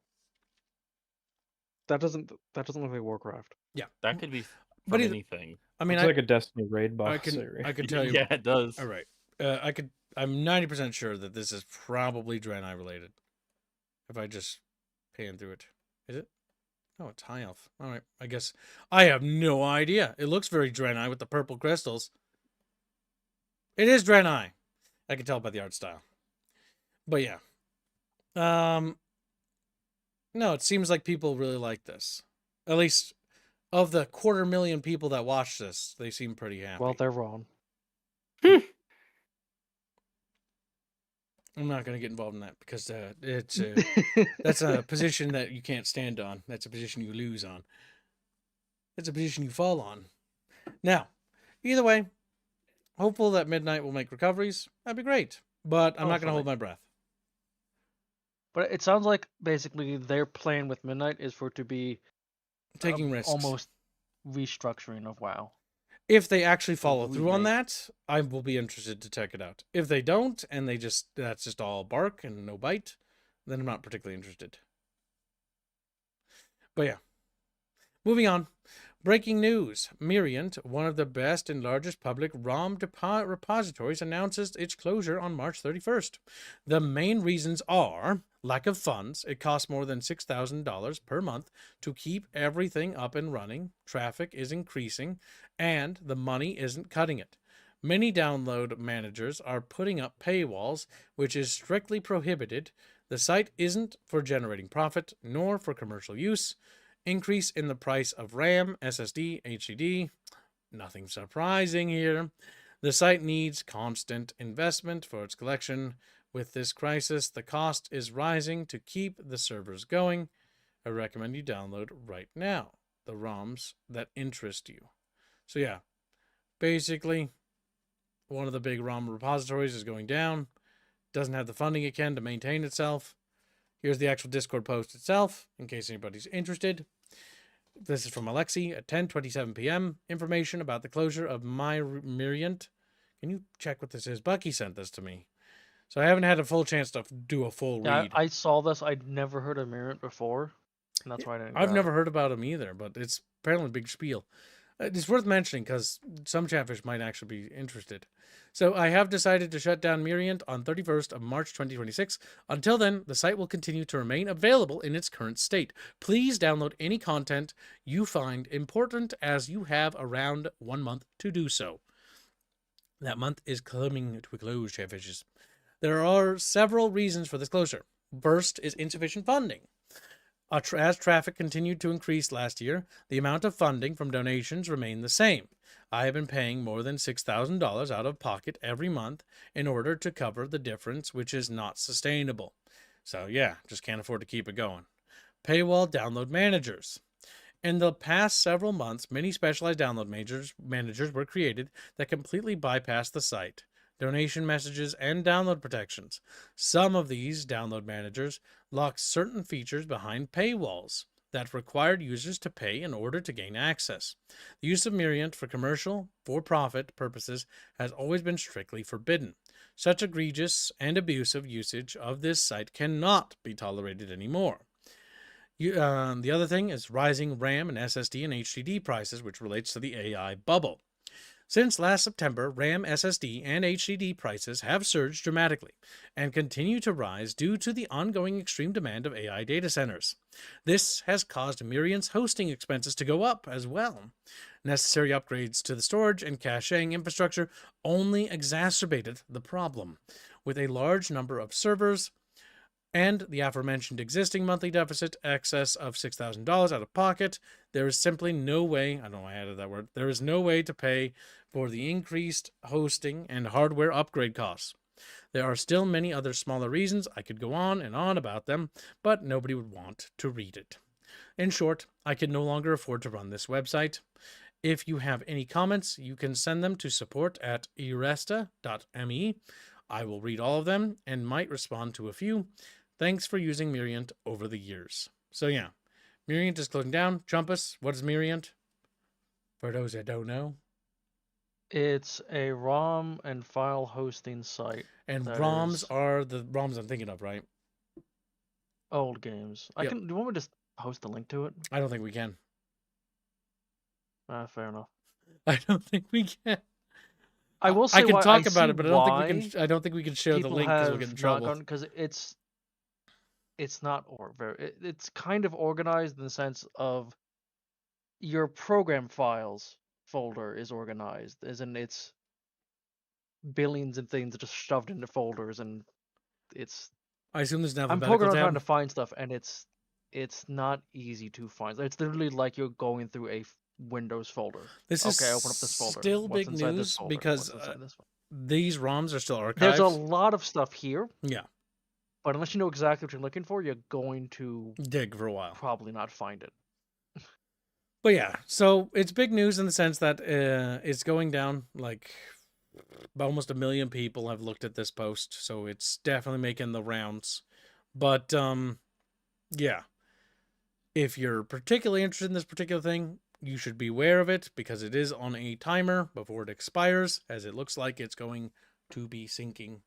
That doesn't look like Warcraft. That could be But from either- anything. I mean, It's like a Destiny raid boss I area. can tell you. Yeah, it does. All right. I'm 90% sure that this is probably Draenei related. If I just pan through it. Is it? Oh, it's High Elf. All right. I guess I have no idea. It looks very Draenei with the purple crystals. It is Draenei. I can tell by the art style. But yeah. No, it seems like people really like this. At least of the 250,000 people that watch this, they seem pretty happy. Well, they're wrong. I'm not going to get involved in that because it's that's a position that you can't stand on. That's a position you lose on. That's a position you fall on. Now, either way, hopeful that Midnight will make recoveries. That'd be great. But I'm not going to hold my breath. But it sounds like basically their plan with Midnight is for it to be Taking risks. almost restructuring of WoW. If they actually follow through on remake. that, I will be interested to check it out. If they don't, and that's just all bark and no bite, then I'm not particularly interested. But yeah. Moving on. Breaking news. Myriant, one of the best and largest public ROM repositories, announces its closure on March 31st. The main reasons are lack of funds. It costs more than $6,000 per month to keep everything up and running. Traffic is increasing, and the money isn't cutting it. Many download managers are putting up paywalls, which is strictly prohibited. The site isn't for generating profit, nor for commercial use. Increase in the price of RAM, SSD, HDD. Nothing surprising here. The site needs constant investment for its collection. With this crisis, the cost is rising to keep the servers going. I recommend you download right now the ROMs that interest you. So yeah, basically, one of the big ROM repositories is going down. Doesn't have the funding it can to maintain itself. Here's the actual Discord post itself, in case anybody's interested. This is from Alexi at 10:27 p.m. Information about the closure of my Myriant. Can you check what this is? Bucky sent this to me. So I haven't had a full chance to do a full read. I saw this. I'd never heard of Myriant before, and that's why I didn't. I've never heard about him either, but it's apparently a big spiel. It's worth mentioning because some chatfish might actually be interested. So I have decided to shut down Myriant on 31st of March 2026. Until then, the site will continue to remain available in its current state. Please download any content you find important, as you have around 1 month to do so. That month is coming to a close, chatfishes. There are several reasons for this closure. First is insufficient funding. As traffic continued to increase last year, the amount of funding from donations remained the same. I have been paying more than $6,000 out of pocket every month in order to cover the difference, which is not sustainable. So yeah, just can't afford to keep it going. Paywall download managers. In the past several months, many specialized download managers were created that completely bypass the site, donation messages, and download protections. Some of these download managers lock certain features behind paywalls that required users to pay in order to gain access. The use of Myriant for commercial, for-profit purposes has always been strictly forbidden. Such egregious and abusive usage of this site cannot be tolerated anymore. The other thing is rising RAM and SSD and HDD prices, which relates to the AI bubble. Since last September, RAM, SSD, and HDD prices have surged dramatically and continue to rise due to the ongoing extreme demand of AI data centers. This has caused Myriant's hosting expenses to go up as well. Necessary upgrades to the storage and caching infrastructure only exacerbated the problem. With a large number of servers and the aforementioned existing monthly deficit excess of $6,000 out of pocket, there is simply no way, I don't know why I added that word, there is no way to pay for the increased hosting and hardware upgrade costs. There are still many other smaller reasons. I could go on and on about them, but nobody would want to read it. In short, I can no longer afford to run this website. If you have any comments, you can send them to support@iresta.me. I will read all of them and might respond to a few. Thanks for using Myriant over the years. So yeah, Myriant is closing down. Chumpus, what is Myriant? For those that don't know. It's a ROM and file hosting site. And that ROMs is are the ROMs I'm thinking of, right? old games. Yep. Do you want me to post a link to it? I don't think we can. Fair enough. I don't think we can. I will say I can why talk I about see it, but I don't think we why can. I don't think we can share the people link because we'll get in have not trouble. gone because it's not it's kind of organized in the sense of your program files folder is organized, as in it's billions of things just shoved into folders, and it's I assume there's an I'm alphabetical poking around trying to tab. find stuff, and it's not easy to find. It's literally like you're going through a Windows folder. This Okay, is open up this folder. still What's big inside this news folder? because What's inside this folder? these ROMs are still There's a archived. lot of stuff here, Yeah, but unless you know exactly what you're looking for, you're going to dig for a while. probably not find it. But yeah, so it's big news in the sense that it's going down. Like almost 1 million people have looked at this post, so it's definitely making the rounds. But yeah, if you're particularly interested in this particular thing, you should be aware of it because it is on a timer before it expires, as it looks like it's going to be sinking.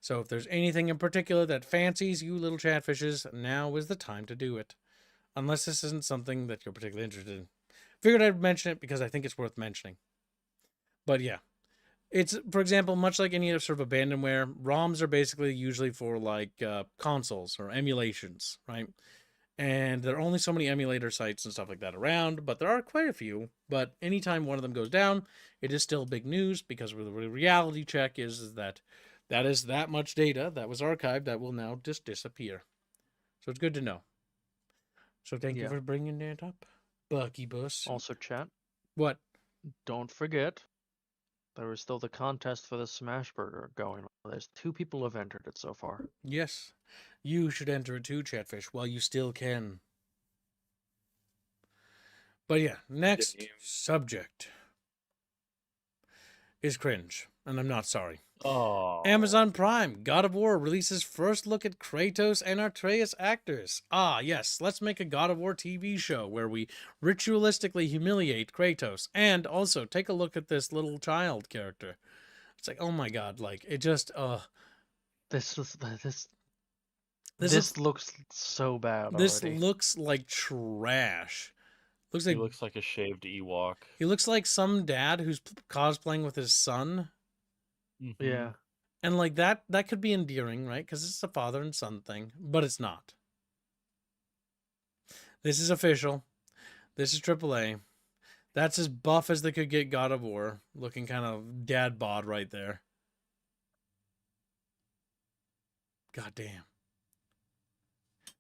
So if there's anything in particular that fancies you little chatfishes, now is the time to do it. Unless this isn't something that you're particularly interested in. Figured I'd mention it because I think it's worth mentioning. But yeah. It's, for example, much like any sort of abandonware, ROMs are basically usually for like consoles or emulations, right? And there are only so many emulator sites and stuff like that around, but there are quite a few. But anytime one of them goes down, it is still big news because the reality check is that is that much data that was archived that will now just disappear. So it's good to know. So thank you for bringing that up, Bucky Bus. Also, chat, What? don't forget, there is still the contest for the Smash Burger going on. There's 2 people who have entered it so far. Yes, you should enter it too, Chatfish, while you still can. But yeah, next subject is cringe, and I'm not sorry. Oh. Amazon Prime, God of War releases first look at Kratos and Atreus actors. Ah, yes, let's make a God of War TV show where we ritualistically humiliate Kratos and also take a look at this little child character. It's like, oh my god, like, it just, This This looks so bad this already. looks like trash. He looks like a shaved Ewok. He looks like some dad who's cosplaying with his son. Mhm. Yeah. And like that could be endearing, right? Because it's a father and son thing, but it's not. This is official. This is AAA. That's as buff as they could get God of War. Looking kind of dad bod right there. God damn.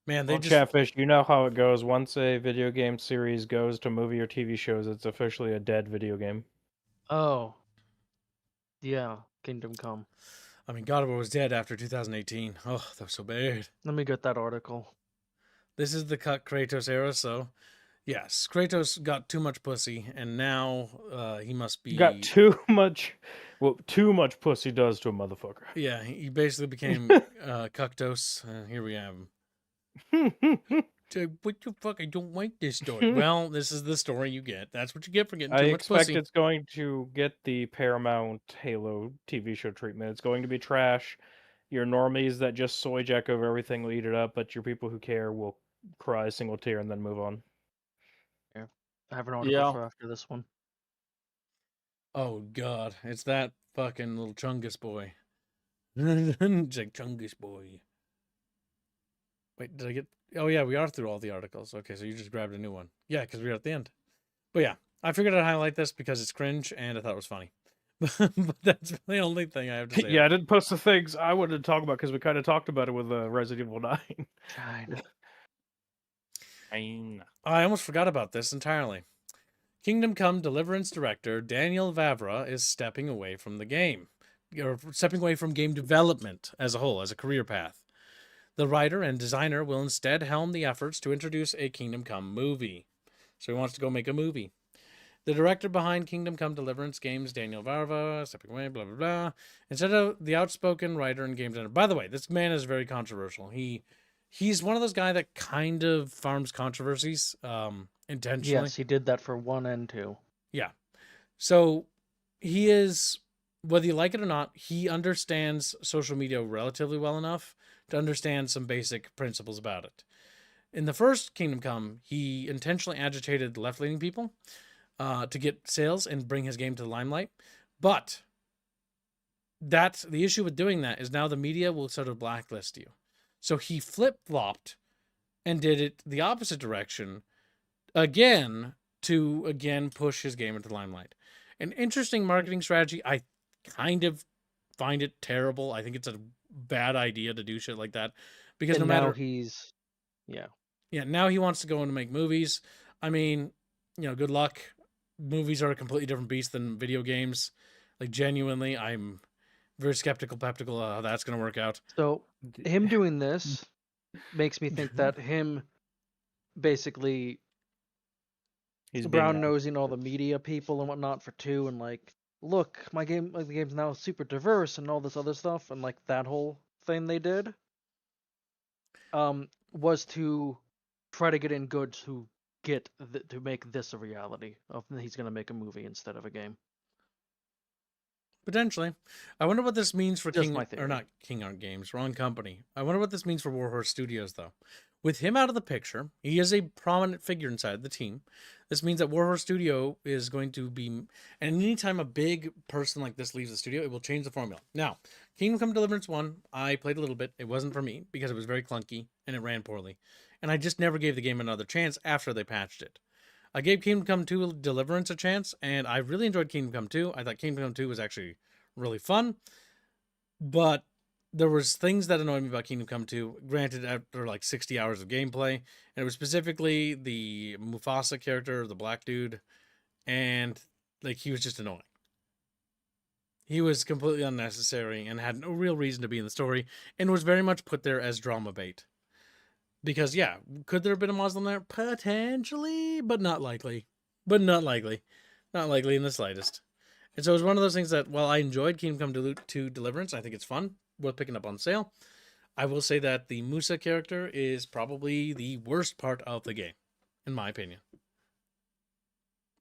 Man, they Well, just... Chatfish, you know how it goes. Once a video game series goes to movie or TV shows, it's officially a dead video game. Oh. Yeah, Kingdom Come. I mean, God of War was dead after 2018. Oh, that was so bad. Let me get that article. This is the cut Kratos era, so... Yes, Kratos got too much pussy, and now he must be... Got too much... What too much pussy does to a motherfucker. Yeah, he basically became Cuctos. Here we have him. What the fuck? I don't like this story. Well, this is the story you get. That's what you get for getting too I much expect pussy. it's going to get the Paramount Halo TV show treatment. It's going to be trash. Your normies that just soy jack over everything will eat it up, but your people who care will cry a single tear and then move on. Yeah. I have an article for after this one. Oh god, it's that fucking little Chungus boy. It's like Chungus boy. Wait, did I get... Oh yeah, we are through all the articles. Okay, so you just grabbed a new one. Yeah, because we're at the end. But yeah, I figured I'd highlight this because it's cringe and I thought it was funny. But that's the only thing I have to say. Yeah, I didn't post the things I wanted to talk about because we kind of talked about it with Resident Evil 9. Kind. I almost forgot about this entirely. Kingdom Come Deliverance director Daniel Vavra is stepping away from the game, or stepping away from game development as a whole, as a career path. The writer and designer will instead helm the efforts to introduce a Kingdom Come movie. So he wants to go make a movie. The director behind Kingdom Come Deliverance games, Daniel Vavra, stepping away, blah, blah, blah. Instead of the outspoken writer and game designer. By the way, this man is very controversial. He's one of those guys that kind of farms controversies intentionally. Yes, he did that for 1 and 2. Yeah. So he is, whether you like it or not, he understands social media relatively well enough to understand some basic principles about it. In the first Kingdom Come, he intentionally agitated left-leaning people to get sales and bring his game to the limelight. But that's the issue with doing that is now the media will sort of blacklist you. So he flip-flopped and did it the opposite direction again to push his game into the limelight. An interesting marketing strategy. I kind of find it terrible. I think it's a bad idea to do shit like that because And no now matter he's, yeah. yeah, now he wants to go in and make movies. I mean, good luck. Movies are a completely different beast than video games. Like genuinely, I'm very skeptical how that's going to work out. So him doing this makes me think that him basically He's being brown nice. nosing all the media people and whatnot for 2, and like, look, the game's now super diverse and all this other stuff, and like that whole thing they did, was to try to get in good to to make this a reality. He's gonna make a movie instead of a game. Potentially. I wonder what this means for Just my theory. not King Art Games, wrong company. I wonder what this means for Warhorse Studios, though. With him out of the picture, he is a prominent figure inside the team. This means that Warhorse Studio is going to be, and anytime a big person like this leaves the studio, it will change the formula. Now, Kingdom Come Deliverance 1, I played a little bit. It wasn't for me because it was very clunky and it ran poorly. And I just never gave the game another chance after they patched it. I gave Kingdom Come 2 Deliverance a chance, and I really enjoyed Kingdom Come 2. I thought Kingdom Come 2 was actually really fun, but there was things that annoyed me about Kingdom Come 2, granted after like 60 hours of gameplay, and it was specifically the Mufasa character, the black dude, and like he was just annoying. He was completely unnecessary and had no real reason to be in the story, and was very much put there as drama bait. Because, yeah, could there have been a Muslim there? Potentially, but not likely. Not likely in the slightest. And so it was one of those things that, while I enjoyed Kingdom Come 2 Deliverance, I think it's fun, worth picking up on sale. I will say that the Musa character is probably the worst part of the game, in my opinion.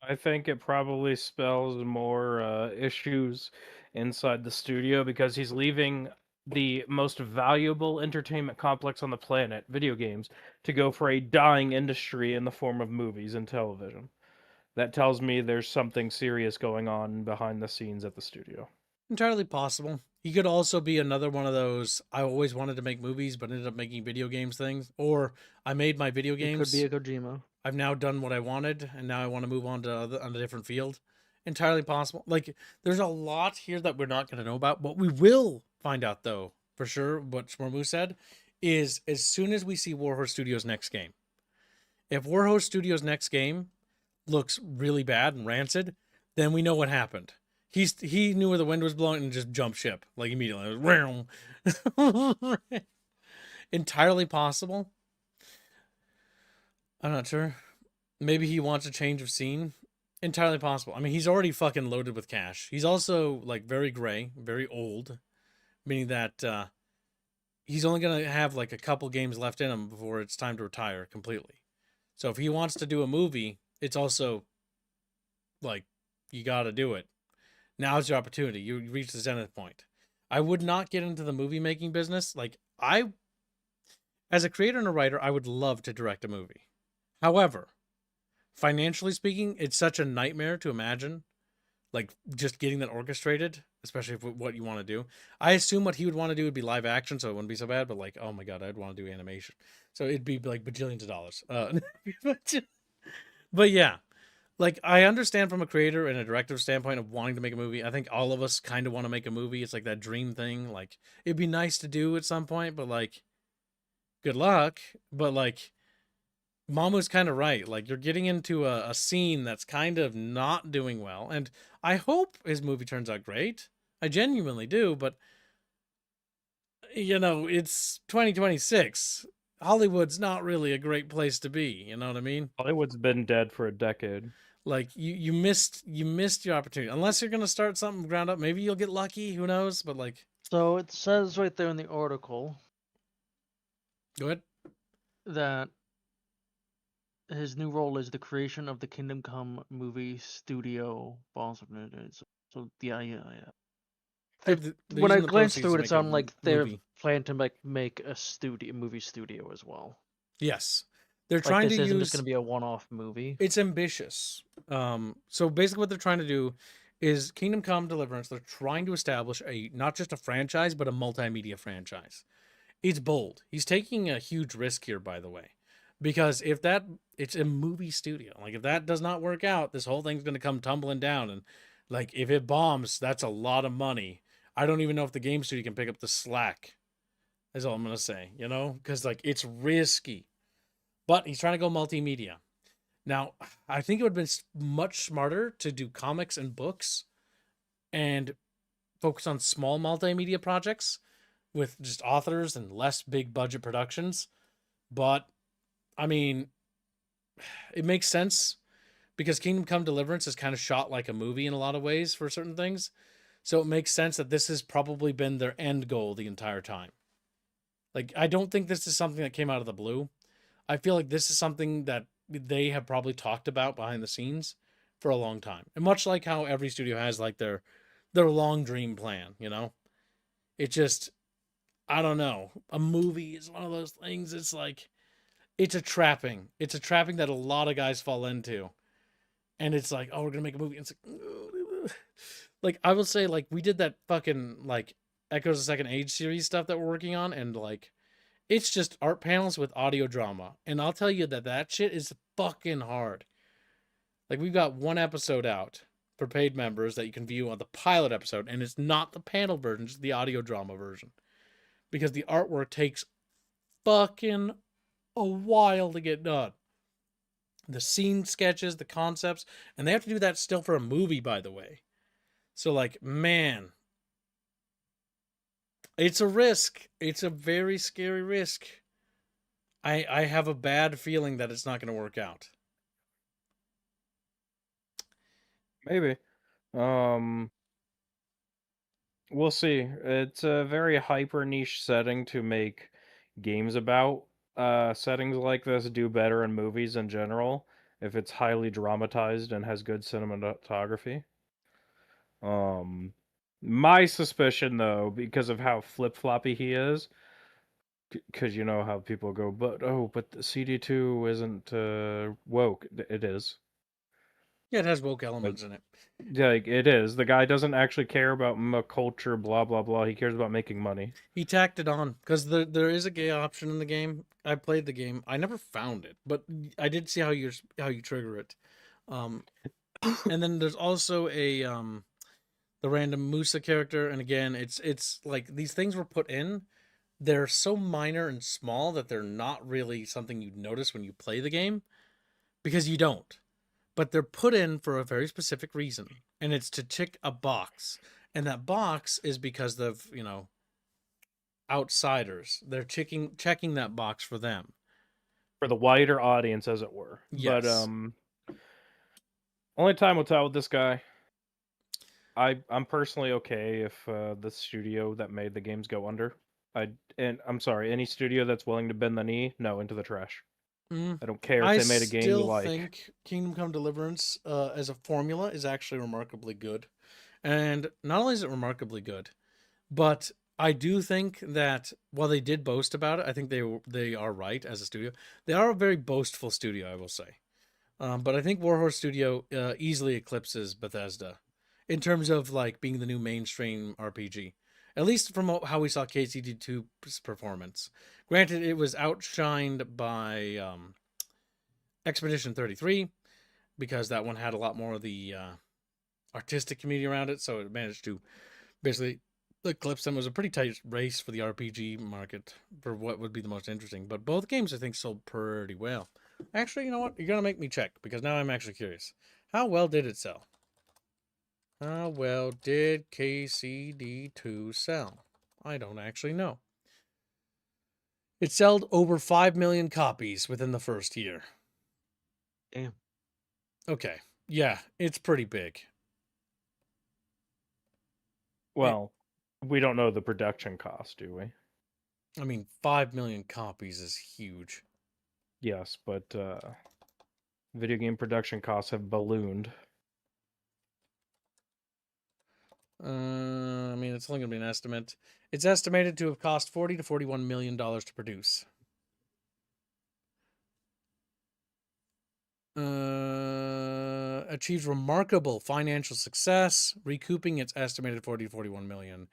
I think it probably spells more issues inside the studio because he's leaving the most valuable entertainment complex on the planet, video games, to go for a dying industry in the form of movies and television. That tells me there's something serious going on behind the scenes at the studio. Entirely possible. He could also be another one of those, I always wanted to make movies but ended up making video games things. Or I made my video games. It could be a Kojima. I've now done what I wanted, and now I want to move on to a different field. Entirely possible. Like, there's a lot here that we're not going to know about. What we will find out, though, for sure, what Shmurmu said, is as soon as we see Warhorse Studios' next game. If Warhorse Studios' next game looks really bad and rancid, then we know what happened. He knew where the wind was blowing and just jumped ship, like, immediately. It was entirely possible. I'm not sure. Maybe he wants a change of scene. Entirely possible. I mean, he's already fucking loaded with cash. He's also, like, very gray, very old, meaning that he's only going to have, like, a couple games left in him before it's time to retire completely. So if he wants to do a movie, it's also, like, you got to do it. Now's your opportunity. You reach the zenith point. I would not get into the movie making business. Like, as a creator and a writer, I would love to direct a movie. However, financially speaking, it's such a nightmare to imagine, like, just getting that orchestrated, especially for what you want to do. I assume what he would want to do would be live action, so it wouldn't be so bad, but, like, oh my god, I'd want to do animation. So it'd be, like, bajillions of dollars. But yeah, like, I understand from a creator and a directive standpoint of wanting to make a movie. I think all of us kind of want to make a movie. It's like that dream thing. Like, it'd be nice to do at some point, but, like, good luck. But, like, Mamu's kind of right. Like, you're getting into a scene that's kind of not doing well. And I hope his movie turns out great. I genuinely do, but, it's 2026. Hollywood's not really a great place to be. You know what I mean? Hollywood's been dead for a decade. Like, you missed your opportunity. Unless you're going to start something from ground up. Maybe you'll get lucky. Who knows? But, like... So it says right there in the article... Go ahead. That his new role is the creation of the Kingdom Come movie studio. So yeah. When I glanced through it, it sounded like they're planning to make a movie studio as well. Yes, They're Like trying this to isn't use just going to be a one-off movie. it's ambitious. So basically what they're trying to do is Kingdom Come Deliverance. They're trying to establish a not just a franchise, but a multimedia franchise. It's bold. He's taking a huge risk here, by the way, because if that it's a movie studio, like if that does not work out, this whole thing's gonna come tumbling down. And like if it bombs, that's a lot of money. I don't even know if the game studio can pick up the slack. That's all I'm gonna say, because like it's risky. But he's trying to go multimedia. Now, I think it would have been much smarter to do comics and books and focus on small multimedia projects with just authors and less big budget productions. But I mean, it makes sense because Kingdom Come Deliverance is kind of shot like a movie in a lot of ways for certain things. So it makes sense that this has probably been their end goal the entire time. Like, I don't think this is something that came out of the blue. I feel like this is something that they have probably talked about behind the scenes for a long time. And much like how every studio has like their long dream plan, It just I don't know. A movie is one of those things. It's like it's a trapping. It's a trapping that a lot of guys fall into. And it's like, oh, we're gonna make a movie. It's like I will say, like, we did that fucking like Echoes of Second Age series stuff that we're working on, and like it's just art panels with audio drama. And I'll tell you that shit is fucking hard. Like we've got one episode out for paid members that you can view on the pilot episode, and it's not the panel version, it's the audio drama version. Because the artwork takes fucking a while to get done. The scene sketches, the concepts, and they have to do that still for a movie, by the way. So, like, man, it's a risk. It's a very scary risk. I have a bad feeling that it's not going to work out. Maybe. We'll see. It's a very hyper niche setting to make games about. Settings like this do better in movies in general if it's highly dramatized and has good cinematography. My suspicion though, because of how flip-floppy he is, because you know how people go, but the CD2 isn't woke. It is. Yeah, it has woke elements in it. Like it is. The guy doesn't actually care about culture, blah blah blah. He cares about making money. He tacked it on because there is a gay option in the game. I played the game. I never found it, but I did see how you trigger it. And then there's also a the random Musa character, and again, it's like these things were put in. They're so minor and small that they're not really something you'd notice when you play the game because you don't. But they're put in for a very specific reason, and it's to tick a box. And that box is because of, outsiders. They're checking that box for them. For the wider audience, as it were. Yes. But only time will tell with this guy. I'm personally okay if the studio that made the games go under. I'm sorry, any studio that's willing to bend the knee, no, into the trash. I don't care if they made a game you like. I still think Kingdom Come Deliverance as a formula is actually remarkably good. And not only is it remarkably good, but I do think that while they did boast about it, I think they are right as a studio. They are a very boastful studio, I will say. But I think Warhorse Studio easily eclipses Bethesda in terms of like being the new mainstream RPG. At least from how we saw KCD2's performance. Granted, it was outshined by Expedition 33 because that one had a lot more of the artistic community around it, so it managed to basically eclipse them. It was a pretty tight race for the RPG market for what would be the most interesting. But both games, I think, sold pretty well. Actually, you know what? You're going to make me check because now I'm actually curious. How well did it sell? How well did KCD2 sell? I don't actually know. It sold over 5 million copies within the first year. Damn. Okay. Yeah, it's pretty big. Well, we don't know the production cost, do we? I mean, 5 million copies is huge. Yes, but video game production costs have ballooned. I mean, it's only going to be an estimate. It's estimated to have cost $40 to $41 million to produce. Achieved remarkable financial success, recouping its estimated 40 to 41 million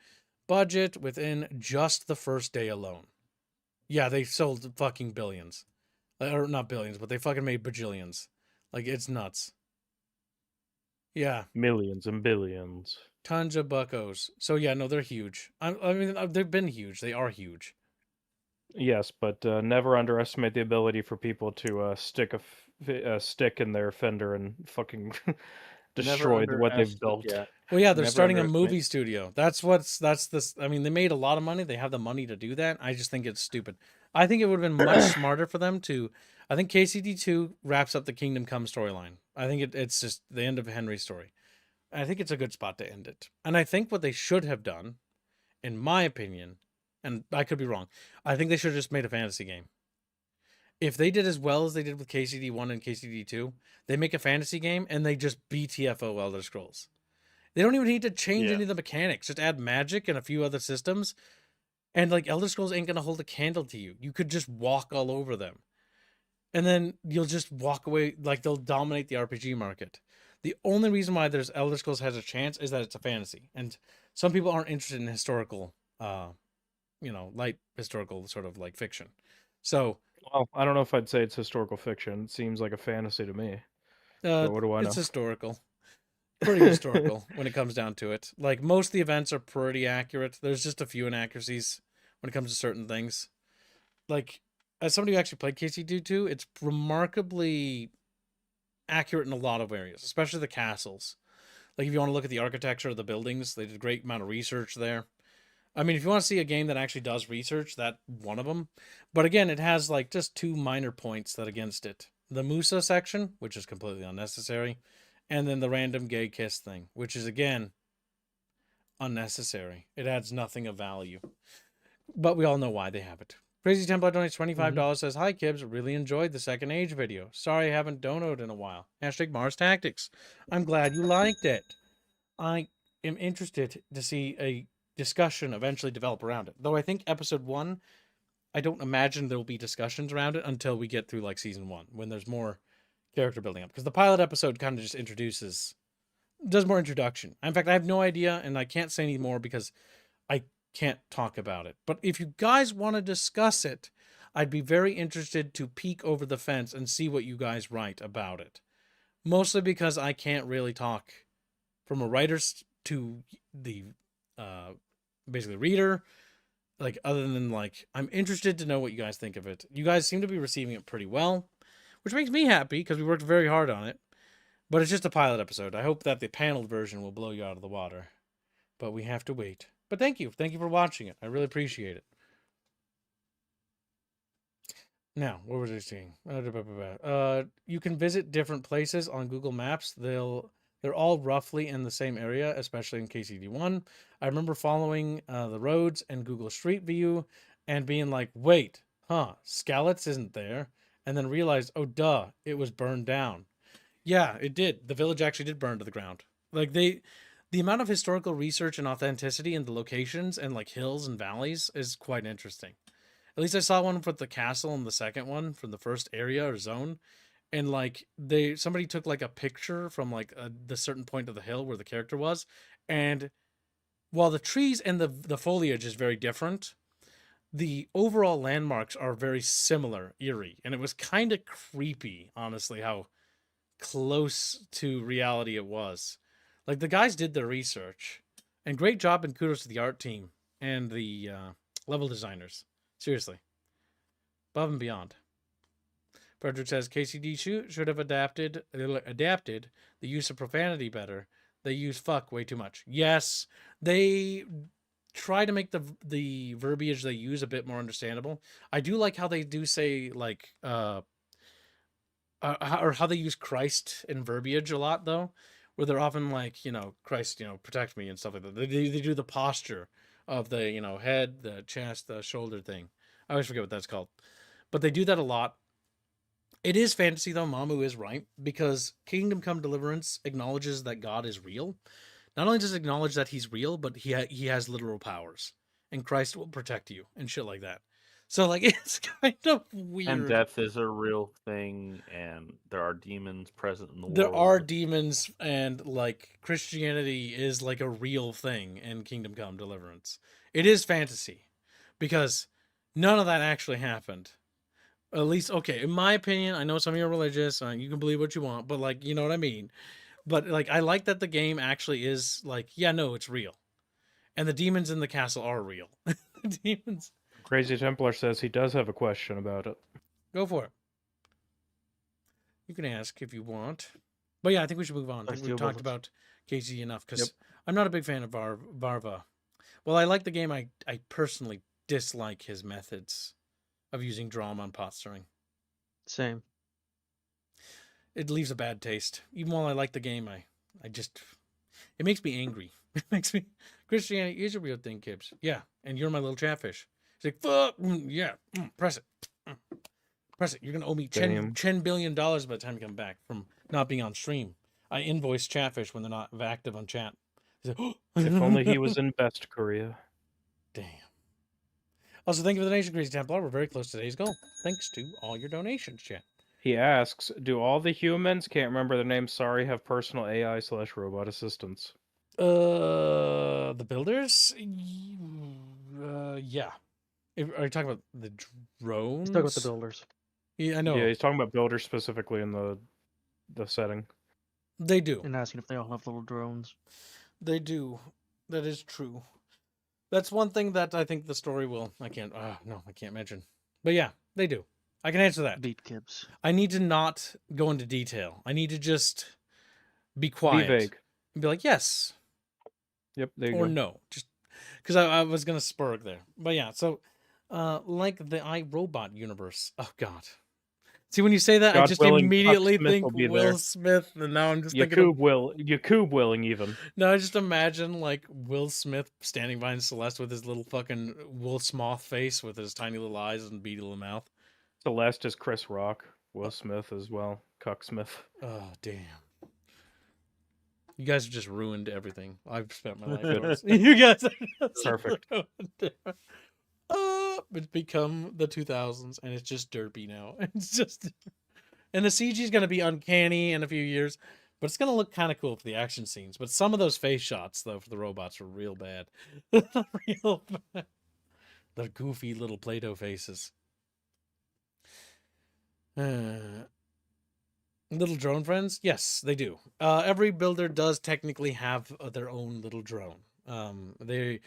budget within just the first day alone. Yeah, they sold fucking billions. Or not billions, but they fucking made bajillions. Like, it's nuts. Yeah, Millions and billions. tons of buckos. So yeah, no, they're huge. I mean, they've been huge. They are huge. Yes, but never underestimate the ability for people to stick a stick in their fender and fucking destroy what they've built. Yeah. Well, yeah, they're Never starting a underestimate- movie studio. That's this. I mean, they made a lot of money. They have the money to do that. I just think it's stupid. I think it would have been much smarter for them to. I think KCD2 wraps up the Kingdom Come storyline. I think it's just the end of Henry's story. I think it's a good spot to end it. And I think what they should have done, in my opinion, and I could be wrong, I think they should have just made a fantasy game. If they did as well as they did with KCD1 and KCD2, they make a fantasy game and they just BTFO Elder Scrolls. They don't even need to change Yeah. any of the mechanics. Just add magic and a few other systems. And like Elder Scrolls ain't gonna hold a candle to you. You could just walk all over them. And then you'll just walk away, like they'll dominate the RPG market. The only reason why there's Elder Scrolls has a chance is that it's a fantasy. And some people aren't interested in historical light historical sort of like fiction. So Well, I don't know if I'd say it's historical fiction. It seems like a fantasy to me. But what do I know? it's historical. Pretty historical when it comes down to it. Like most of the events are pretty accurate. There's just a few inaccuracies when it comes to certain things. Like as somebody who actually played KCD2, it's remarkably accurate in a lot of areas, especially the castles. Like if you want to look at the architecture of the buildings, they did a great amount of research there. I mean, if you want to see a game that actually does research, that one of them. But again, it has like just two minor points that against it. The Musa section, which is completely unnecessary, and then the random gay kiss thing, which is again unnecessary. It adds nothing of value. But we all know why they have it. Crazy Templar donates $25, says, "Hi Kibbs, really enjoyed the Second Age video. Sorry I haven't donated in a while. Hashtag Mars Tactics. I'm glad you liked it. I am interested to see a discussion eventually develop around it. Though I think episode 1, I don't imagine there will be discussions around it until we get through like season 1, when there's more character building up. Because the pilot episode kind of just does more introduction. In fact, I have no idea, and I can't say any more because I can't talk about it. But if you guys want to discuss it, I'd be very interested to peek over the fence and see what you guys write about it. Mostly because I can't really talk from a writer to the basically reader, like other than like I'm interested to know what you guys think of it. You guys seem to be receiving it pretty well, which makes me happy because we worked very hard on it. But it's just a pilot episode. I hope that the paneled version will blow you out of the water, but we have to wait. But thank you for watching it. I really appreciate it. Now, what was I saying? You can visit different places on Google Maps. They're all roughly in the same area, especially in KCD1. I remember following the roads and Google Street View and being like, wait, Skalitz isn't there. And then realized, oh, duh, it was burned down. Yeah, it did. The village actually did burn to the ground. Like the amount of historical research and authenticity in the locations and like hills and valleys is quite interesting. At least I saw one for the castle and the second one from the first area or zone. And like somebody took like a picture from like the certain point of the hill where the character was, and while the trees and the foliage is very different, the overall landmarks are very similar, eerie, and it was kind of creepy, honestly, how close to reality it was. Like the guys did their research, and great job and kudos to the art team and the level designers. Seriously, above and beyond. Frederick says KCD should have adapted the use of profanity better. They use fuck way too much. Yes, they try to make the verbiage they use a bit more understandable. I do like how they do say like or how they use Christ in verbiage a lot though, where they're often like, Christ, protect me and stuff like that. They do the posture of the, head, the chest, the shoulder thing. I always forget what that's called. But they do that a lot. It is fantasy, though. Mamu is right, because Kingdom Come Deliverance acknowledges that God is real. Not only does it acknowledge that he's real, but he has literal powers. And Christ will protect you and shit like that. So like it's kind of And weird. death is a real thing, and there are demons present in the There world. are demons, and like Christianity is like a real thing in Kingdom Come Deliverance. It is fantasy because none of that actually happened. At least, okay, in my opinion, I know some of you are religious, you can believe what you want, but like, you know what I mean? But like, I like that the game actually is like, yeah, no, it's real. And the demons in the castle are real. The demons. Crazy Templar says he does have a question about it. Go for it. You can ask if you want. But yeah, I think we should move on. I think we've talked about Casey enough because I'm not a big fan of Varva. Well, I like the game. I personally dislike his methods of using drama on pot stirring. Same. It leaves a bad taste. Even while I like the game, I just it makes me angry. It makes me Christianity is a real thing, Kibbs. Yeah, and you're my little chatfish. He's like, fuck, yeah, press it. Press it. You're gonna owe me $10 billion by the time you come back from not being on stream. I invoice Chatfish when they're not active on chat. Like, oh. If only he was in Best Korea. Damn. Also, thank you for the donation, Crazy Templar. We're very close to today's goal. Thanks to all your donations, chat. He asks, do all the humans, can't remember their names, sorry, have personal AI/robot assistants? The builders? Yeah. Are you talking about the drones? He's talking about the builders. Yeah, I know. Yeah, he's talking about builders specifically in the setting. They do. And asking if they all have little drones. They do. That is true. That's one thing that I think the story will. I can't mention. But yeah, they do. I can answer that. Beat Gibbs. I need to not go into detail. I need to just be quiet. Be vague. And be like, yes. Yep, there you or go. no. Just because I was going to spurg there. But yeah, so like the iRobot universe. Oh, God. See, when you say that, God I just willing, immediately Chuck Smith think will be Will there. Smith, and now I'm just thinking Yakub willing even. No, I just imagine like Will Smith standing behind Celeste with his little fucking Will Smith face with his tiny little eyes and beady little mouth. Celeste is Chris Rock. Will Smith as well. Cuck Smith. Oh, damn. You guys have just ruined everything I've spent my life doing. You guys are just Perfect. It's become the 2000s, and it's just derpy now. It's just, and the CG is going to be uncanny in a few years, but it's going to look kind of cool for the action scenes. But some of those face shots, though, for the robots are real bad. Real bad. The goofy little Play-Doh faces. Little drone friends? Yes, they do. Every builder does technically have their own little drone. They're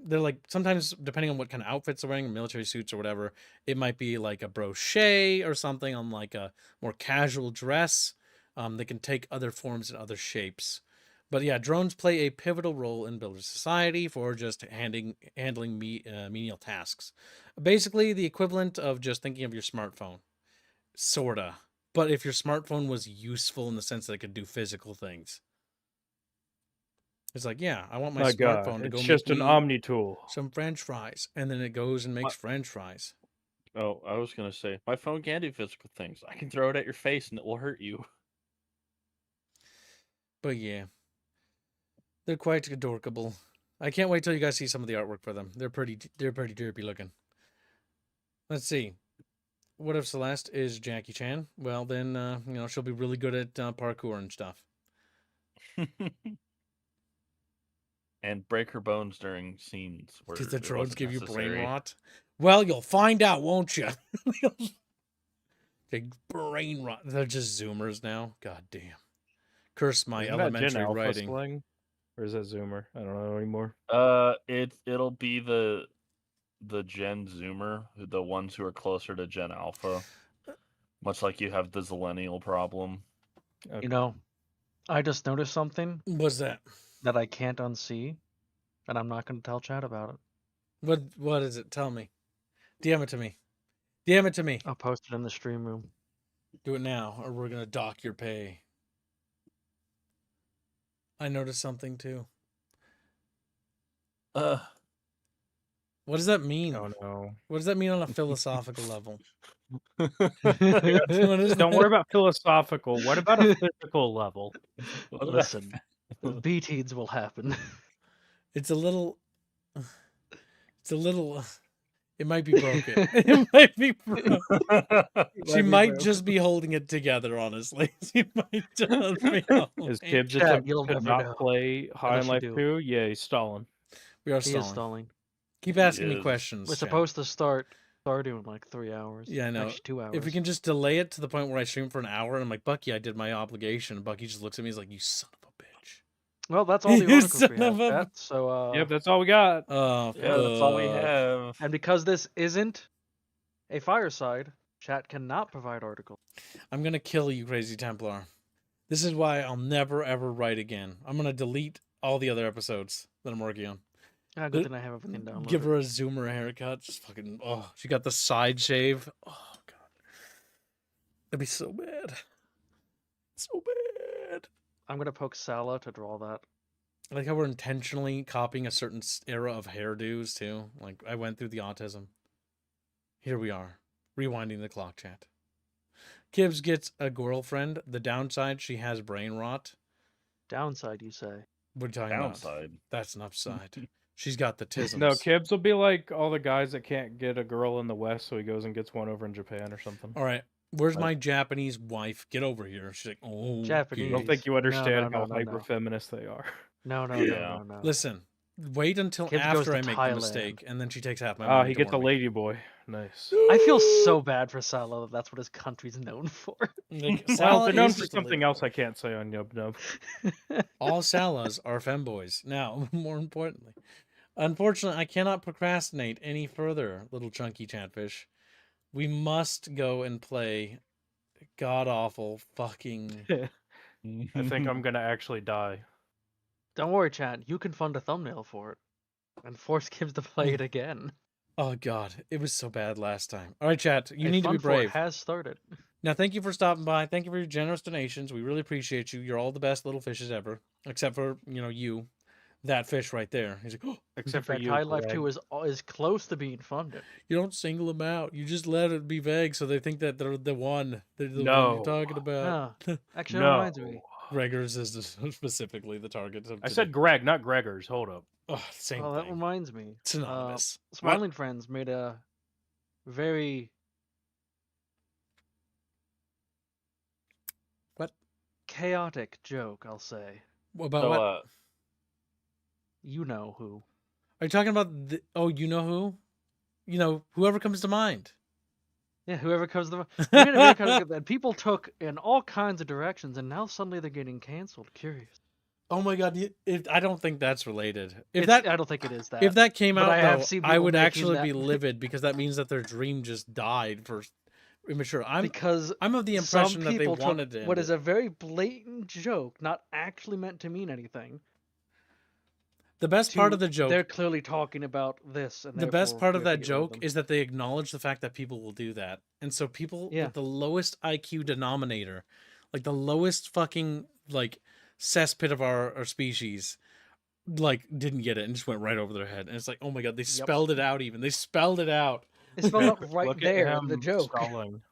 like, sometimes depending on what kind of outfits they're wearing, military suits or whatever, it might be like a brochet or something on like a more casual dress. They can take other forms and other shapes. But yeah, drones play a pivotal role in builder society for just handling menial tasks. Basically, the equivalent of just thinking of your smartphone. Sorta. But if your smartphone was useful in the sense that it could do physical things. It's like, yeah, I want my smartphone to go it's just make an me omni tool. some French fries. And then it goes and makes French fries. Oh, I was going to say, my phone can do physical things. I can throw it at your face and it will hurt you. But yeah. They're quite adorable. I can't wait till you guys see some of the artwork for them. They're pretty derpy looking. Let's see. What if Celeste is Jackie Chan? Well, then, she'll be really good at parkour and stuff. And break her bones during scenes where Did the it drones wasn't give you brain necessary. rot? Well, you'll find out, won't you? Big brain rot. They're just Zoomers now. God damn. Curse my Isn't that elementary Gen Alpha writing. slang? Or is that Zoomer? I don't know anymore. It'll be the Gen Zoomer, the ones who are closer to Gen Alpha. Much like you have the Zillennial problem. Okay. You know, I just noticed something What's that? that I can't unsee, and I'm not going to tell Chad about it. What is it? Tell me. DM it to me. DM it to me. I'll post it in the stream room. Do it now, or we're gonna dock your pay. I noticed something too. What does that mean? Oh no. What does that mean on a philosophical level? Don't worry about philosophical. What about a physical level? Listen, B-teens will happen. It's a little. It might be broken. It might be broken. She be might broken. just be holding it together, honestly. She might just be Is holding Kibbs Chat, attempt you'll to never not know. play High Unless on you Life do. 2? Yeah, he's stalling. We are He is stalling. stalling. Keep He asking me is. questions. We're chat. supposed to start starting in like 3 hours. Yeah, I know. Actually, 2 hours. If we can just delay it to the point where I stream for an hour and I'm like, Bucky, I did my obligation. And Bucky just looks at me, he's like, you son of a bitch. Well, that's all the You articles we son of have, a- chat. So, Yep, that's all we got. Oh, Yeah, that's all we fuck. have. and because this isn't a fireside, chat cannot provide articles. I'm gonna kill you, Crazy Templar. This is why I'll never ever write again. I'm gonna delete all the other episodes that I'm working on. Ah, good thing I have everything downloaded. Give her a zoomer haircut. Just fucking. Oh, she got the side shave. Oh god, that'd be so bad. So bad. I'm gonna poke Sala to draw that. I like how we're intentionally copying a certain era of hairdos too. Like I went through the autism. Here we are, rewinding the clock, chat. Kibbs gets a girlfriend. The downside, she has brain rot. Downside, you say? What are you talking about? Downside. That's an upside. She's got the tisms. No, Kibbs will be like all the guys that can't get a girl in the West, so he goes and gets one over in Japan or something. All right, where's Right. my Japanese wife? Get over here. She's like, oh, Japanese. I okay. don't think you understand no, how no, no. hyper feminist they are. No, no, Yeah. no. Listen, wait until Kibbs goes after to I make Thailand. the mistake, and then she takes half my Oh, money. he Don't gets a worry. lady boy. Nice. I feel so bad for Sala that that's what his country's known for. Like, Well, Sala they're known is for just a something lady else boy. I can't say on Yub Nub. All Salas are femboys. Now, more importantly, unfortunately, I cannot procrastinate any further, little chunky chatfish. We must go and play god awful fucking. I think I'm gonna actually die. Don't worry, chat. You can fund a thumbnail for it, and force Kibbs to play it again. Oh god, it was so bad last time. All right, chat, you A need to be fund for it brave. has started. Now, thank you for stopping by. Thank you for your generous donations. We really appreciate you. You're all the best little fishes ever, except for you, that fish right there. He's like, oh, Except for In fact, you, High Life Greg. 2 is close to being funded. you don't single them out. You just let it be vague, so they think that they're the one. They're the one No. you're talking about. Ah, actually, that No. reminds me. Gregor's is specifically the target. Of I today. said Greg, not Gregors. Hold up. oh, same Oh, that thing. reminds me. Synonymous. Smiling Friends made a very What? chaotic joke, I'll say. About So, what? You know who. Are you talking about the? Oh, you know who? Whoever comes to mind. Yeah, whoever comes to we made a video kind of- that people took in all kinds of directions, and now suddenly they're getting canceled. Curious. Oh my god! I don't think that's related. I don't think it is that. If that came But out, I have though, seen I people would making actually that- be livid because that means that their dream just died for immature. I'm because of the some impression that they people wanted took to. what end is it. a very blatant joke, not actually meant to mean anything. The best part of the They're joke. clearly talking about this, and The best therefore part we of have to that get rid of joke them. is that they acknowledge the fact that people will do that, and so people Yeah. with the lowest IQ denominator, like the lowest fucking cesspit of our species, didn't get it and just went right over their head. And it's like, oh my god, they spelled it out. Even they spelled it out. It's spelled out right Look at there in the him joke. stalling.